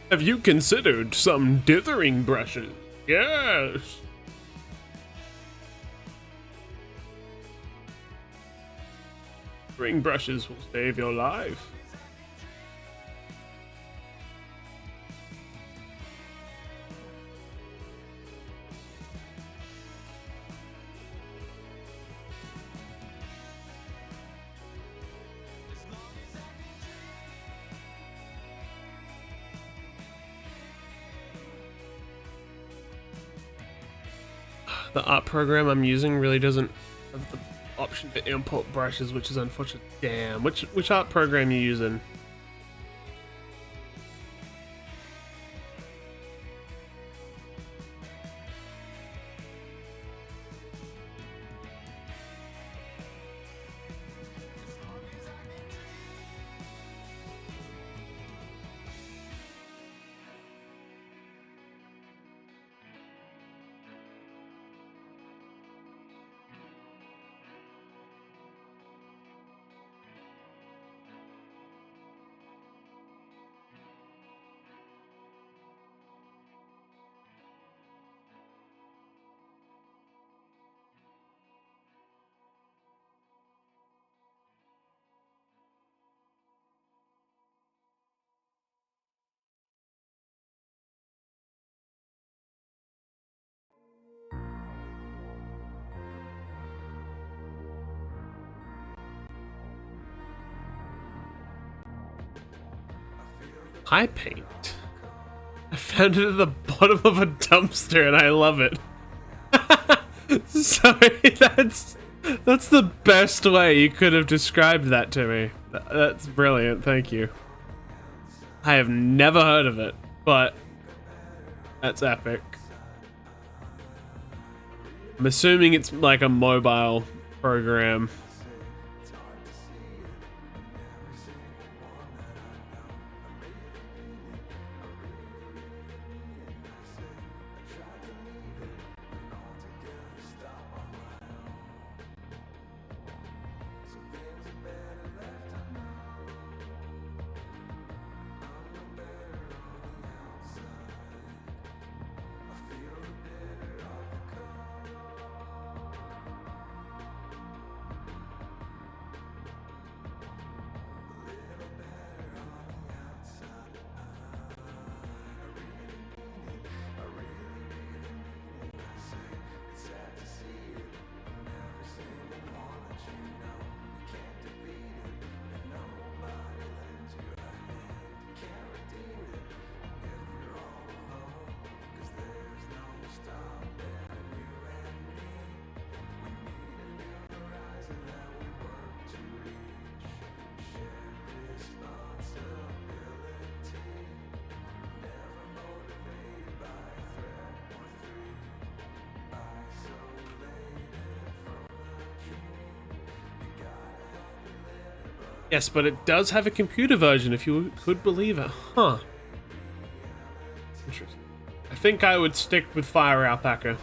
Have you considered some dithering brushes? Yes. Dithering brushes will save your life. The art program I'm using really doesn't have the option to import brushes, which is unfortunate. Damn, which art program you using? High paint. I found it at the bottom of a dumpster and I love it. Sorry, that's the best way you could have described that to me. That's brilliant, thank you. I have never heard of it, but that's epic. I'm assuming it's like a mobile program. Yes, but it does have a computer version, if you could believe it. Huh. Interesting. I think I would stick with Fire Alpaca.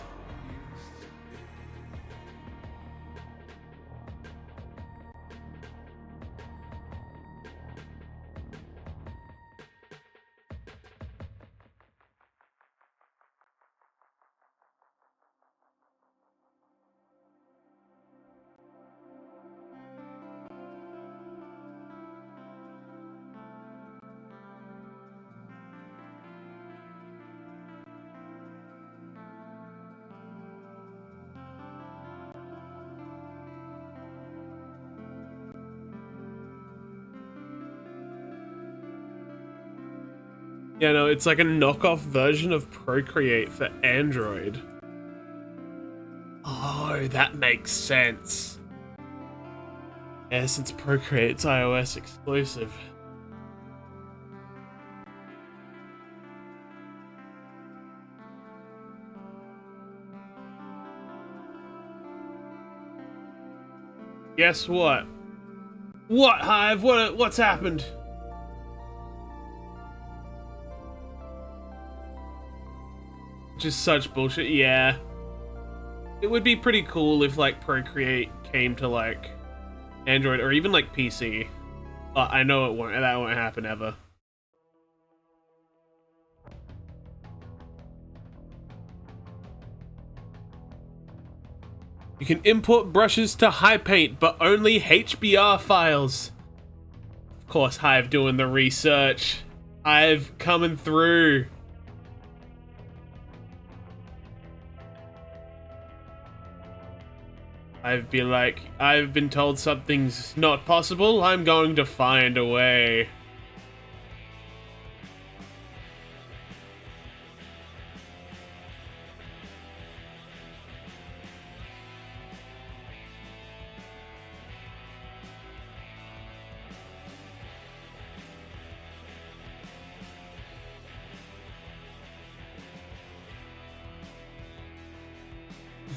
Yeah, no, it's like a knockoff version of Procreate for Android. Oh, that makes sense. Yeah, since Procreate's iOS exclusive. Guess what? What, Hive? What's happened? Just such bullshit. Yeah. It would be pretty cool if like Procreate came to like Android or even like PC. But I know it won't. That won't happen ever. You can import brushes to HiPaint, but only HBR files. Of course, Hive doing the research. Hive coming through. I've been told something's not possible. I'm going to find a way.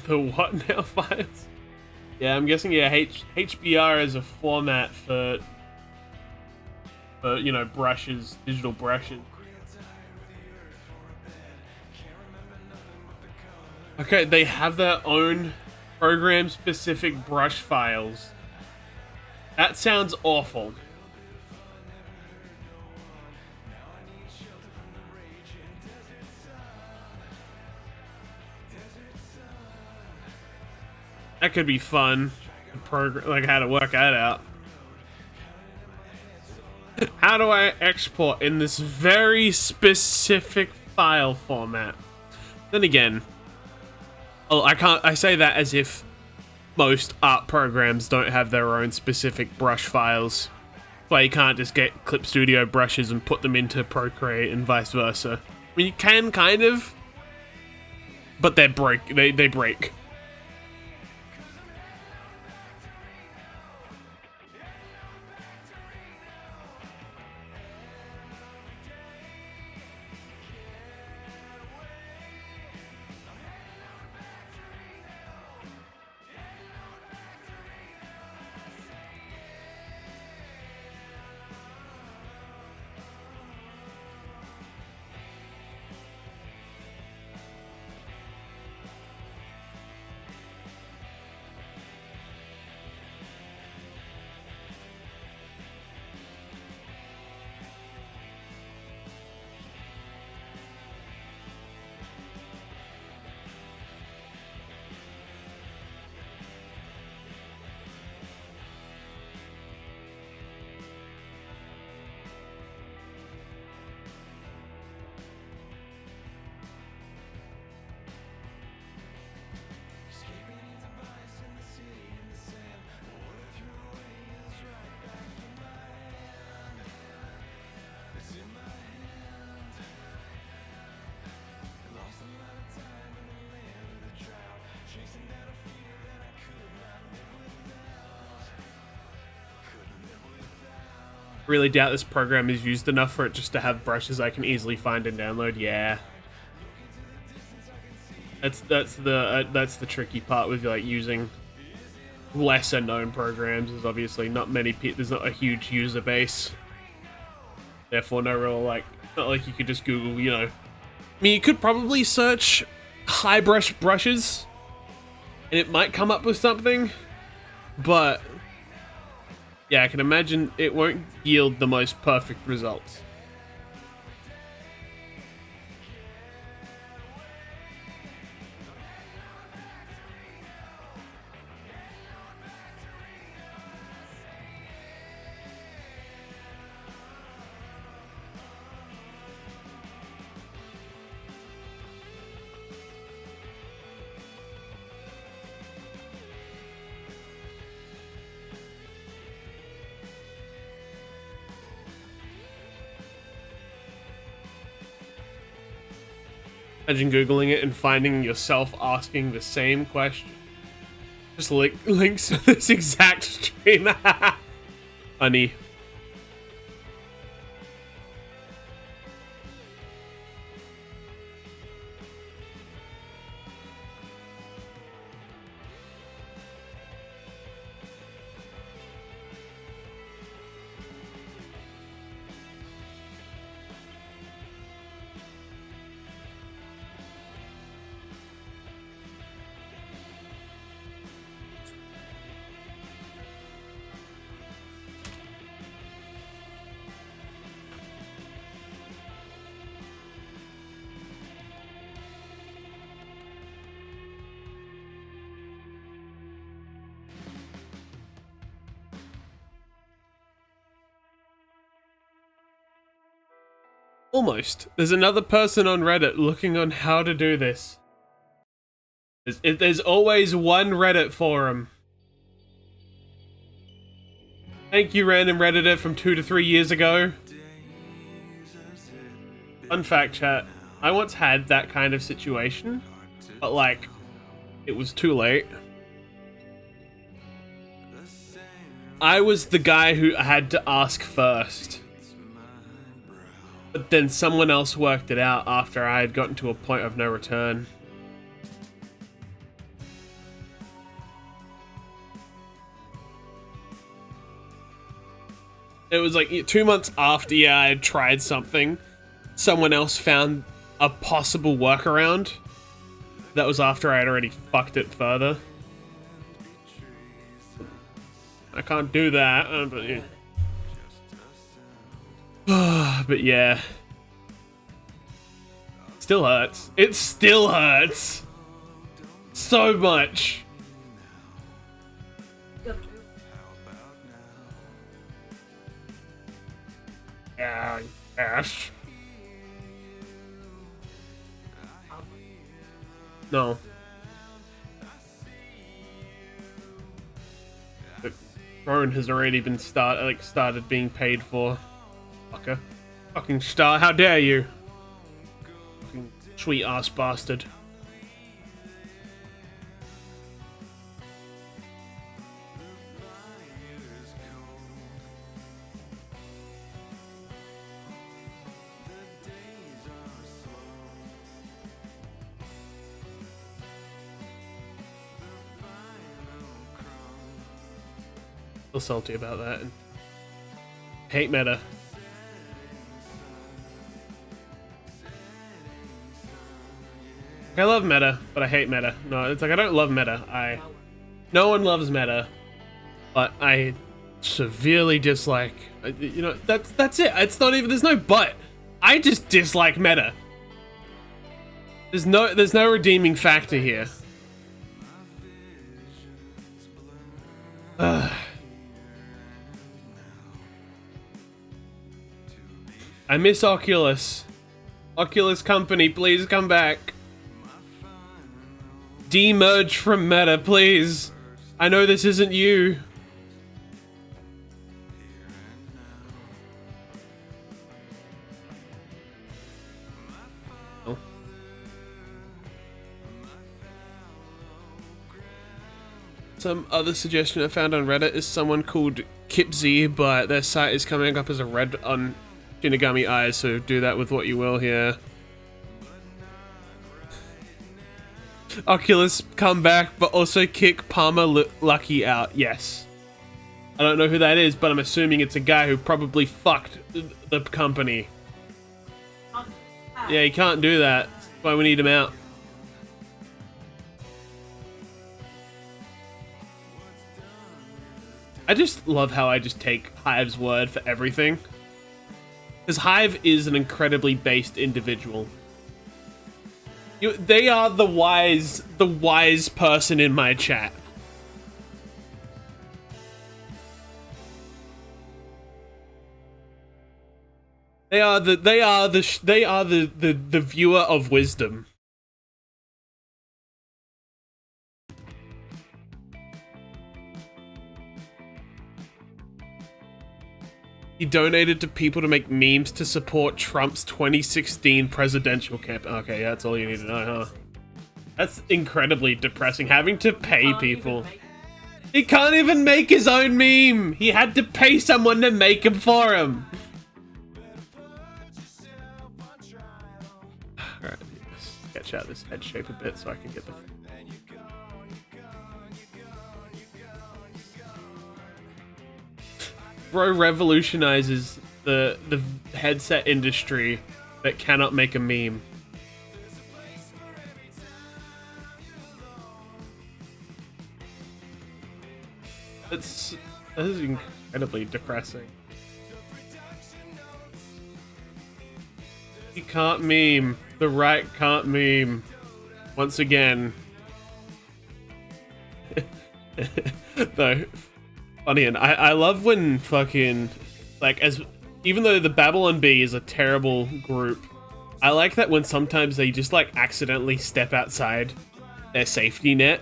The what now files? Yeah, I'm guessing, yeah, HBR is a format for you know, brushes, digital brushes. Okay, they have their own program-specific brush files. That sounds awful. That could be fun. Like how to work that out. How do I export in this very specific file format? Then again, I say that as if most art programs don't have their own specific brush files. Why you can't just get Clip Studio brushes and put them into Procreate and vice versa. I mean, you can kind of, but they break. They break. Really doubt this program is used enough for it just to have brushes I can easily find and download. Yeah, that's the tricky part with like using lesser known programs. Is obviously not many people. There's not a huge user base. Therefore, no real like. Not like you could just Google. You know, I mean, you could probably search high brush brushes, and it might come up with something, but. Yeah, I can imagine it won't yield the most perfect results. Imagine Googling it and finding yourself asking the same question. Just links to this exact stream. Funny. Almost. There's another person on Reddit looking on how to do this. There's always one Reddit forum. Thank you, random Redditor from 2 to 3 years ago. Fun fact, chat. I once had that kind of situation, but like, it was too late. I was the guy who had to ask first. But then someone else worked it out after I had gotten to a point of no return. it was like 2 months after I had tried something, someone else found a possible workaround. That was after I had already fucked it further. I can't do that, but yeah. But yeah. Still hurts. It still hurts. So much. Yeah, Ash. No. The drone has already been started being paid for. Fucker. Fucking star, how dare you? Fucking sweet ass bastard. Feel salty about that. And hate meta. I love meta, but I hate meta. No, it's like I don't love meta. No one loves meta, but I severely dislike. You know, that's it. It's not even. There's no but. I just dislike meta. There's no redeeming factor here. I miss Oculus. Oculus company, please come back. Demerge from meta, please. I know this isn't you. Oh. Some other suggestion I found on Reddit is someone called Kipsy, but their site is coming up as a red on Shinigami Eyes, so do that with what you will here. Oculus come back, but also kick Palmer Lucky out. Yes. I don't know who that is, but I'm assuming it's a guy who probably fucked the company. Yeah, he can't do that. That's why we need him out. I just love how I just take Hive's word for everything. Because Hive is an incredibly based individual. They are the wise person in my chat. They are the viewer of wisdom. He donated to people to make memes to support Trump's 2016 presidential campaign. Okay, that's all you need to know, huh? That's incredibly depressing, having to pay people. He can't even make his own meme! He had to pay someone to make him for him! Alright, let's sketch out this head shape a bit so I can get the... Bro revolutionizes the headset industry that cannot make a meme. That is incredibly depressing. You can't meme. The right can't meme. Once again. Though. Funny, and I love when fucking, like, even though the Babylon Bee is a terrible group, I like that when sometimes they just, like, accidentally step outside their safety net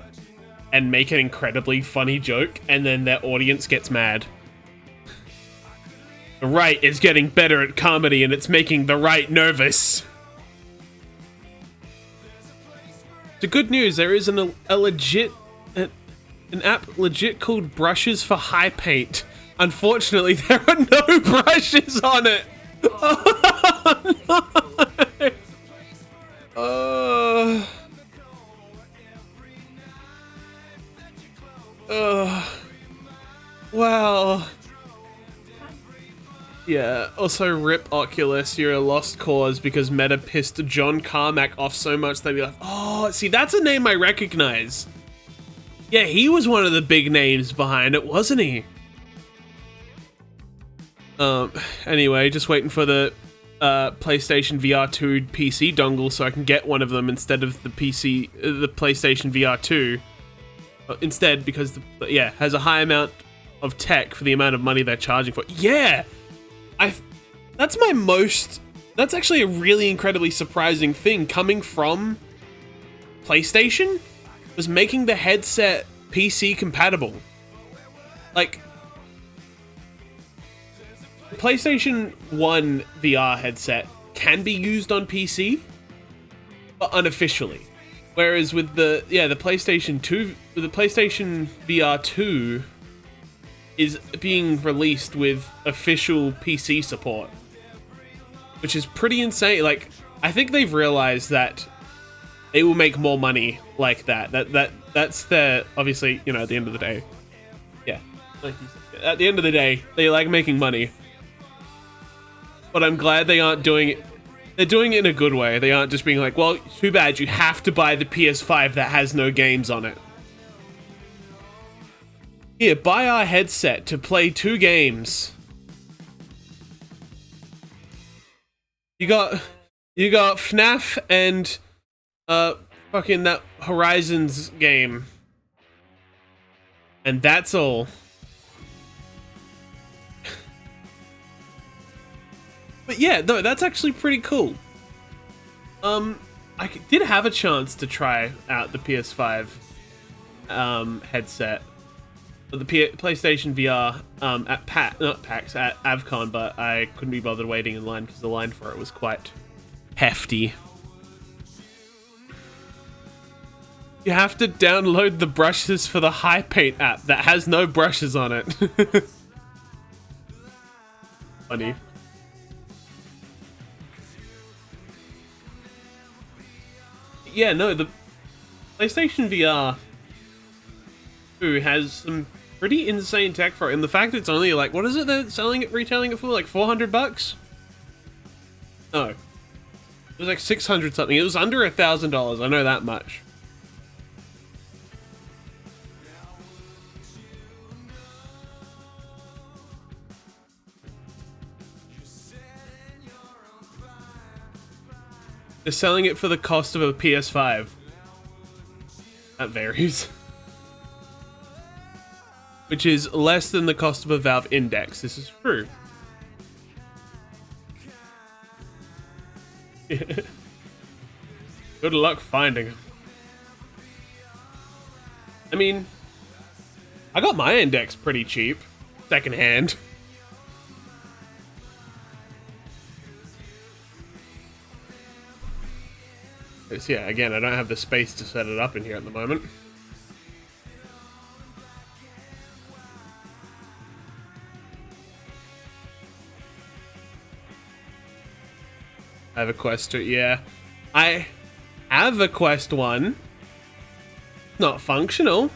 and make an incredibly funny joke, and then their audience gets mad. The right is getting better at comedy, and it's making the right nervous. The good news, there is an app legit called Brushes for High Paint. Unfortunately, there are no brushes on it. Oh, no. Wow. Yeah, also rip Oculus, you're a lost cause because Meta pissed John Carmack off so much they'd be like, oh, see, that's a name I recognize. Yeah, he was one of the big names behind it, wasn't he? Anyway, just waiting for the PlayStation VR 2 PC dongle so I can get one of them instead of the PlayStation VR 2. Instead, because, has a high amount of tech for the amount of money they're charging for. Yeah! That's actually a really incredibly surprising thing coming from PlayStation, was making the headset PC compatible. Like, the PlayStation 1 VR headset can be used on PC, but unofficially. Whereas with the PlayStation 2, the PlayStation VR 2 is being released with official PC support, which is pretty insane. Like, I think they've realized that they will make more money like that. That's their, obviously, you know, at the end of the day. Yeah, like you said, at the end of the day, they like making money. But I'm glad they aren't doing it. They're doing it in a good way. They aren't just being like, well, too bad, you have to buy the PS5 that has no games on it. Here, buy our headset to play 2 games. You got FNAF and fucking that Horizons game. And that's all. But yeah, no, that's actually pretty cool. I did have a chance to try out the PS5 headset, the PlayStation VR at AvCon, but I couldn't be bothered waiting in line because the line for it was quite hefty. You have to download the brushes for the High Paint app that has no brushes on it. Funny. Yeah, no, the PlayStation VR 2 has some pretty insane tech for it, and the fact it's only like, what is it they're retailing it for, like $400? No, it was like 600 something. It was under $1,000. I know that much. They're selling it for the cost of a PS5. That varies. Which is less than the cost of a Valve Index. This is true. Good luck finding them. I mean, I got my Index pretty cheap. Secondhand. Yeah, again, I don't have the space to set it up in here at the moment. I have a Quest 2, yeah. I have a Quest 1. Not functional.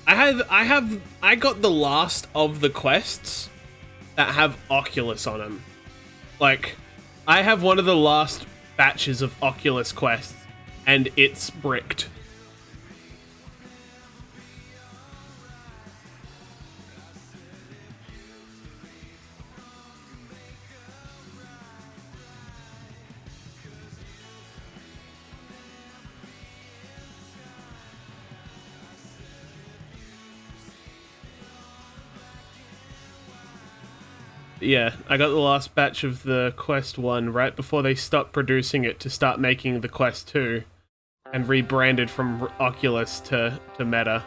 I got the last of the quests that have Oculus on them. Like, I have one of the last batches of Oculus quests, and it's bricked. Yeah, I got the last batch of the Quest 1 right before they stopped producing it to start making the Quest 2 and rebranded from Oculus to Meta.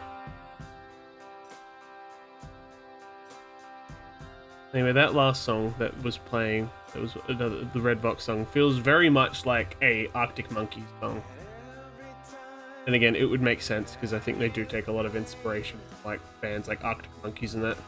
Anyway, that last song that was playing, that was the Red Box song, feels very much like a Arctic Monkeys song. And again, it would make sense because I think they do take a lot of inspiration from like bands like Arctic Monkeys and that.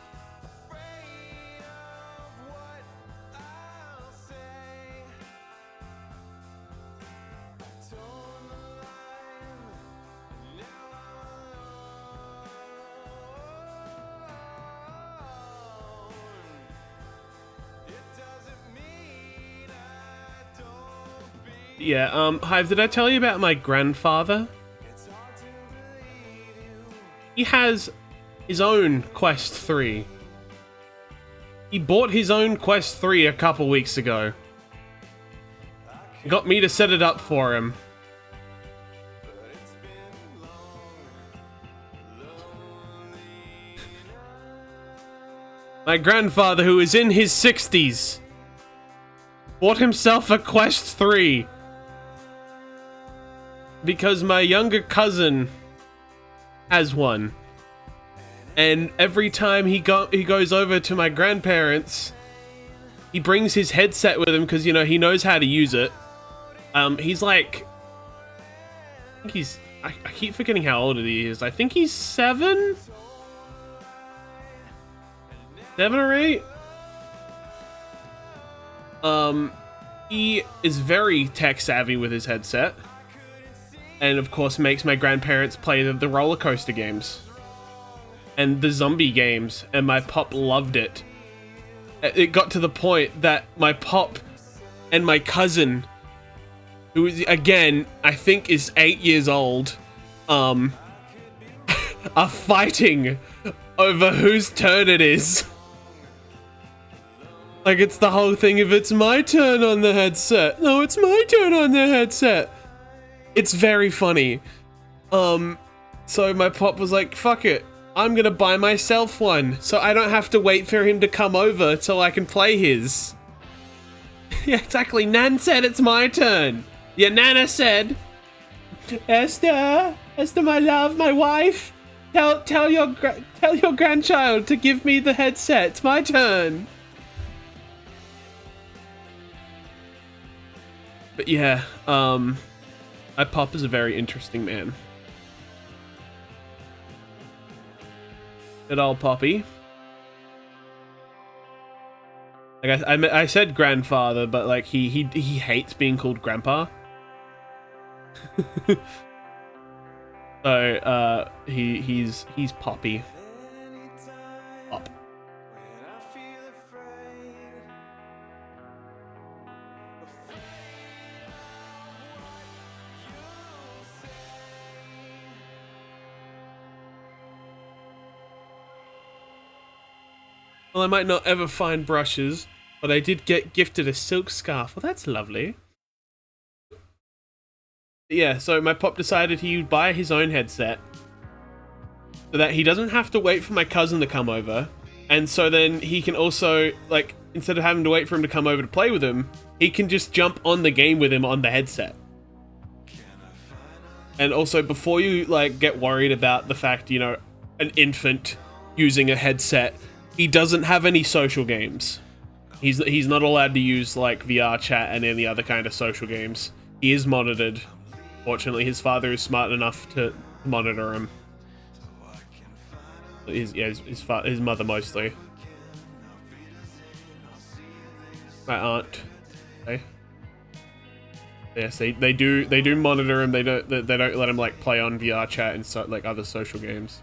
Yeah, Hive, did I tell you about my grandfather? He has his own Quest 3. He bought his own Quest 3 a couple weeks ago. He got me to set it up for him. My grandfather, who is in his 60s, bought himself a Quest 3 because my younger cousin has one. And every time he goes over to my grandparents, he brings his headset with him because, you know, he knows how to use it. He's like, I keep forgetting how old he is. I think he's 7? 7 or 8? He is very tech savvy with his headset. And of course makes my grandparents play the roller coaster games. And the zombie games. And my pop loved it. It got to the point that my pop and my cousin, who is, again, I think is 8 years old, are fighting over whose turn it is. Like, it's the whole thing of it's my turn on the headset. No, it's my turn on the headset. It's very funny. So my pop was like, fuck it. I'm gonna buy myself one, so I don't have to wait for him to come over till I can play his. Yeah, exactly. Nan said it's my turn. Yeah, Nana said, Esther, my love, my wife, tell your grandchild to give me the headset. It's my turn. But yeah, my pop is a very interesting man. Good old Poppy. Like I said grandfather, but like he hates being called grandpa. So he's Poppy. Pop. Well, I might not ever find brushes, but I did get gifted a silk scarf. Well, that's lovely. Yeah, so my pop decided he would buy his own headset so that he doesn't have to wait for my cousin to come over. And so then he can also, like, instead of having to wait for him to come over to play with him, he can just jump on the game with him on the headset. And also, before you, like, get worried about the fact, you know, an infant using a headset, he doesn't have any social games. He's not allowed to use like VR chat and any other kind of social games. He is monitored. Fortunately, his father is smart enough to monitor him. His mother mostly. My aunt. Okay. Yes, they do monitor him. They don't let him like play on VR chat and so, like other social games.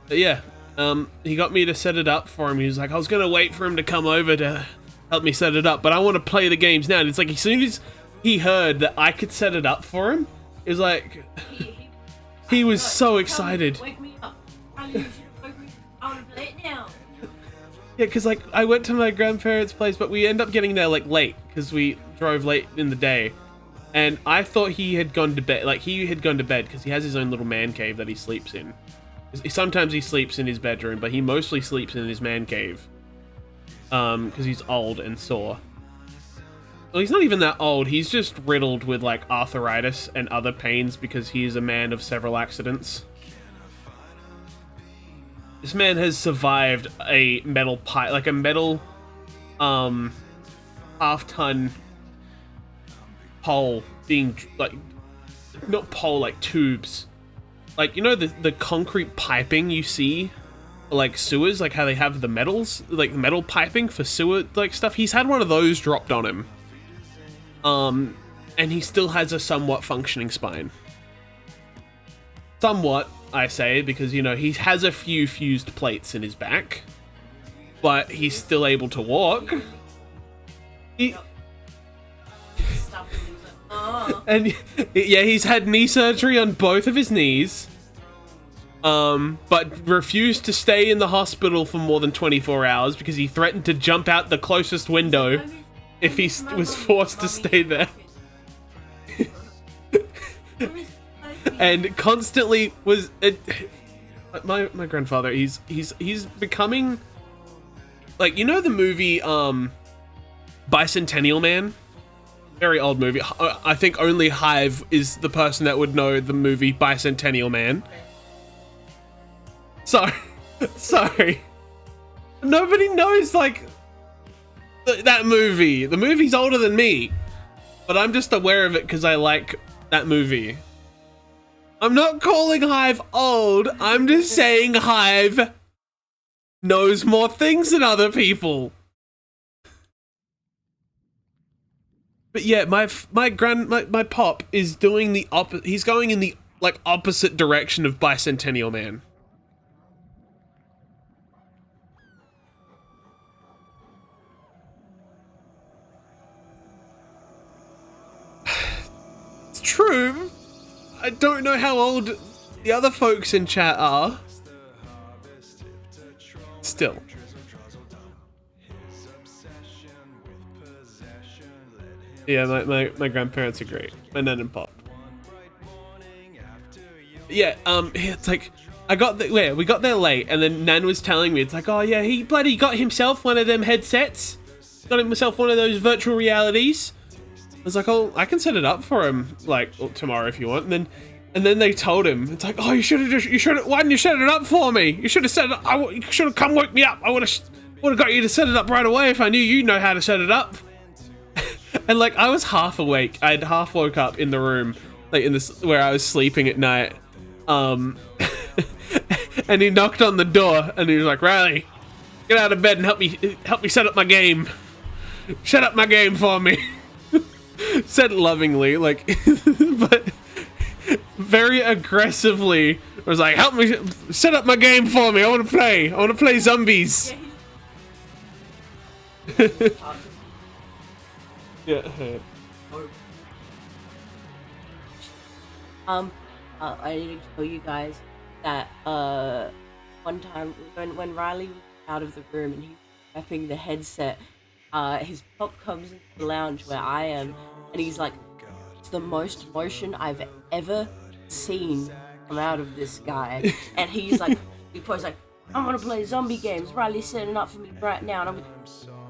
But yeah, he got me to set it up for him. He was like, I was gonna wait for him to come over to help me set it up, but I want to play the games now. And it's like, as soon as he heard that I could set it up for him, it was like, he was so excited. Wake me up. I need you to wake me up. I want to play it now. Yeah, because like I went to my grandparents' place, but we ended up getting there like late because we drove late in the day, and I thought he had gone to bed. Like he had gone to bed because he has his own little man cave that he sleeps in. Sometimes he sleeps in his bedroom, but he mostly sleeps in his man cave. Because he's old and sore. Well, he's not even that old. He's just riddled with like arthritis and other pains because he is a man of several accidents. This man has survived a metal pipe, like a metal, half-ton pole being like, not pole, like tubes. Like, you know the concrete piping you see, like sewers, like how they have the metals, like metal piping for sewer, like stuff? He's had one of those dropped on him. And he still has a somewhat functioning spine. somewhat, I say, because, you know, he has a few fused plates in his back, but he's still able to walk. And yeah, he's had knee surgery on both of his knees, but refused to stay in the hospital for more than 24 hours because he threatened to jump out the closest window if he was forced to stay there. And constantly was my grandfather. He's becoming like, you know, the movie Bicentennial Man. Very old movie. I think only Hive is the person that would know the movie Bicentennial Man. Sorry. Nobody knows, like, that movie. The movie's older than me, but I'm just aware of it because I like that movie. I'm not calling Hive old. I'm just saying Hive knows more things than other people. But yeah, my pop is doing the opposite. He's going in the like opposite direction of Bicentennial Man. It's true. I don't know how old the other folks in chat are. Still. Yeah, my grandparents are great. My nan and pop. Yeah, it's like we got there late, and then Nan was telling me, it's like, oh yeah, he bloody got himself one of them headsets. Got himself one of those virtual realities. I was like, oh, I can set it up for him, like, tomorrow if you want. And then they told him, it's like, oh, why didn't you set it up for me? You should have set it up. You should have come wake me up. I would have got you to set it up right away if I knew you'd know how to set it up. And like, I was half awake. I'd half woke up in the room, like in this where I was sleeping at night. And he knocked on the door, and he was like, Riley, get out of bed and help me set up my game. Set up my game for me. Said lovingly, like, but very aggressively was like, help me set up my game for me. I want to play zombies. Yeah. I need to tell you guys that one time when Riley was out of the room and he was wrapping the headset, his pop comes into the lounge where I am, and he's like, it's the most emotion I've ever seen come out of this guy. And he's like, he posts like, I'm gonna play zombie games. Riley's setting up for me right now, and I'm like,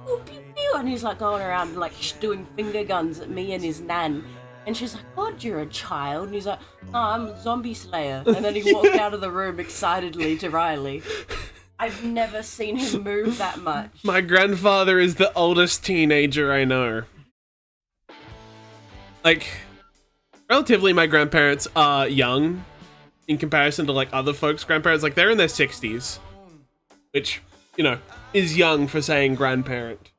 ooh, pew, pew. And he's like going around like doing finger guns at me and his nan. And she's like, God, you're a child. And he's like, no, I'm a zombie slayer. And then he walked out of the room excitedly to Riley. I've never seen him move that much. My grandfather is the oldest teenager I know. Like, relatively, my grandparents are young in comparison to like other folks' grandparents. Like, they're in their 60s, which, you know, is young for saying grandparent.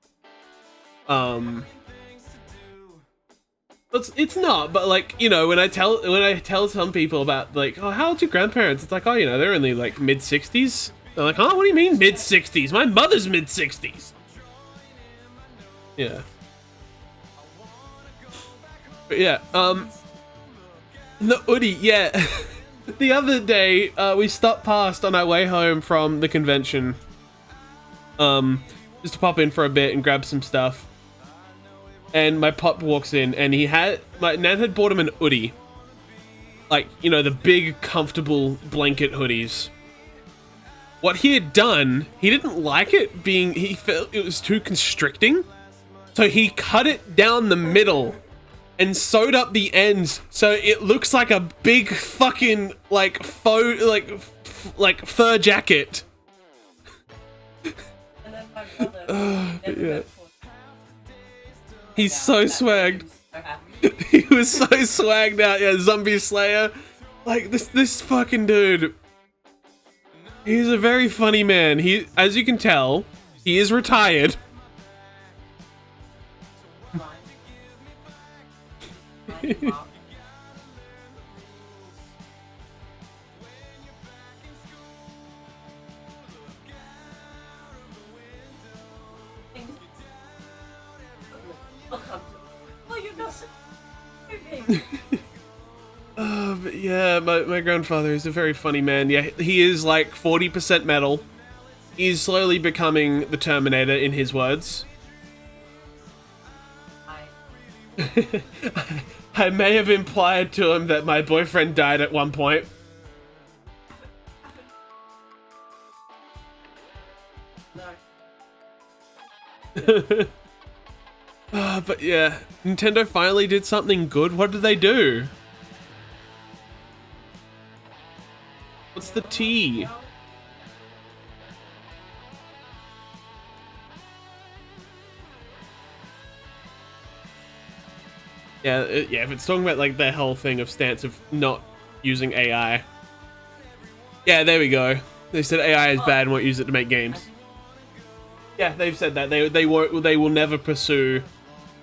It's not, but like, you know, when I tell some people about like, oh, how old's your grandparents? It's like, oh, you know, they're in the like mid-60s. They're like, huh? What do you mean mid-60s? My mother's mid-60s. Yeah. But yeah, the Udi, yeah. The other day, we stopped past on our way home from the convention, just to pop in for a bit and grab some stuff. And my pop walks in, and my nan had bought him an Udi. Like, you know, the big, comfortable blanket hoodies. What he had done, he didn't like it he felt it was too constricting. So he cut it down the middle and sewed up the ends so it looks like a big fucking, like, faux, like fur jacket. And then my brother yeah. He's so swagged. He was so swagged out, yeah, zombie slayer. Like, this fucking dude. He's a very funny man. He, as you can tell, he is retired. But yeah, my grandfather is a very funny man. Yeah, he is like 40% metal. He's slowly becoming the Terminator, in his words. I may have implied to him that my boyfriend died at one point. But yeah, Nintendo finally did something good. What did they do? What's the T? Yeah, if it's talking about like their whole thing of stance of not using AI. Yeah, there we go. They said AI is bad and won't use it to make games. Yeah, they've said that they will never pursue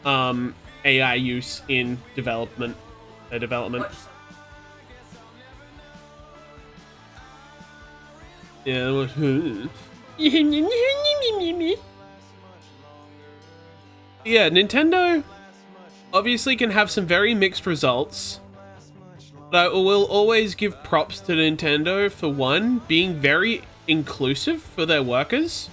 AI use in development. Their development. Yeah. Yeah, Nintendo obviously can have some very mixed results, but I will always give props to Nintendo for one, being very inclusive for their workers,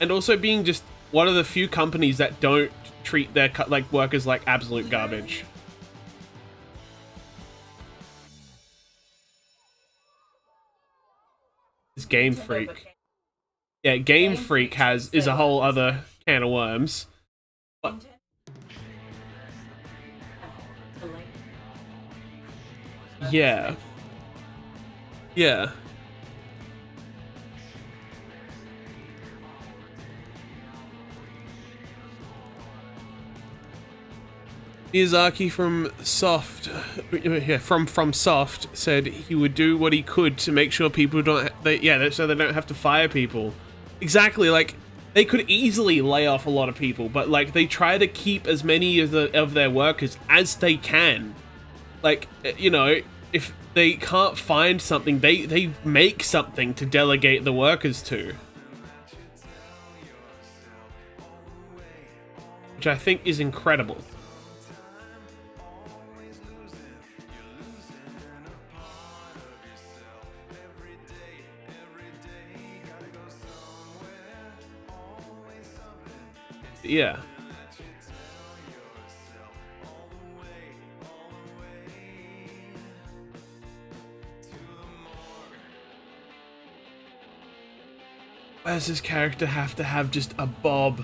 and also being just one of the few companies that don't treat their workers like absolute garbage. It's Game Freak. Yeah, Game Freak is a whole other can of worms. But yeah. Yeah. Miyazaki from Soft said he would do what he could to make sure people so they don't have to fire people. Exactly, like they could easily lay off a lot of people, but like they try to keep as many of their workers as they can. Like, you know, if they can't find something, they make something to delegate the workers to. Which I think is incredible. Yeah. Why does this character have to have just a bob?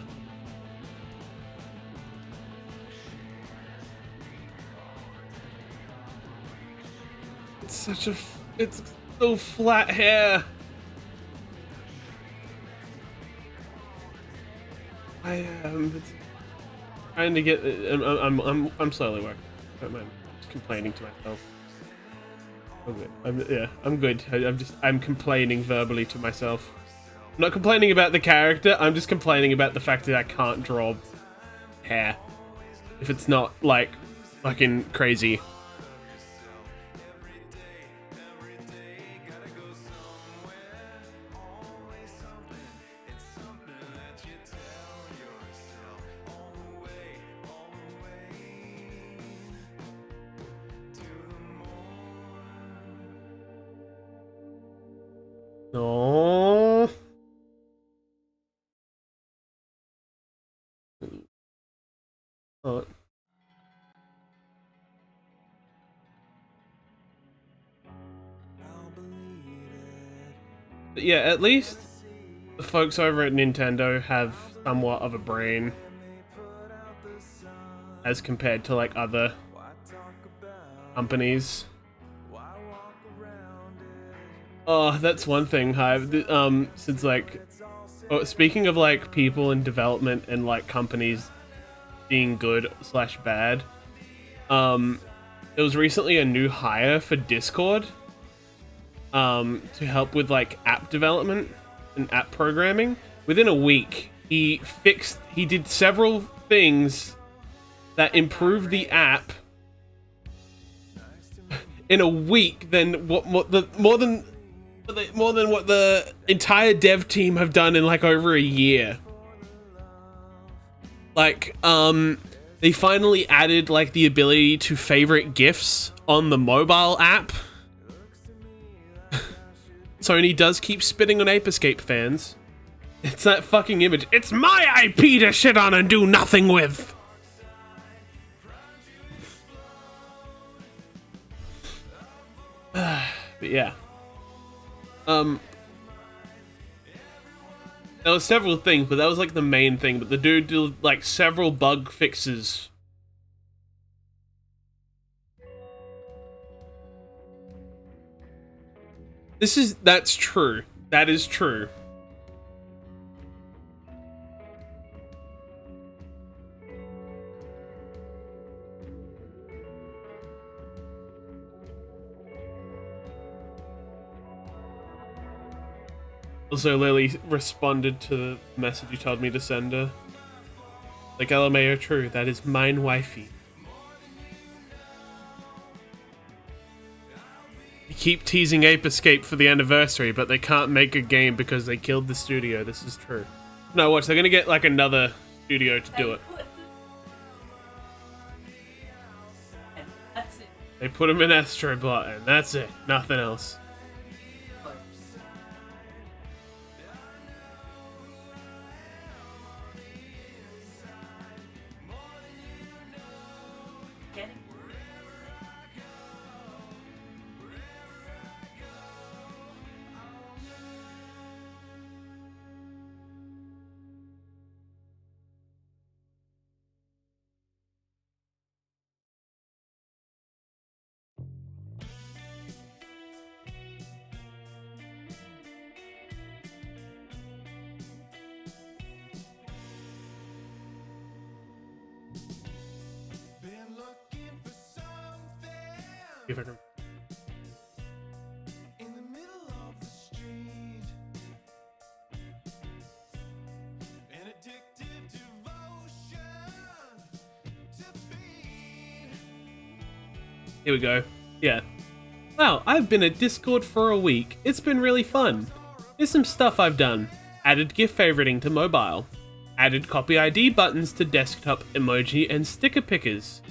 It's so flat hair. I am trying to get. I'm slowly working. Don't mind. Just complaining to myself. Okay. I'm good. I'm complaining verbally to myself. I'm not complaining about the character. I'm just complaining about the fact that I can't draw hair. If it's not like fucking crazy. No. Oh. But yeah, at least the folks over at Nintendo have somewhat of a brain as compared to like other companies. Oh, that's one thing, Hive. Since like, speaking of like people in development and like companies being good / bad, there was recently a new hire for Discord, to help with like app development and app programming. Within a week, he did several things that improved the app in a week than more than what the entire dev team have done in like over a year. Like, They finally added like the ability to favorite GIFs on the mobile app. Sony does keep spitting on Ape Escape fans. It's that fucking image. It's my IP to shit on and do nothing with. But yeah. There was several things, but that was like the main thing. But the dude did like several bug fixes. That's true. That is true. Also, Lily responded to the message you told me to send her. Like, LMAO, true, that is mine wifey. They keep teasing Ape Escape for the anniversary, but they can't make a game because they killed the studio. This is true. No, watch, they're gonna get like another studio to do it. That's it. They put him in Astrobot, and that's it. Nothing else. Been looking for something If I can. in the middle of the street. An addictive devotion to feed. Here we go. Yeah. Wow, I've been at Discord for a week. It's been really fun. Here's some stuff I've done. Added GIF favoriting to mobile. Added copy ID buttons to desktop emoji and sticker pickers.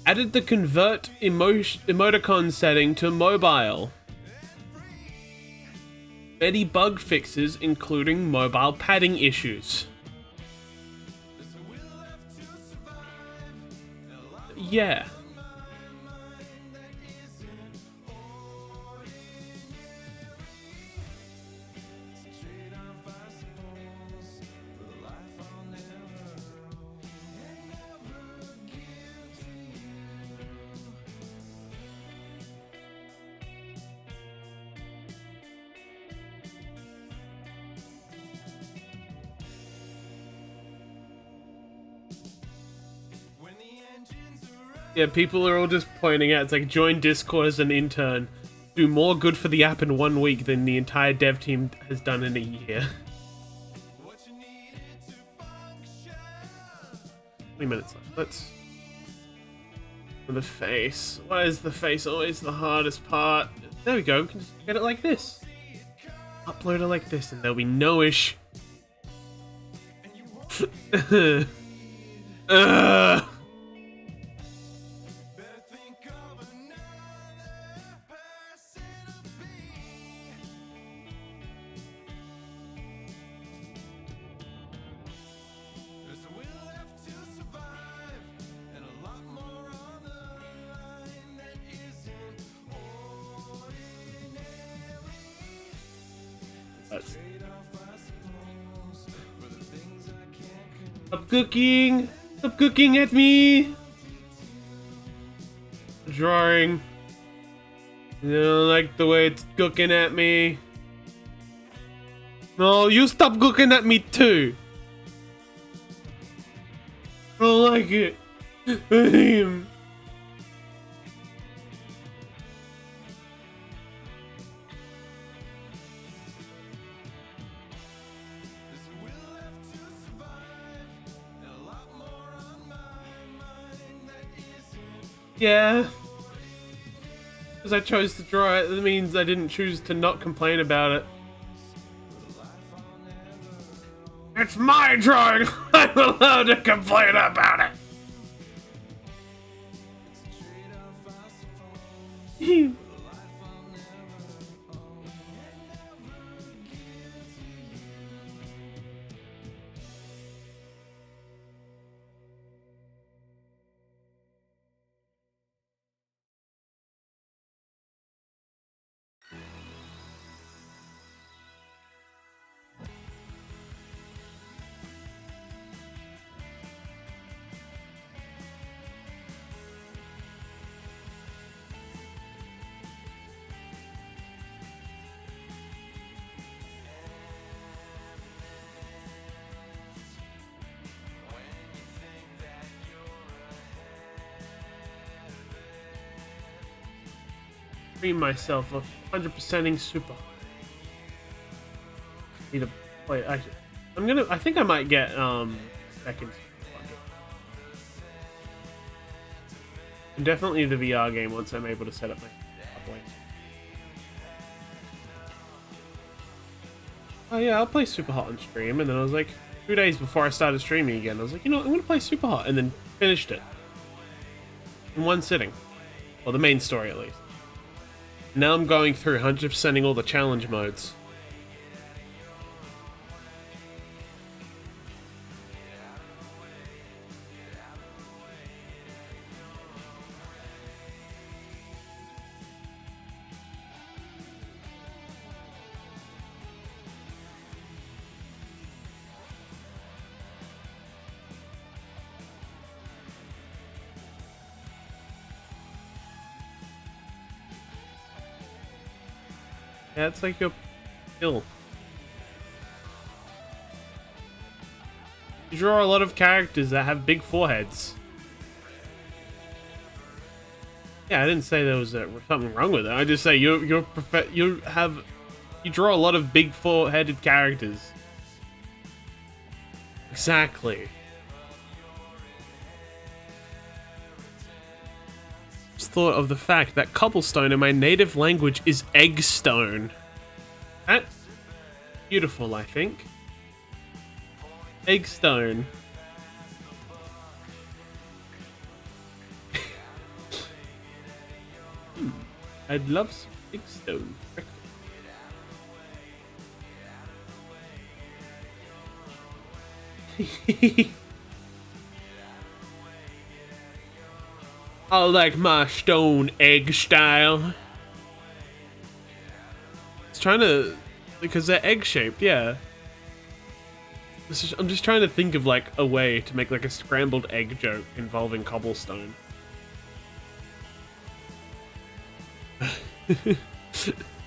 Added the convert emoticon setting to mobile. Many bug fixes including mobile padding issues. Yeah. Yeah, people are all just pointing out, it's like, join Discord as an intern. Do more good for the app in 1 week than the entire dev team has done in a year. 20 minutes left. Let's... The face. Why is the face always the hardest part? There we go, we can just get it like this. Upload it like this and there'll be no issue. Stop cooking! Stop cooking at me! Drawing. You don't like the way it's cooking at me. No, you stop cooking at me too! I don't like it. Yeah. Because I chose to draw it, that means I didn't choose to not complain about it. It's my drawing! I'm allowed to complain about it! Free myself of 100%ing super. Need to play. Actually, I think I might get second. And definitely the VR game once I'm able to set up my play. Oh yeah, I'll play Super Hot on stream, and then I was like, 2 days before I started streaming again, I was like, you know what, I'm gonna play Super Hot, and then finished it in one sitting. Well, the main story at least. Now I'm going through 100%ing all the challenge modes. Yeah, it's like your skill. You draw a lot of characters that have big foreheads. Yeah, I didn't say there was something wrong with it. I just say you draw a lot of big four-headed characters. Exactly. Just thought of the fact that cobblestone in my native language is eggstone. That's beautiful, I think. Eggstone. I'd love some eggstone. I like my stone egg style. It's trying to, because they're egg shaped, yeah. I'm just trying to think of like a way to make like a scrambled egg joke involving cobblestone.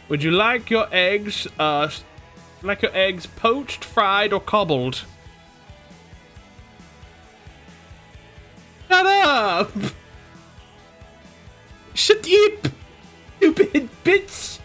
Would you like your eggs, poached, fried, or cobbled? Shut up! Shut up, stupid bitch!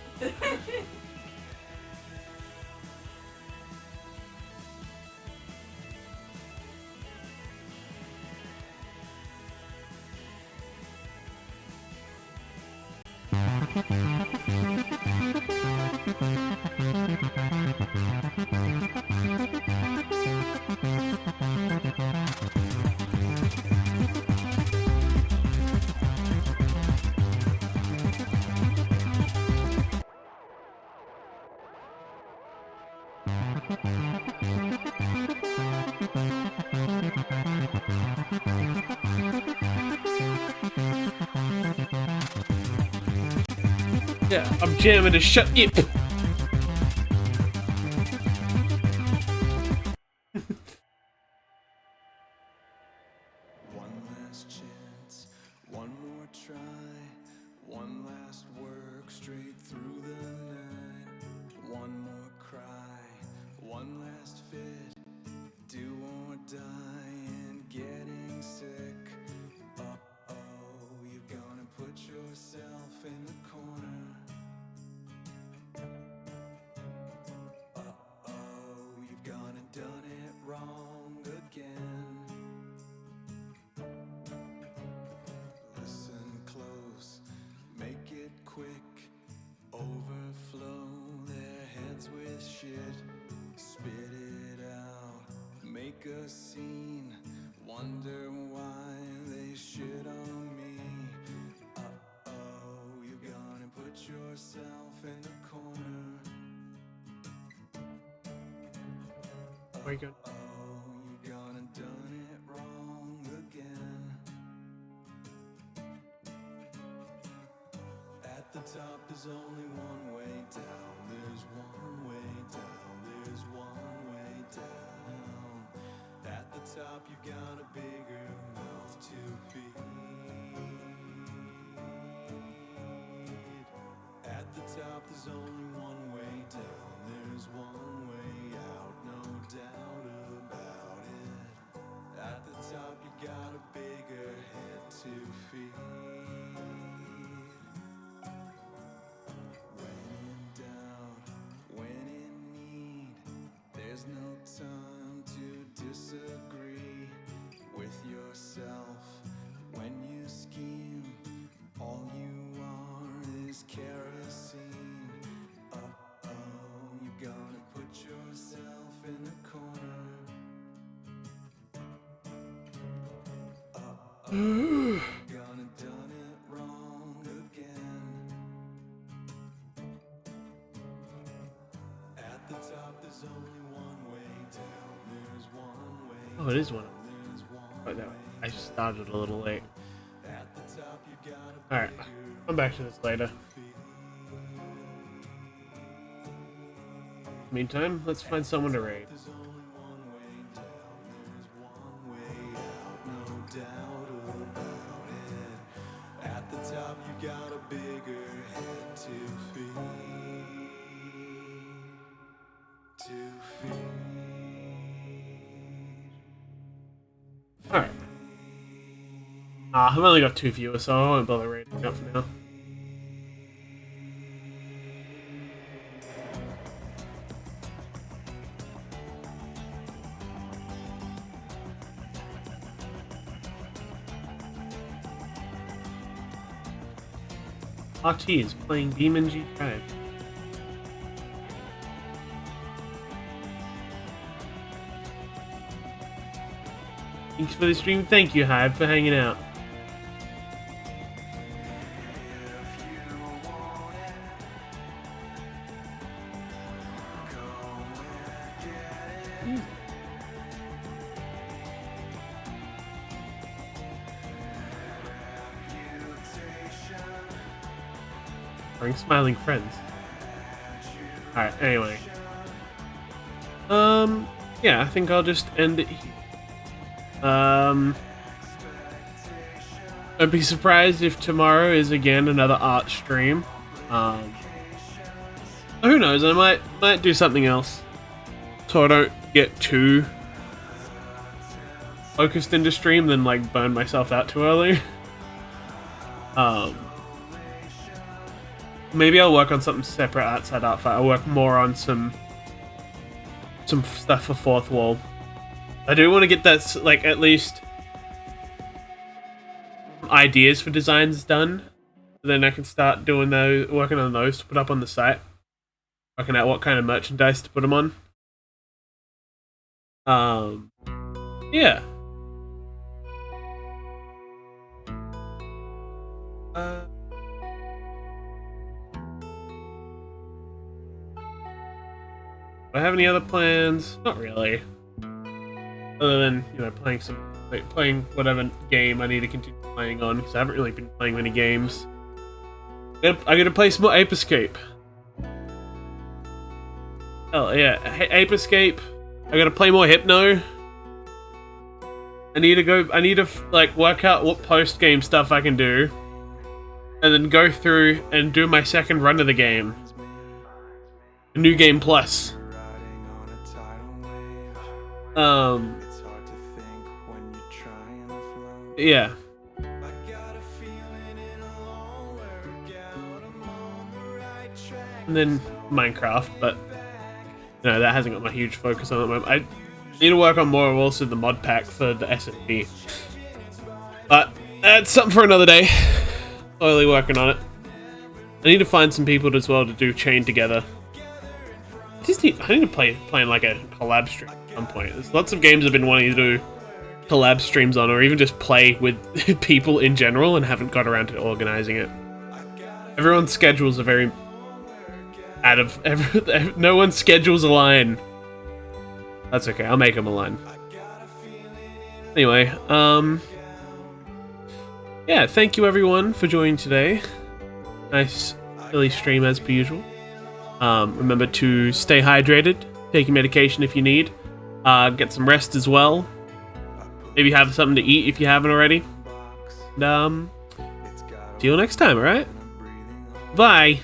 Yeah, I'm jamming to shut up. One last chance, one more try, one last work straight through the night. One more cry, one last fit, do or die and getting sick. Uh-oh, you're gonna put yourself in the corner. Uh-oh, you've gone and done it wrong again. Listen close, make it quick, overflow their heads with shit. Spit it out, make a scene, wonder why they shit on me. Uh-oh, you're gonna before you go. Oh, you gonna done it wrong again. At the top, there's only one way down. There's one way down. There's one way down. At the top, you got a bigger mouth to feed. At the top, there's only one way down. There's one way out, no doubt about it. At the top, you got a bigger head to feed. When in doubt, when in need, there's no time to disagree with yourself. When you scheme, all you are is kerosene. Uh-oh, you're gonna put yourself in a corner. Uh-oh, you're gonna done it wrong again. At the top, there's only one way down. There's one way. Oh, it is one. There's one Right there. I just started a little late. at the top, you got a Alright, come back to this later. Meantime, let's find someone to raid. There's only one way down, there's one way out, no doubt about it. At the top, you got a bigger head to feed. To feed. Alright. I've only got 2 viewers, so I won't bother raiding up for now. RT is playing Demon G Drive. Thanks for the stream. Thank you, Hive, for hanging out. Bring smiling friends. Alright, anyway. Yeah, I think I'll just end it here. I'd be surprised if tomorrow is again another art stream. Who knows, I might do something else. So I don't get too focused into stream, then like burn myself out too early. Maybe I'll work on something separate outside Art Fight. I'll work more on some stuff for Fourth Wall. I do want to get that, like, at least ideas for designs done. Then I can start doing those, working on those to put up on the site. Working out what kind of merchandise to put them on. Yeah. Do I have any other plans? Not really. Other than, you know, playing whatever game I need to continue playing on, because I haven't really been playing many games. I gotta play some more Ape Escape. Hell yeah, Ape Escape. I gotta play more Hypno. I need to like work out what post game stuff I can do, and then go through and do my second run of the game. A New Game Plus. Yeah. And then Minecraft, but you know, that hasn't got my huge focus on it at the moment. I need to work on more of also the mod pack for the SFP. But that's something for another day. Slowly working on it. I need to find some people as well to do Chain Together. I need to play like a collab stream at some point. There's lots of games I've been wanting to do collab streams on, or even just play with people in general, and haven't got around to organizing it. Everyone's schedules are very no one's schedules align. That's okay. I'll make him a line. Anyway, yeah, thank you everyone for joining today. Nice silly stream as per usual. Remember to stay hydrated, take your medication if you need, get some rest as well. Maybe have something to eat if you haven't already. And, see you next time, alright? Bye!